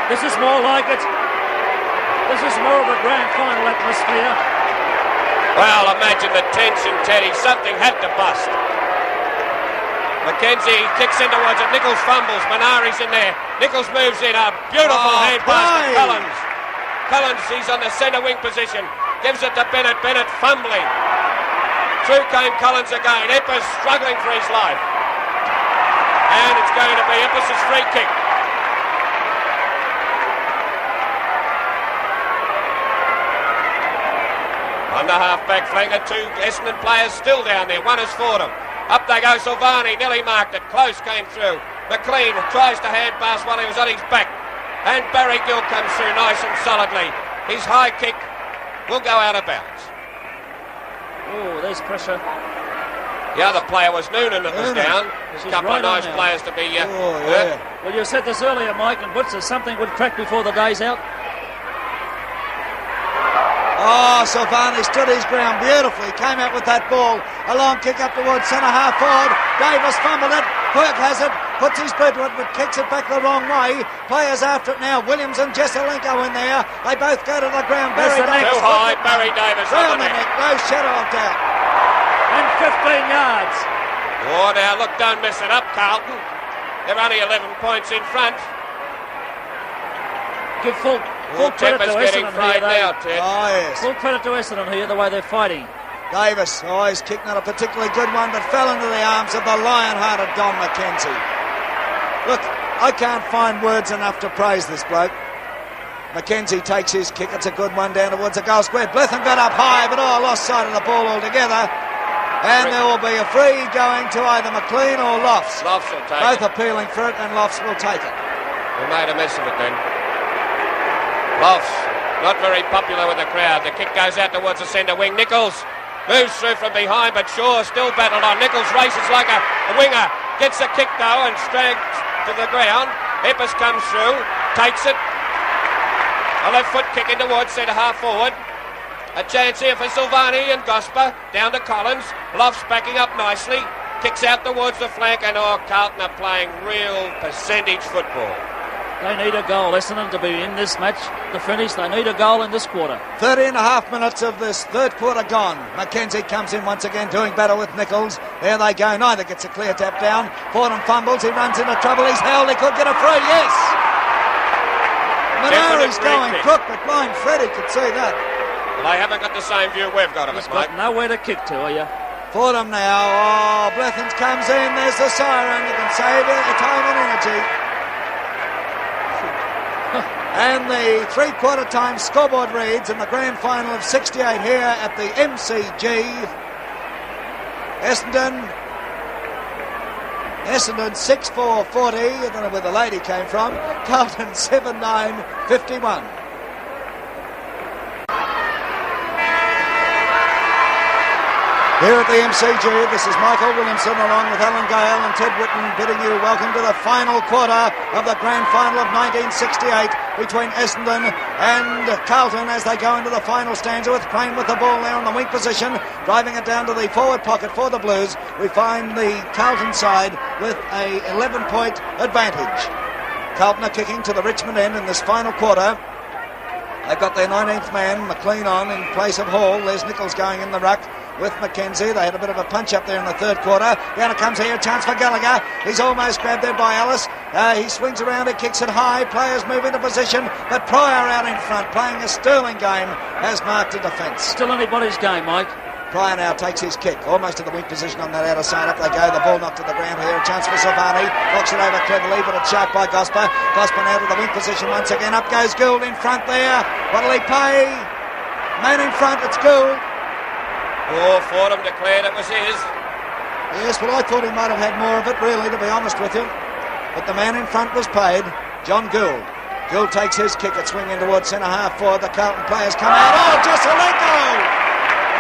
This is more like it. This is more of a grand final atmosphere. Well, imagine the tension, Teddy. Something had to bust. Mackenzie kicks in towards it. Nichols fumbles. Manari's in there. Nichols moves in. A beautiful hand pass to Collins. Collins, he's on the centre wing position. Gives it to Bennett. Bennett fumbling. Through came Collins again. Epps struggling for his life. And it's going to be Epps' free kick. On the half-back flanker, two Essendon players still down there. One is Fordham. Up they go, Silvani, nearly marked it. Close came through. McLean tries to hand pass while he was on his back. And Barry Gill comes through nice and solidly. His high kick will go out of bounds. Oh, there's pressure. The other player was Noonan that was down. There's a couple of nice players to be hurt. Well, you said this earlier, Mike, and Butcher, something would crack before the day's out. Oh, Silvani stood his ground beautifully. Came out with that ball. A long kick up towards centre half forward. Davis fumbled it. Quirk has it. Puts his boot to it, but kicks it back the wrong way. Players after it now. Williams and Jesselenko in there. They both go to the ground. Barry Davis. Too high. Barry Davis on the neck. No shadow of doubt. And 15 yards. Oh, now look, don't mess it up, Carlton. They're only 11 points in front. Give full credit to getting Essendon fried here. now, Ted. Oh, yes. Full credit to Essendon here, the way they're fighting. Davis, his kick not a particularly good one, but fell into the arms of the lion-hearted Don McKenzie. Look, I can't find words enough to praise this bloke. McKenzie takes his kick. It's a good one down towards the goal square. Blethyn got up high, but lost sight of the ball altogether. And there will be a free going to either McLean or Lofts. Lofts will take Both it. appealing for it, and Lofts will take it. We made a mess of it then. Lofts, not very popular with the crowd. The kick goes out towards the centre wing. Nichols moves through from behind, but Shaw still battled on. Nichols races like a winger. Gets the kick though and drags to the ground. Epps comes through, takes it. A left foot kick in towards centre half forward. A chance here for Silvani and Gosper. Down to Collins. Lofts backing up nicely. Kicks out towards the flank, and Carlton are playing real percentage football. They need a goal, Essendon, to be in this match to finish. They need a goal in this quarter. 30 and a half minutes of this third quarter gone. Mackenzie comes in once again, doing battle with Nichols. There they go. Neither gets a clear tap down. Fordham fumbles. He runs into trouble. He's held. He could get a free. Yes! Manari's going crook, but blind Freddie could see that. Well, they haven't got the same view we've got of it, Mike. Nowhere to kick to, are you? Fordham now. Blethyn comes in. There's the siren. You can save your time and energy. And the three-quarter time scoreboard reads in the grand final of 68 here at the MCG. Essendon 6-4-40. I don't know where the lady came from. Carlton 7-9-51. Here at the MCG, this is Michael Williamson along with Alan Gale and Ted Whitten bidding you welcome to the final quarter of the grand final of 1968 between Essendon and Carlton as they go into the final stanza with Crane with the ball there on the wing position, driving it down to the forward pocket for the Blues. We find the Carlton side with a 11-point advantage. Carlton are kicking to the Richmond end in this final quarter. They've got their 19th man, McLean, on in place of Hall. There's Nichols going in the ruck with Mackenzie. They had a bit of a punch up there in the third quarter. Down it comes here, a chance for Gallagher. He's almost grabbed there by Ellis. He swings around, he kicks it high. Players move into position, but Pryor out in front, playing a sterling game, has marked a defence. Still anybody's game, Mike. Pryor now takes his kick, almost to the weak position on that outer side. Up they go, the ball knocked to the ground here. A chance for Silvani, knocks it over cleverly, but it's sharp by Gosper. Gosper now to the weak position once again. Up goes Gould in front there. What'll he pay? Man in front, it's Gould. Oh, Fordham declared it was his. Yes, well, I thought he might have had more of it, really, to be honest with you. But the man in front was paid, John Gould. Gould takes his kick, it's swinging towards centre-half forward. The Carlton players come out. Oh, Jesselenko!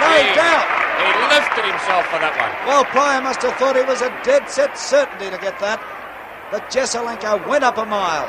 No doubt. He lifted himself for that one. Well, Pryor must have thought he was a dead-set certainty to get that. But Jesselenko went up a mile.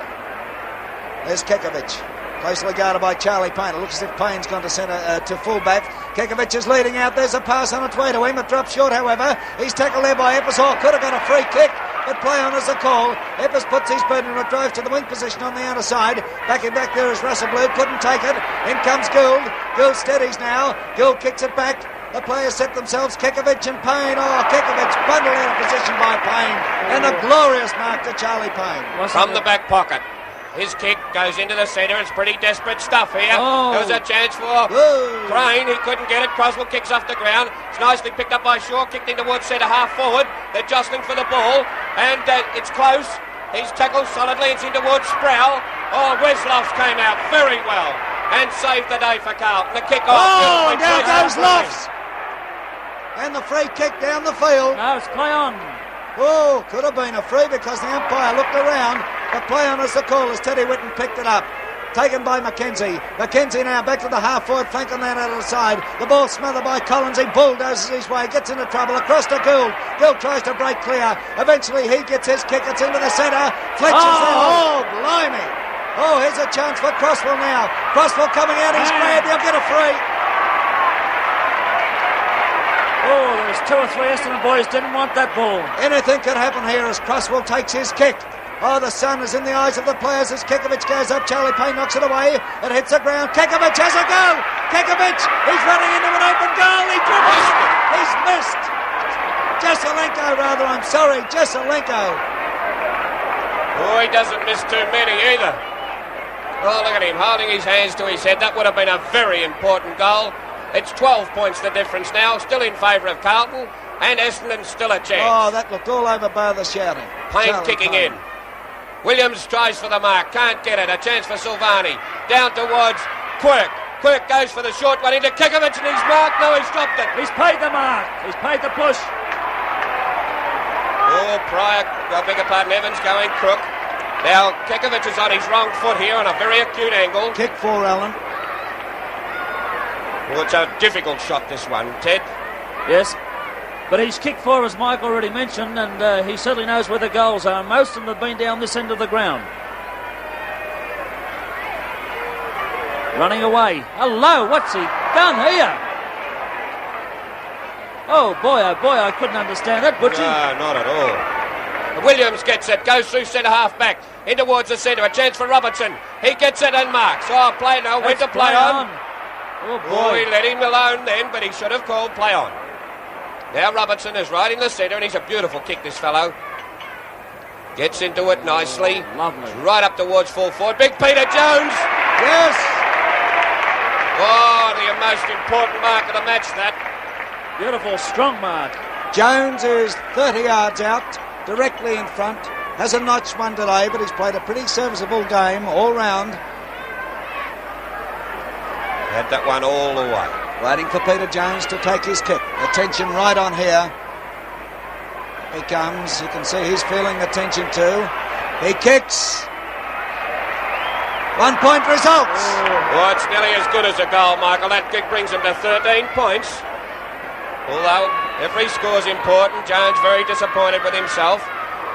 There's Kekovic. Closely guarded by Charlie Payne. It looks as if Payne's gone to centre to full-back. Kekovic is leading out. There's a pass on its way to him. It drops short, however. He's tackled there by Eppes. Hall could have got a free kick, but play on is the call. Eppes puts his burden and it drives to the wing position on the outer side. Backing back there is Russell Blue. Couldn't take it. In comes Gould. Gould steadies now. Gould kicks it back. The players set themselves. Kekovic and Payne. Oh, Kekovic bundled out of position by Payne. And a glorious mark to Charlie Payne. From the back pocket. His kick goes into the centre. It's pretty desperate stuff here. Oh. There was a chance for Crane. He couldn't get it. Croswell kicks off the ground. It's nicely picked up by Shaw. Kicked in towards centre half forward. They're jostling for the ball. And it's close. He's tackled solidly. It's in towards Sproul. Oh, Wesloff's came out very well and saved the day for Carlton. The kick off. Oh, now goes Lofts. And the free kick down the field. No, it's play on. Oh, could have been a free because the umpire looked around. But play on as the call as Teddy Whitten picked it up. Taken by Mackenzie. Mackenzie now back to the half-forward flank on that other side. The ball smothered by Collins. He bulldozes his way, gets into trouble. Across to Gould. Gould tries to break clear. Eventually he gets his kick. It's into the centre. Fletcher's there. Oh, blimey. Oh, here's a chance for Crosswell now. Crosswell coming out. He's grabbed. He'll get a free. Oh, there's two or three Essendon boys didn't want that ball. Anything could happen here as Crosswell takes his kick. Oh, the sun is in the eyes of the players as Kekovic goes up. Charlie Payne knocks it away. It hits the ground. Kekovic has a goal. Kekovic, he's running into an open goal. He dribbles. He's missed. Jesselenko, rather. I'm sorry, Jesselenko. Oh, he doesn't miss too many either. Oh, look at him holding his hands to his head. That would have been a very important goal. It's 12 points the difference now. Still in favour of Carlton. And Essendon still a chance. Oh, that looked all over bar the shouting. Payne Charlie kicking Payne. in. Williams tries for the mark. Can't get it. A chance for Silvani. Down towards Quirk. Quirk goes for the short one into Kekovic and he's marked. No, he's dropped it. He's paid the mark. He's paid the push. Oh, Pryor, I beg your pardon, Evans going crook. Now, Kekovic is on his wrong foot here on a very acute angle. Kick for Allen. Oh, it's a difficult shot, this one, Ted. Yes. But he's kicked for, as Mike already mentioned, and he certainly knows where the goals are. Most of them have been down this end of the ground. Running away. Hello, what's he done here? Oh boy, I couldn't understand that, Butchie. No, not at all. Williams gets it, goes through centre half back, in towards the centre, a chance for Robertson. He gets it and marks. Oh, play now, went to play on. Oh boy. Oh, he let him alone then, but he should have called play on. Now Robertson is right in the centre, and he's a beautiful kick, this fellow. Gets into it nicely. Oh, lovely. Right up towards full forward. Big Peter Jones. Yes. Oh, the most important mark of the match, that. Beautiful, strong mark. Jones is 30 yards out, directly in front. Hasn't notched one today, but he's played a pretty serviceable game all round. Had that one all the way. Waiting for Peter Jones to take his kick. The tension right on here. He comes. You can see he's feeling the tension too. He kicks. 1 point results. Oh, it's nearly as good as a goal, Michael. That kick brings him to 13 points. Although every score's important, Jones very disappointed with himself.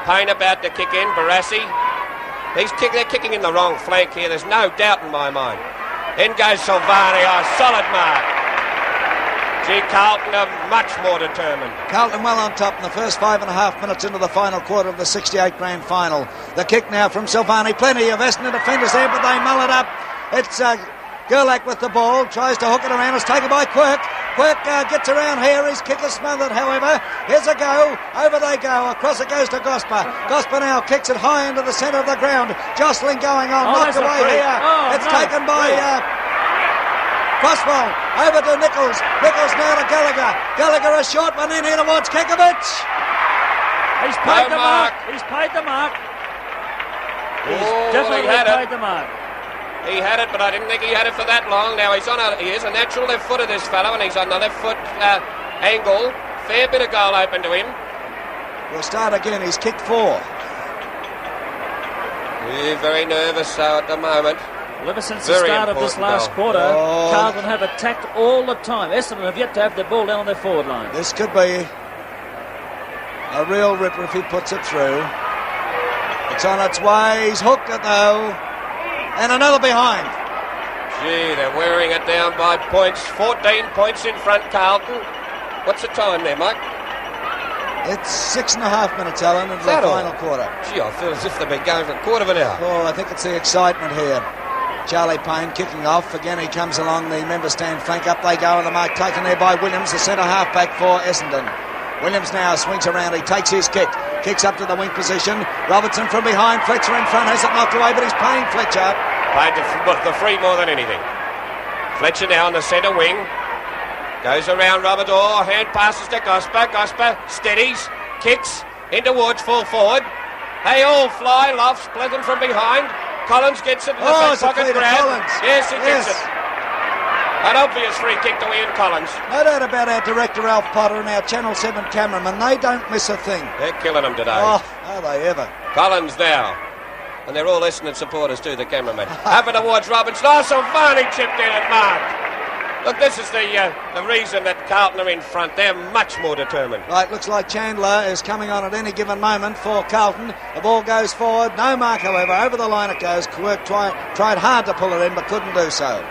Payne about to kick in, Barassi. They're kicking in the wrong flank here, there's no doubt in my mind. In goes Silvani, solid mark. Gee, Carlton are much more determined. Carlton well on top in the first 5.5 minutes into the final quarter of the 68 grand final. The kick now from Silvani. Plenty of Essendon defenders there, but they mull it up. It's Gerlach with the ball, tries to hook it around. It's taken by Quirk. Quirk gets around here. His kick is smothered, however. Here's a go. Over they go. Across it goes to Gosper. Gosper now kicks it high into the centre of the ground. Jostling going on. Knocked away here. It's taken by Crosswell. Over to Nichols. Nichols now to Gallagher. Gallagher a short one in here towards Kekovic. He's paid the mark. He's paid the mark. He's definitely paid the mark. He had it, but I didn't think he had it for that long. Now he is a natural left footer, this fellow, and he's on the left foot angle. Fair bit of goal open to him. We'll start again. He's kicked 4. Yeah, very nervous so at the moment. Well, ever since the start of this last quarter, Carlton have attacked all the time. Essendon have yet to have the ball down on their forward line. This could be a real ripper if he puts it through. It's on its way. He's hooked it though. And another behind. Gee, they're wearing it down by points. 14 points in front, Carlton. What's the time there, Mike? It's 6.5 minutes, Alan, into the final quarter. Gee, I feel as if they've been going for a quarter of an hour. Oh, I think it's the excitement here. Charlie Payne kicking off. Again, he comes along the member stand flank. Up they go, and the mark taken there by Williams, the centre half-back for Essendon. Williams now swings around. He takes his kick. Kicks up to the wing position. Robertson from behind. Fletcher in front. Has it knocked away, but he's paying Fletcher. Paying the free more than anything. Fletcher now on the centre wing. Goes around Robert Orr. Hand passes to Gosper. Gosper steadies. Kicks in towards full forward. They all fly. Lofts. Pleasant from behind. Collins gets it in the back pocket grab. Yes, he gets it. An obvious free kick to Ian Collins. No doubt about our director Alf Potter and our Channel 7 cameraman. They don't miss a thing. They're killing them today. Oh, are they ever. Collins now. And they're all Essendon supporters too, the cameraman. Up towards Robinson. Oh, Silvani chipped in at mark. Look, this is the reason that Carlton are in front. They're much more determined. Right, looks like Chandler is coming on at any given moment for Carlton. The ball goes forward. No mark, however. Over the line it goes. Quirk tried hard to pull it in, but couldn't do so.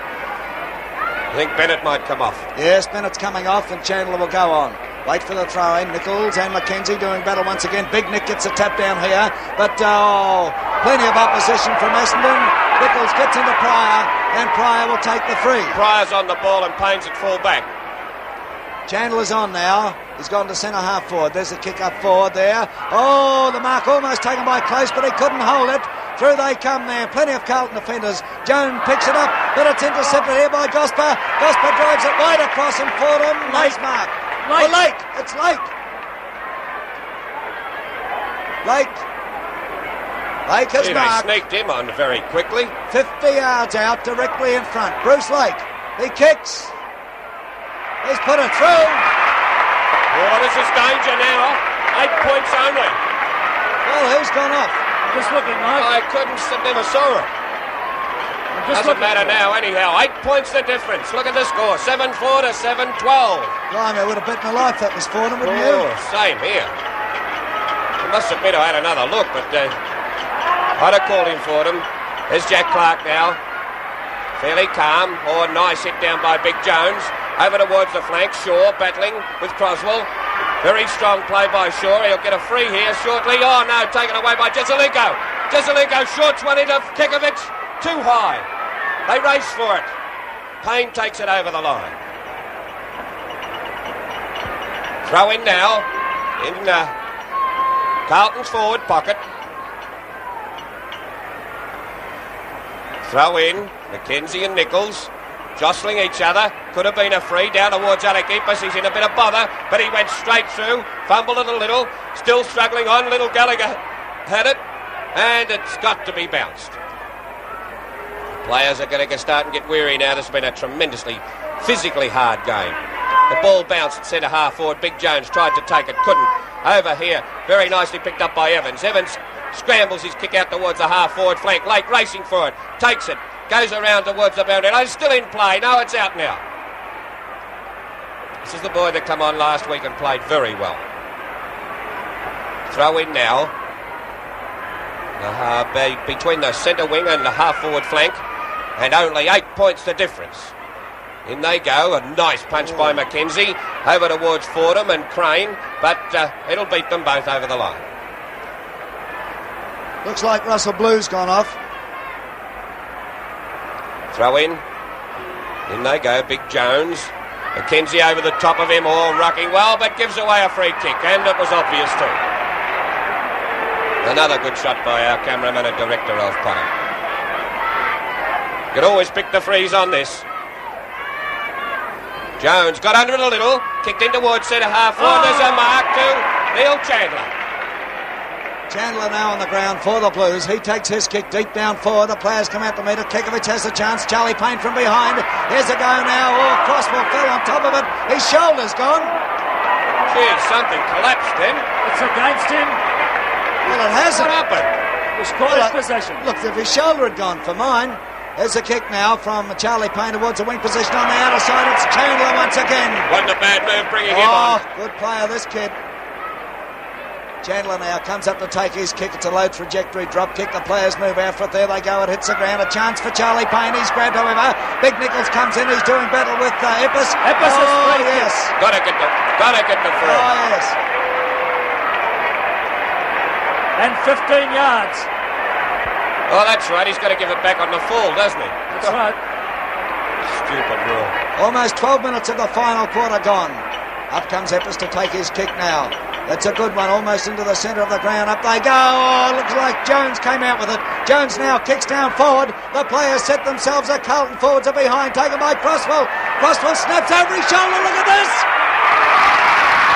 I think Bennett might come off. Yes, Bennett's coming off and Chandler will go on. Wait for the throw in. Nichols and McKenzie doing battle once again. Big Nick gets a tap down here, but plenty of opposition from Essendon. Nichols gets into Pryor, and Pryor will take the free. Pryor's on the ball and Payne's at full back. Chandler's on now. He's gone to centre half forward. There's a kick up forward there. Oh, the mark almost taken by Close, but he couldn't hold it. Through they come there. Plenty of Carlton defenders. Jones picks it up, but it's intercepted here by Gosper. Gosper drives it right across and Fordham. Nice mark. Lake. It's Lake. Lake has marked. They sneaked him on very quickly. 50 yards out, directly in front. Bruce Lake. He kicks. He's put it through. Oh, this is danger now. 8 points only. Well, who's gone off? Just looking, Mike. I never saw it. Doesn't matter now, anyhow. 8 points the difference. Look at the score. 7-4 to 7-12. Blimey, I would have bet my life that was Fordham, wouldn't you? Same here. I must admit I had another look, but I'd have called him Fordham. There's Jack Clark now. Fairly calm. Oh, nice hit down by Big Jones. Over towards the flank. Shaw battling with Croswell. Very strong play by Shaw. He'll get a free here shortly. Oh, no, taken away by Jesselenko. Jesselenko shorts one into Kekovic. Too high. They race for it. Payne takes it over the line. Throw in now in Carlton's forward pocket. Throw in McKenzie and Nichols. Jostling each other. Could have been a free down towards Alekipis. He's in a bit of bother, but he went straight through. Fumbled it a little. Still struggling on. Little Gallagher had it, and it's got to be bounced. Players are going to start and get weary now. This has been a tremendously physically hard game. The ball bounced at centre half forward. Big Jones tried to take it, couldn't. Over here, very nicely picked up by Evans. Evans scrambles his kick out towards the half forward flank. Lake racing for it, takes it. Goes around towards the boundary line. Still in play. No, it's out now. Phillips is the boy that come on last week and played very well. Throw in now. Between the centre wing and the half-forward flank. And only 8 points the difference. In they go. A nice punch by Mackenzie. Over towards Fordham and Crane. But it'll beat them both over the line. Looks like Russell Blue's gone off. Throw in. In they go. Big Jones. Mackenzie over the top of him. All rocking well, but gives away a free kick. And it was obvious too. Another good shot by our cameraman and director of play. Could always pick the freeze on this. Jones got under it a little. Kicked in towards centre half forward. There's a mark to Neil Chandler. Chandler now on the ground for the Blues. He takes his kick deep down forward. The players come out to meet it. Kekovich has a chance. Charlie Payne from behind. Here's a go now. Oh, crossball fell on top of it. His shoulder's gone. Gee, something collapsed then. It's against him. Well, it hasn't. What happened? It was caught in possession. Look, if his shoulder had gone for mine. There's a kick now from Charlie Payne towards the wing position on the outer side. It's Chandler once again. Wasn't a bad move bringing him on. Good player, this kid. Chandler now comes up to take his kick. It's a low trajectory drop kick. The players move out for it. There they go. It hits the ground. A chance for Charlie Payne. He's grabbed, however. Big Nichols comes in. He's doing battle with Eppes. Eppes is free. Yes. Gotta get the free. Oh, yes. And 15 yards. Oh, that's right. He's got to give it back on the full, doesn't he? That's right. Stupid rule. Almost 12 minutes of the final quarter gone. Up comes Eppes to take his kick now. That's a good one, almost into the centre of the ground. Up they go. Oh, looks like Jones came out with it. Jones now kicks down forward. The players set themselves. The Carlton forwards are behind, taken by Crosswell. Crosswell snaps over his shoulder. Look at this.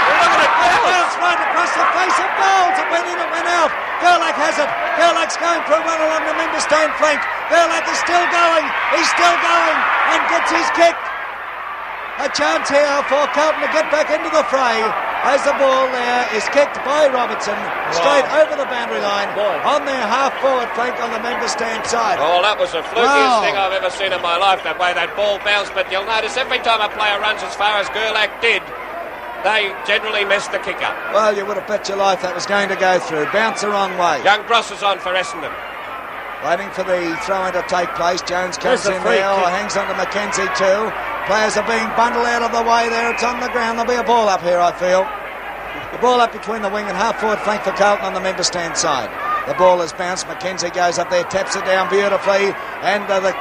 Look at it. Bounce right across the face of Bowles. It went in, it went out. Gerlach has it. Gerlach's going for a run along the member stand flank. Gerlach is still going. He's still going and gets his kick. A chance here for Carlton to get back into the fray as the ball there is kicked by Robertson straight over the boundary line on their half-forward flank on the member stand side. Oh, that was the flukiest thing I've ever seen in my life, that way that ball bounced. But you'll notice every time a player runs as far as Gerlach did, they generally miss the kick up. Well, you would have bet your life that was going to go through. Bounce the wrong way. Young Gross is on for Essendon. Waiting for the throw-in to take place. Jones comes in there. Oh, hangs on to Mackenzie too. Players are being bundled out of the way there. It's on the ground. There'll be a ball up here, I feel. The ball up between the wing and half-forward flank for Carlton on the member stand side. The ball is bounced. Mackenzie goes up there, taps it down beautifully. And the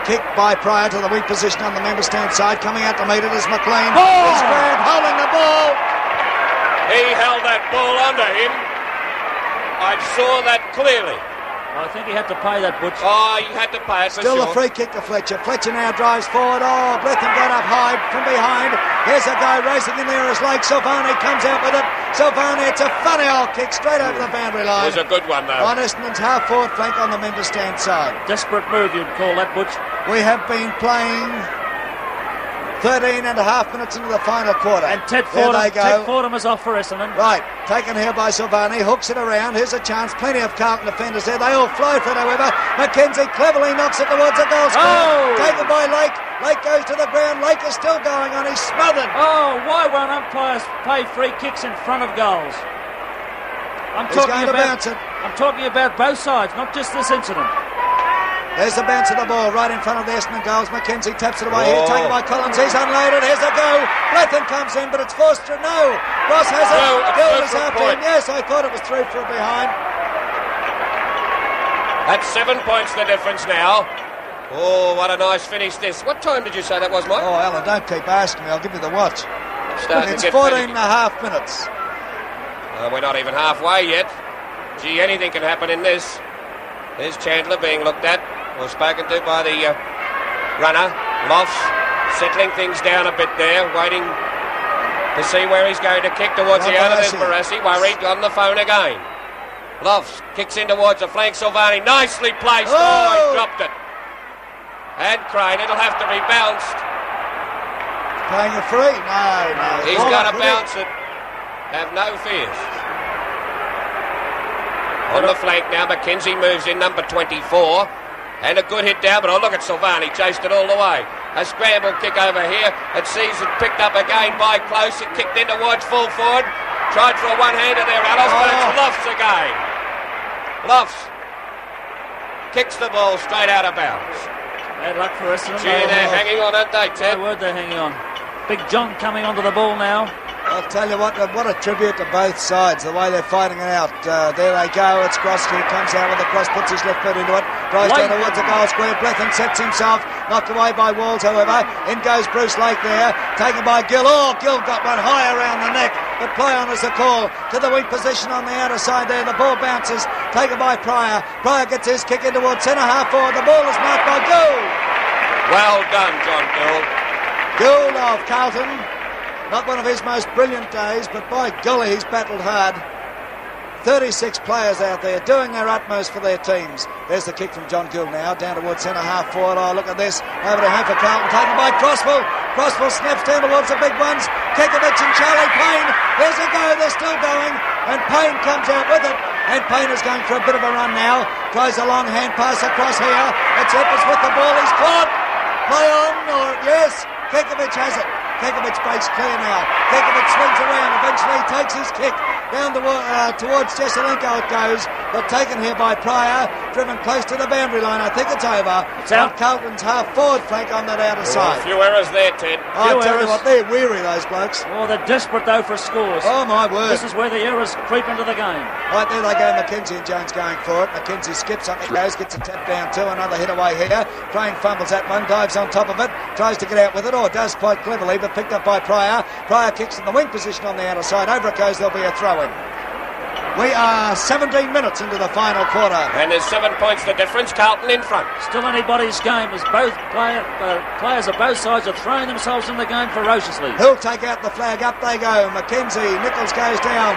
kick by Pryor to the weak position on the member stand side. Coming out to meet it is McLean. He's grabbed, holding the ball. He held that ball under him. I saw that clearly. I think he had to pay that, Butch. Oh, he had to pay it for Still sure. a free kick to Fletcher. Fletcher now drives forward. Oh, Blethyn got up high from behind. Here's a guy racing in there as Lake. Silvani comes out with it. Silvani, it's a funny old kick straight over the boundary line. It was a good one, though. On Essendon's half-forward flank on the member stand side. Desperate move, you'd call that, Butch. We have been playing 13 and a half minutes into the final quarter. And Ted Fordham is off for Essendon. Right, taken here by Silvani, hooks it around. Here's a chance. Plenty of Carlton defenders there. They all fly for it, however. Mackenzie cleverly knocks it towards the goal square. Oh! Taken by Lake. Lake goes to the ground. Lake is still going on. He's smothered. Oh, why won't umpires pay free kicks in front of goals? He's going to bounce it. I'm talking about both sides, not just this incident. There's the bounce of the ball right in front of the Essendon goals. Mackenzie taps it away here, taken by Collins. He's unloaded. Here's a go. Blethyn comes in, but it's forced through. No. Ross has it. Gill is after him. Yes, I thought it was through from behind. That's 7 points the difference now. Oh, what a nice finish this. What time did you say that was, Mike? Oh, Alan, don't keep asking me. I'll give you the watch. It's 14 and a half minutes. We're not even halfway yet. Gee, anything can happen in this. There's Chandler being looked at, or spoken to by the runner, Lofts, settling things down a bit there, waiting to see where he's going to kick towards the outer. There's Barassi, worried, on the phone again. Lofts kicks in towards the flank. Silvani, nicely placed. Oh, he dropped it. And Crane, it'll have to be bounced. Paying a free? No. He's got to bounce it. Have no fears. On the flank now, Mackenzie moves in, number 24. And a good hit down, but oh, look at Silvani, chased it all the way. A scramble kick over here. It sees it picked up again by Close. It kicked in towards full forward. Tried for a one-hander there, Alice, but it's Lofts again. Lofts kicks the ball straight out of bounds. Bad luck for Essendon. Gee, they're hanging on, aren't they, Ted? My word, they're hanging on. Big John coming onto the ball now. I'll tell you what a tribute to both sides, the way they're fighting it out. There they go, it's Grosky, comes out with the cross, puts his left foot into it, drives down towards the goal square, Blethyn sets himself, knocked away by Walls, however. In goes Bruce Lake there, taken by Gill. Oh, Gill got one high around the neck, but play on is the call. To the weak position on the outer side there, the ball bounces, taken by Pryor. Pryor gets his kick in towards centre half forward, the ball is marked by Gill. Well done, John Gill. Gill of Carlton. Not one of his most brilliant days, but by golly, he's battled hard. 36 players out there doing their utmost for their teams. There's the kick from John Gill now, down towards centre half forward. Oh, look at this. Over to home for Carlton, taken by Crosswell. Crosswell snaps down towards the big ones. Kekovich and Charlie Payne. There's a go, they're still going. And Payne comes out with it. And Payne is going for a bit of a run now. Tries a long hand pass across here. It's Eppers with the ball, he's caught. Play on, or yes, Kekovich has it. Kekovich breaks clear now. Kekovich swings around. Eventually takes his kick down towards Jesselenko it goes, but taken here by Pryor, driven close to the boundary line. I think it's over. It's out. Carlton's half forward flank on that outer side. A few errors there, Ted. I tell you what, they're weary, those blokes. Oh, they're desperate though for scores. Oh my word. This is where the errors creep into the game. Right there they go, Mackenzie and Jones going for it. Mackenzie skips up, it goes, gets a tap down too, another hit away here. Crane fumbles that one, dives on top of it, tries to get out with it, or does quite cleverly, but picked up by Pryor. Pryor kicks in the wing position on the outer side. Over it goes, there'll be a throw-in. We are 17 minutes into the final quarter. And there's 7 points the difference. Carlton in front. Still anybody's game as both players of both sides are throwing themselves in the game ferociously. Who'll take out the flag? Up they go. Mackenzie. Nichols goes down.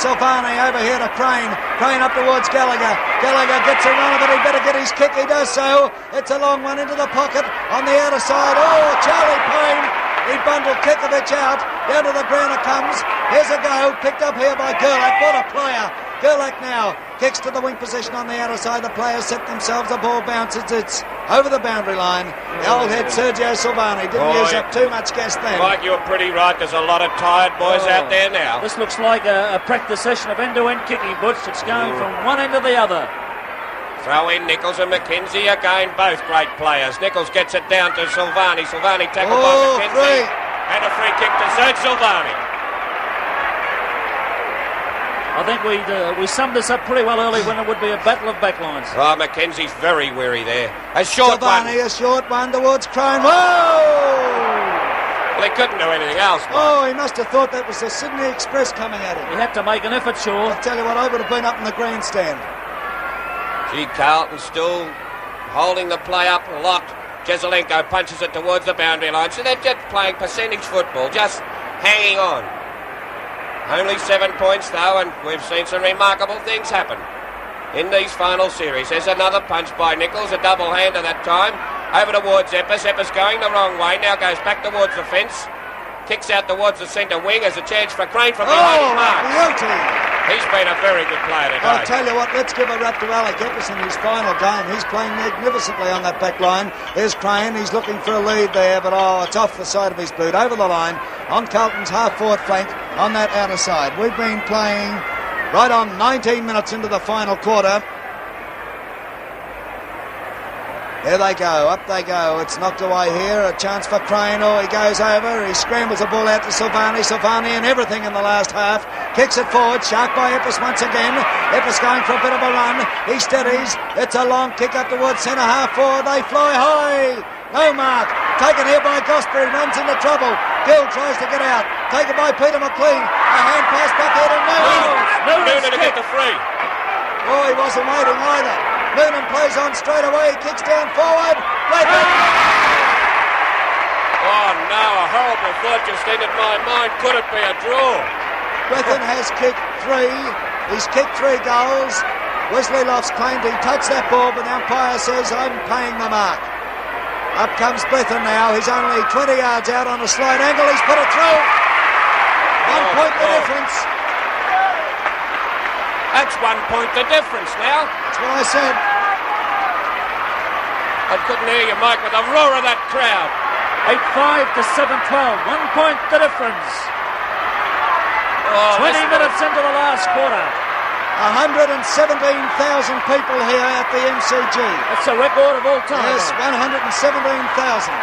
Silvani over here to Crane. Crane up towards Gallagher. Gallagher gets a run of it. He better get his kick. He does so. It's a long one into the pocket on the outer side. Oh, Charlie Payne. He bundled Kekovich out. Down to the ground it comes. Here's a go. Picked up here by Gerlach. What a player. Gerlach now kicks to the wing position on the outer side. The players set themselves. The ball bounces. It's over the boundary line. The old head Sergio Silvani didn't use up too much gas then. Mike, you're pretty right. There's a lot of tired boys out there now. This looks like a practice session of end-to-end kicking, Butch. It's going from one end to the other. Throw in Nichols and Mackenzie again, both great players. Nichols gets it down to Silvani. Silvani tackled by Mackenzie. And a free kick to Serge Silvani. I think we summed this up pretty well early when it would be a battle of backlines. Oh, Mackenzie's very weary there. A short Silvani, one. a short one towards Crane. Whoa! Well, he couldn't do anything else, Mike. Oh, he must have thought that was the Sydney Express coming at him. He had to make an effort, sure. I'll tell you what, I would have been up in the grandstand. Gee, Carlton still holding the play up, locked. Jesselenko punches it towards the boundary line. So they're just playing percentage football, just hanging on. Only 7 points, though, and we've seen some remarkable things happen in these final series. There's another punch by Nichols, a double-hander that time. Over towards Eppers. Eppers going the wrong way. Now goes back towards the fence. Kicks out towards the centre wing as a chance for Crane from behind his mark. Beauty. He's been a very good player today. I'll tell you what, let's give a rap to Alec Eppers in his final game. He's playing magnificently on that back line. There's Crane, he's looking for a lead there, but it's off the side of his boot, over the line, on Carlton's half-forward flank, on that outer side. We've been playing right on 19 minutes into the final quarter. There they go, up they go. It's knocked away here. A chance for Crane. Oh, he goes over. He scrambles the ball out to Silvani. Silvani and everything in the last half. Kicks it forward. Shark by Eppers once again. Eppers going for a bit of a run. He steadies. It's a long kick up towards centre half forward. They fly high. No mark. Taken here by Gosbury. Runs into trouble. Gill tries to get out. Taken by Peter McLean. A hand pass back here to Noonan. Noonan to get the free. Oh, he wasn't waiting either. Noonan plays on straight away, kicks down forward. Oh no, a horrible thought just entered my mind. Could it be a draw? Blethyn has kicked 3. He's kicked 3 goals. Wesley Lofts claimed he touched that ball, but the umpire says, I'm paying the mark. Up comes Blethyn now. He's only 20 yards out on a slight angle. He's put it through. 1 point the difference. That's 1 point the difference now. That's what I said. I couldn't hear you, Mike, with the roar of that crowd. 8-5 to 7-12. 1 point the difference. 20 minutes into the last quarter. 117,000 people here at the MCG. That's a record of all time. Yes, 117,000.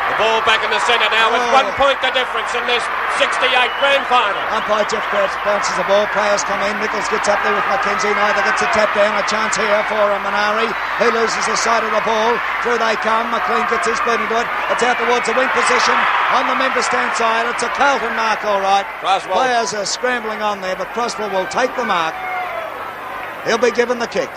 The ball back in the centre now with 1 point the difference in this 68 grand final. Umpire Jeff Grant bounces the ball. Players come in. Nichols gets up there with Mackenzie. Neither gets a tap down. A chance here for Minari, who loses the side of the ball. Through they come. McLean gets his boot into it. It's out towards the wing position on the member stand side. It's a Carlton mark, all right. Crosswell. Players are scrambling on there, but Crosswell will take the mark. He'll be given the kick.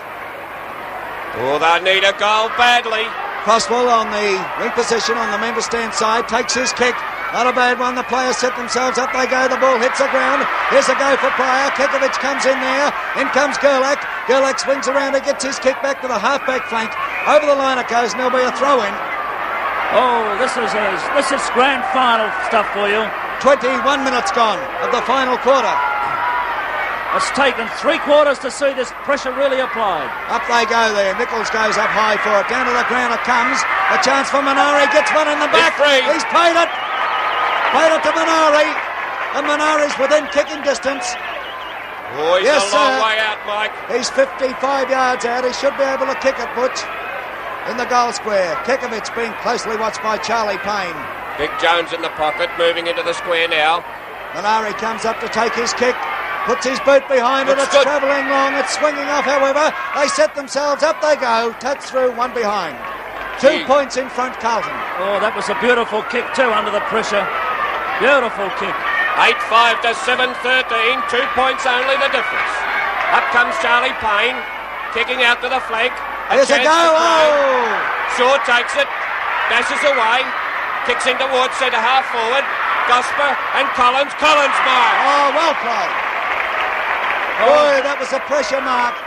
Oh, they need a goal badly. Crosswell on the wing position on the member stand side, takes his kick. Not a bad one. The players set themselves up. They go. The ball hits the ground. Here's a go for Pryor. Kekovic comes in there. In comes Gerlach. Gerlach swings around and gets his kick back to the half-back flank. Over the line it goes, and there'll be a throw-in. Oh, this is grand final stuff for you. 21 minutes gone of the final quarter. It's taken 3 quarters to see this pressure really applied. Up they go there. Nichols goes up high for it. Down to the ground it comes. A chance for Minari. Gets one in the back. He's paid it. Paid it to Minari. And Minari's within kicking distance. Oh, he's a long way out, Mike. He's 55 yards out. He should be able to kick it, Butch, in the goal square. Kekovic being closely watched by Charlie Payne. Big Jones in the pocket, moving into the square now. Minari comes up to take his kick. Puts his boot behind it. It's travelling long. It's swinging off, however. They set themselves up. They go. Touch through, one behind. 2 points in front, Carlton. Oh, that was a beautiful kick too under the pressure. Beautiful kick. 8-5 to 7-13. 2 points only the difference. Up comes Charlie Payne, kicking out to the flank. There's a go. Oh! Shaw takes it, dashes away, kicks in towards centre half forward. Gosper and Collins. Collins mark. Oh, well played. Boy, that was a pressure mark.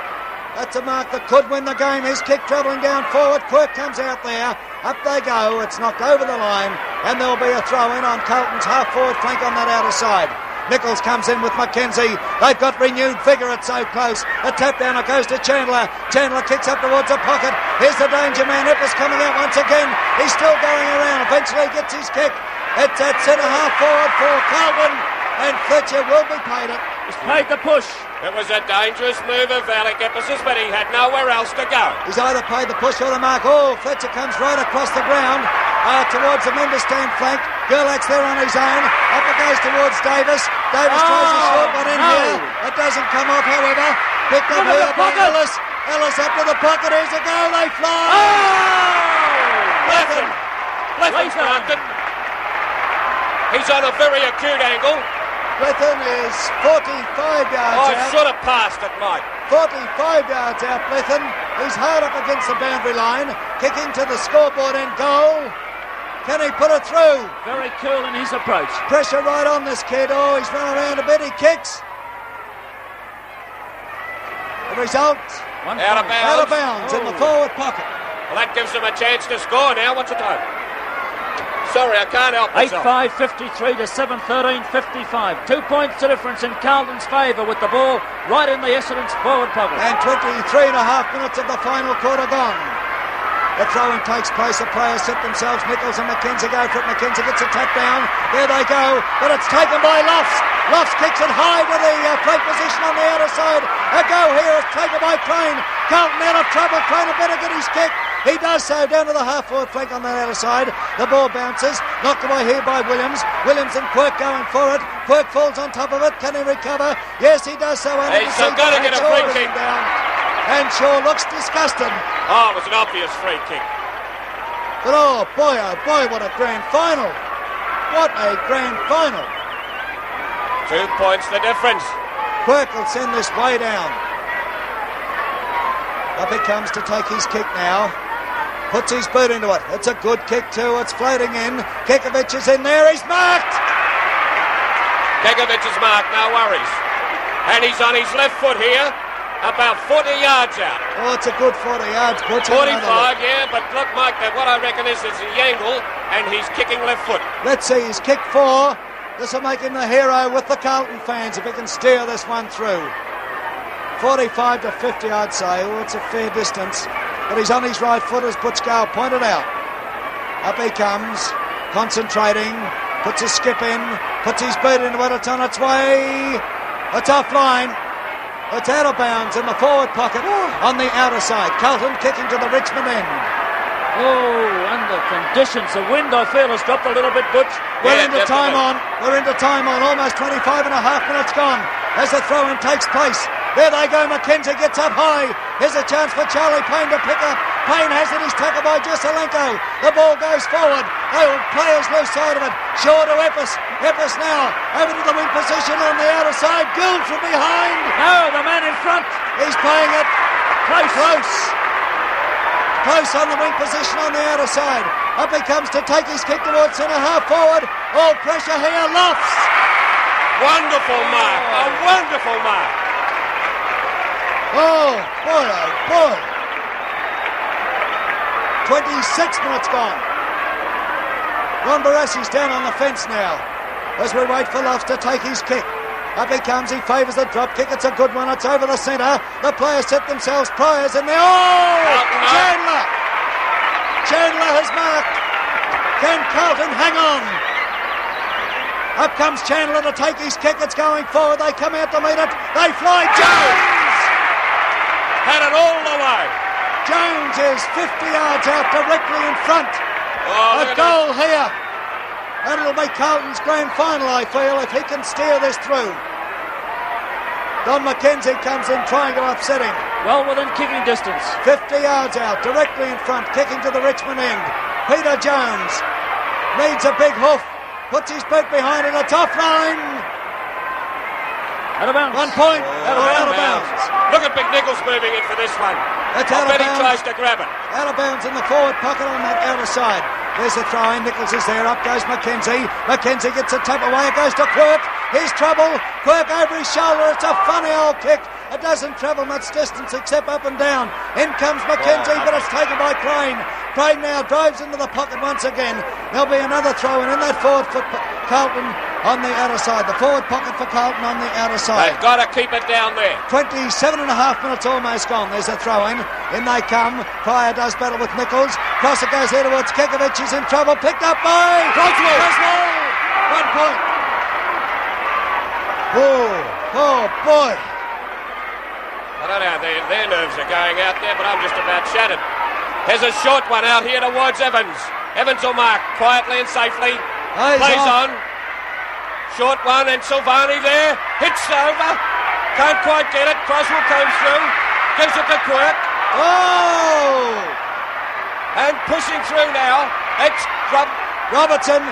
That's a mark that could win the game. His kick travelling down forward. Quirk comes out there. Up they go. It's knocked over the line. And there'll be a throw-in on Carlton's half-forward flank on that outer side. Nichols comes in with Mackenzie. They've got renewed vigour. It's so close. A tap down. It goes to Chandler. Chandler kicks up towards the pocket. Here's the danger man. Ippers coming out once again. He's still going around. Eventually gets his kick. It's at centre half forward for Carlton. And Fletcher will be paid it. He's paid the push. It was a dangerous move of Alec Epperson, but he had nowhere else to go. He's either paid the push or the mark. Oh, Fletcher comes right across the ground towards the member stand flank. Gerlach's there on his own. Up it goes towards Davis. Davis tries a short one in here. It doesn't come off, however. Picked up here by Ellis. Ellis up to the pocket. Here's a goal. They fly. Oh! Blethyn's marked it. He's on a very acute angle. Blethyn is 45 yards out. I should have passed it, Mike. 45 yards out, Blethyn. He's hard up against the boundary line. Kicking to the scoreboard and goal. Can he put it through? Very cool in his approach. Pressure right on this kid. Oh, he's run around a bit. He kicks. The result? Out of bounds. Out of bounds in the forward pocket. Well, that gives them a chance to score now. What's the time? Sorry, I can't help myself. 8-5, 53 to 7-13, 55. 2 points to difference in Carlton's favour with the ball right in the Essendon's forward pocket. And 23 and a half minutes of the final quarter gone. The throw-in takes place. The players set themselves. Nichols and Mackenzie go for it. Mackenzie gets a tap down. There they go. But it's taken by Lofts. Lofts kicks it high to the flank position on the outer side. A go here is taken by Crane. Carlton out of trouble. Crane had better get his kick. He does so down to the half-forward flank on that outer side. The ball bounces. Knocked away here by Williams. Williams and Quirk going for it. Quirk falls on top of it. Can he recover? Yes, he does so. He's got to get a free kick. Down. And Shaw looks disgusted. Oh, it was an obvious free kick. But oh boy, what a grand final. What a grand final. 2 points the difference. Quirk will send this way down. Up he comes to take his kick now. Puts his boot into it. It's a good kick too. It's floating in. Kekovic is in there. He's marked. Kekovic is marked. No worries. And he's on his left foot here. About 40 yards out. Oh, it's a good 40 yards. 45, yeah, but look, Mike, what I reckon is the angle, and he's kicking left foot. Let's see, he's kicked 4. This will make him the hero with the Carlton fans if he can steer this one through. 45 to 50, I'd say. Oh, it's a fair distance. but he's on his right foot, as Butchgall pointed out. Up he comes, concentrating, puts a skip in, puts his boot into it, it's on its way. It's offline. It's out of bounds in the forward pocket on the outer side. Carlton kicking to the Richmond end. Oh, under conditions. The wind, I feel, has dropped a little bit, Butch. We're into time on. Almost 25 and a half minutes gone as the throw-in takes place. There they go. Mackenzie gets up high. Here's a chance for Charlie Payne to pick up. Payne has it. He's tackled by Jesselenko. The ball goes forward. The players lose sight of it. Shaw to Epps. Epps now over to the wing position on the outer side. Gould from behind. No, the man in front. He's playing it close on the wing position on the outer side. Up he comes to take his kick towards centre half forward. All pressure here. Lofts. Wonderful mark. A wonderful mark. Oh boy. 26 minutes gone. Ron Barassi's down on the fence now as we wait for Lofts to take his kick. Up he comes, he favours the drop kick. It's a good one, it's over the centre. The players set themselves priors and Chandler! Chandler has marked. Can Carlton hang on? Up comes Chandler to take his kick. It's going forward. They come out to meet it. They fly. Jones! Had it all the way. Jones is 50 yards out, directly in front. A goal here. And it'll be Carlton's grand final, I feel, if he can steer this through. Don McKenzie comes in trying to upset him. Well within kicking distance. 50 yards out, directly in front, kicking to the Richmond end. Peter Jones needs a big hoof. Puts his boot behind it. It's offline. Out of bounds. 1 point. Out of bounds. Look at McNichols moving in for this one. That's I out of bet bounds. he tries to grab it. Out of bounds in the forward pocket on that outer side. There's the throw in. Nichols is there. Up goes Mackenzie. Mackenzie gets a tap away. It goes to Quirk. Here's trouble. Quirk over his shoulder. It's a funny old kick. It doesn't travel much distance except up and down. In comes Mackenzie, but it's taken by Crane. Crane now drives into the pocket once again. There'll be another throw in that forward for Carlton on the outer side. The forward pocket for Carlton on the outer side. They've got to keep it down there. 27 and a half minutes almost gone. There's a throw in. In they come. Pryor does battle with Nichols. Cross it goes here towards Kekovich. Is in trouble. Picked up by Croswell. 1 point. Oh boy. I don't know how their nerves are going out there, but I'm just about shattered. There's a short one out here towards Evans. Evans will mark quietly and safely. Plays on. Short one, and Silvani there. Hits over. Can't quite get it. Croswell comes through. Gives it to Quirk. Oh! And pushing through now. It's Robertson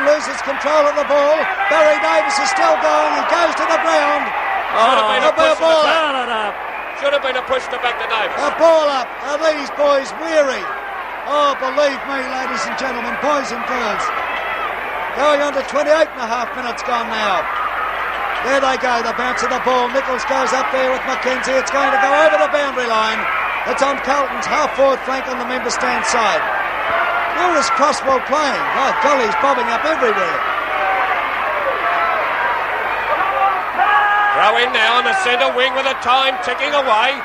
loses control of the ball. Barry Davis is still going. He goes to the ground. Should have been a push to back to Davis. A ball up. Are these boys weary? Oh, believe me, ladies and gentlemen, boys and girls. Going on to 28 and a half minutes gone now. There they go, the bounce of the ball. Nichols goes up there with Mackenzie. It's going to go over the boundary line. It's on Carlton's half-forward flank on the member stand side. Where is Croswell playing? Oh, golly, he's bobbing up everywhere. Throw in now on the centre wing with the time ticking away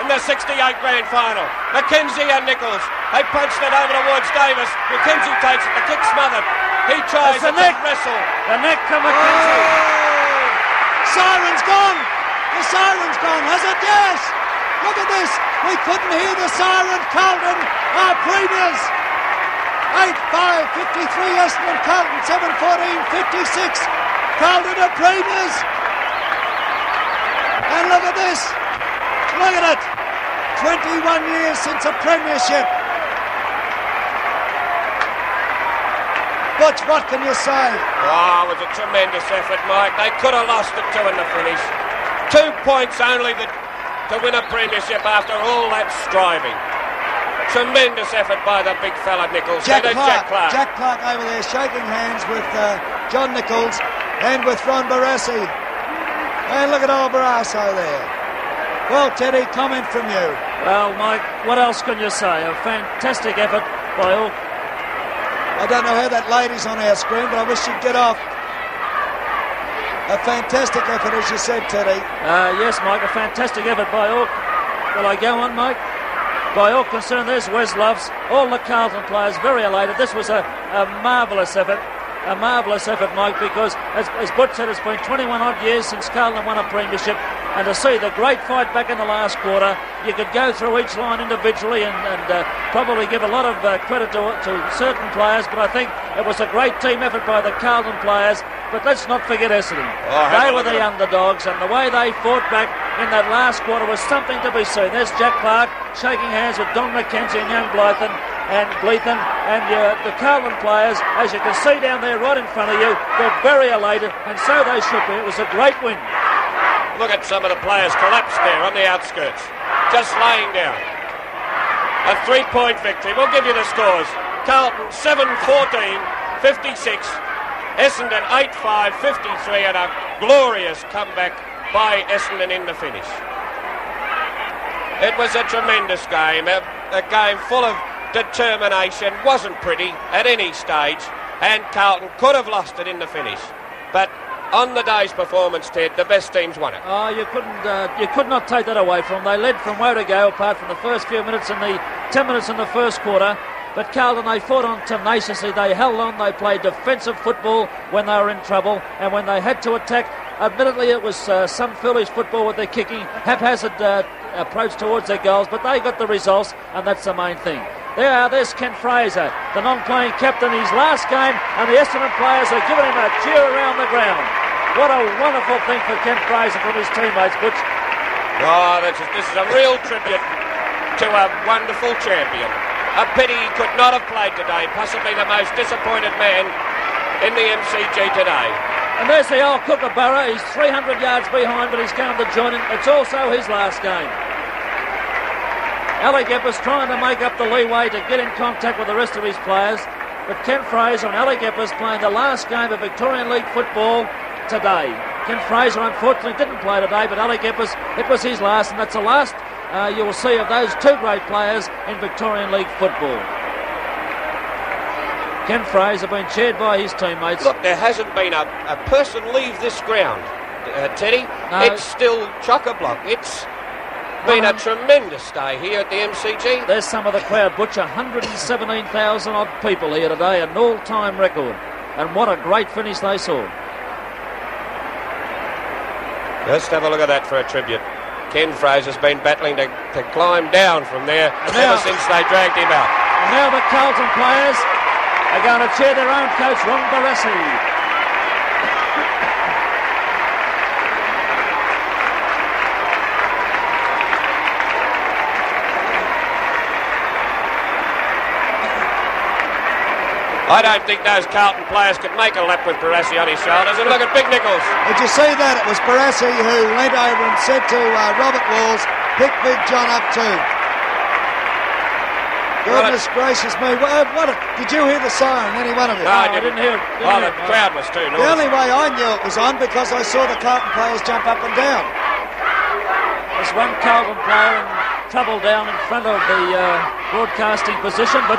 in the 68 grand final. Mackenzie and Nichols. They punched it over towards Davis. Mackenzie takes it. The kick smothered. He tries to wrestle. The neck to Mackenzie. Oh! Siren's gone. The siren's gone, has it? Yes. Look at this. We couldn't hear the siren. Carlton are premiers. 8-5, 53 Essendon. Carlton 7-14, 56. Carlton are premiers. And look at this. Look at it. 21 years since a premiership. Butch, what can you say? Oh, it was a tremendous effort, Mike. They could have lost it 2 in the finish. 2 points only to win a premiership after all that striving. Tremendous effort by the big fella Nichols. Jack Clark over there shaking hands with John Nichols and with Ron Barassi. And look at old Barrasso there. Well, Teddy, comment from you. Well, Mike, what else can you say? A fantastic effort by all. I don't know how that lady's on our screen, but I wish she'd get off. A fantastic effort, as you said, Teddy. Yes, Mike, a fantastic effort by all. Will I go on, Mike? by all concerned. There's Wes Loves, all the Carlton players very elated. This was a marvellous effort. A marvellous effort, Mike, because as Butch said, it's been 21 odd years since Carlton won a premiership, and to see the great fight back in the last quarter, you could go through each line individually and probably give a lot of credit to certain players, but I think it was a great team effort by the Carlton players. But let's not forget Essendon. They were the underdogs, and the way they fought back in that last quarter was something to be seen. There's Jack Clark shaking hands with Don McKenzie and young Blythen, and the Carlton players, as you can see down there right in front of you, they're very elated, and so they should be. It was a great win. Look at some of the players collapsed there on the outskirts, just laying down. A 3-point victory. We'll give you the scores. Carlton 7-14, 56. Essendon 8-5, 53, and a glorious comeback by Essendon in the finish. It was a tremendous game, a game full of determination. Wasn't pretty at any stage, and Carlton could have lost it in the finish. But on the day's performance, Ted, the best teams won it. Oh, you could not take that away from them. They led from where to go, apart from the first few minutes and the 10 minutes in the first quarter. But Carlton, they fought on tenaciously. They held on. They played defensive football when they were in trouble, and when they had to attack, admittedly it was some foolish football with their kicking, haphazard approach towards their goals, but they got the results, and that's the main thing. There's Ken Fraser, the non-playing captain, his last game, and the Essendon players are giving him a cheer around the ground. What a wonderful thing for Ken Fraser from his teammates, Butch. Oh, this is a real tribute to a wonderful champion. A pity he could not have played today, possibly the most disappointed man in the MCG today. And there's the old Kookaburra. He's 300 yards behind, but he's going to join him. It's also his last game. Ali Gepper's trying to make up the leeway to get in contact with the rest of his players, but Ken Fraser and Ali Gepper's playing the last game of Victorian League football today. Ken Fraser unfortunately didn't play today, but Ali Gepper's, it was his last, and that's the last you will see of those two great players in Victorian League football. Ken Fraser being cheered by his teammates. Look, there hasn't been a person leave this ground, Teddy. No. It's still chock-a-block. It's been a tremendous day here at the MCG. There's some of the crowd, Butch. 117,000 odd people here today, an all-time record. And what a great finish they saw. Let's have a look at that for a tribute. Ken Fraser's been battling to climb down from there ever since they dragged him out. And now the Carlton players are going to cheer their own coach, Ron Barassi. I don't think those Carlton players could make a lap with Barassi on his shoulders. And look at Big Nichols. Did you see that? It was Barassi who leant over and said to Robert Walls, pick Big John up too. Goodness gracious me. Did you hear the siren, any one of you? No, I didn't hear it. The crowd was too noisy. The only way I knew it was on because I saw the Carlton players jump up and down. There's one Carlton player in trouble down in front of the broadcasting position, but,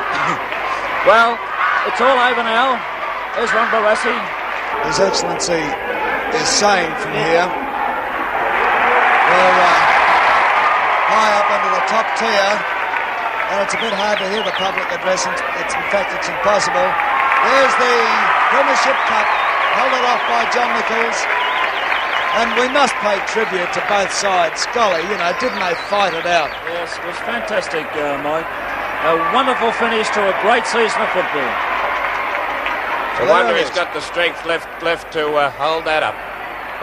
well, it's all over now. There's Ron Barassi. His Excellency is saying from here, we're high up under the top tier, and it's a bit hard to hear the public address. In fact, it's impossible. There's the Premiership Cup, held it off by John Nichols. And we must pay tribute to both sides. Golly, didn't they fight it out? Yes, it was fantastic, Mike. A wonderful finish to a great season of football. I wonder he's got the strength left to hold that up.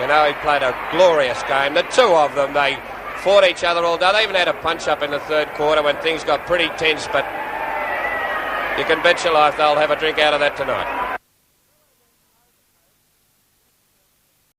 He played a glorious game. The two of them, they fought each other all day. They even had a punch-up in the third quarter when things got pretty tense, but you can bet your life they'll have a drink out of that tonight.